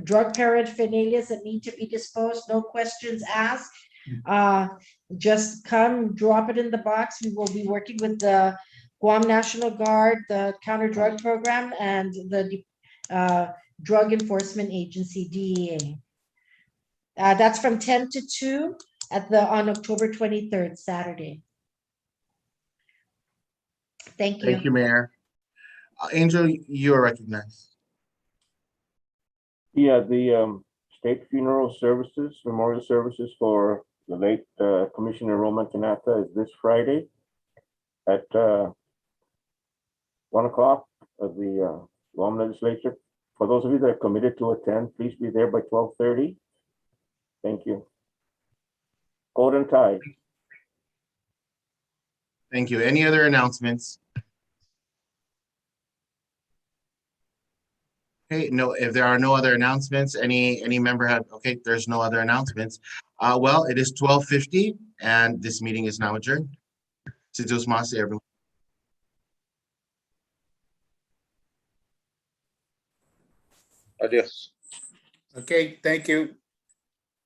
drug paraphernalia that need to be disposed, no questions asked. Just come, drop it in the box. We will be working with the Guam National Guard, the Counter Drug Program, and the Drug Enforcement Agency, DEA. That's from 10 to 2 on October 23rd, Saturday. Thank you. Thank you, Mayor. Angel, you are recognized. Yeah, the State Funeral Services, Memorial Services for the late Commissioner Roman Tanaka is this Friday at 1 o'clock at the Guam Legislature. For those of you that are committed to attend, please be there by 12:30. Thank you. Coat and tie. Thank you. Any other announcements? Okay, no, if there are no other announcements, any member had, okay, there's no other announcements. Well, it is 12:50 and this meeting is now adjourned. Adios, mas, everyone. Adios. Okay, thank you.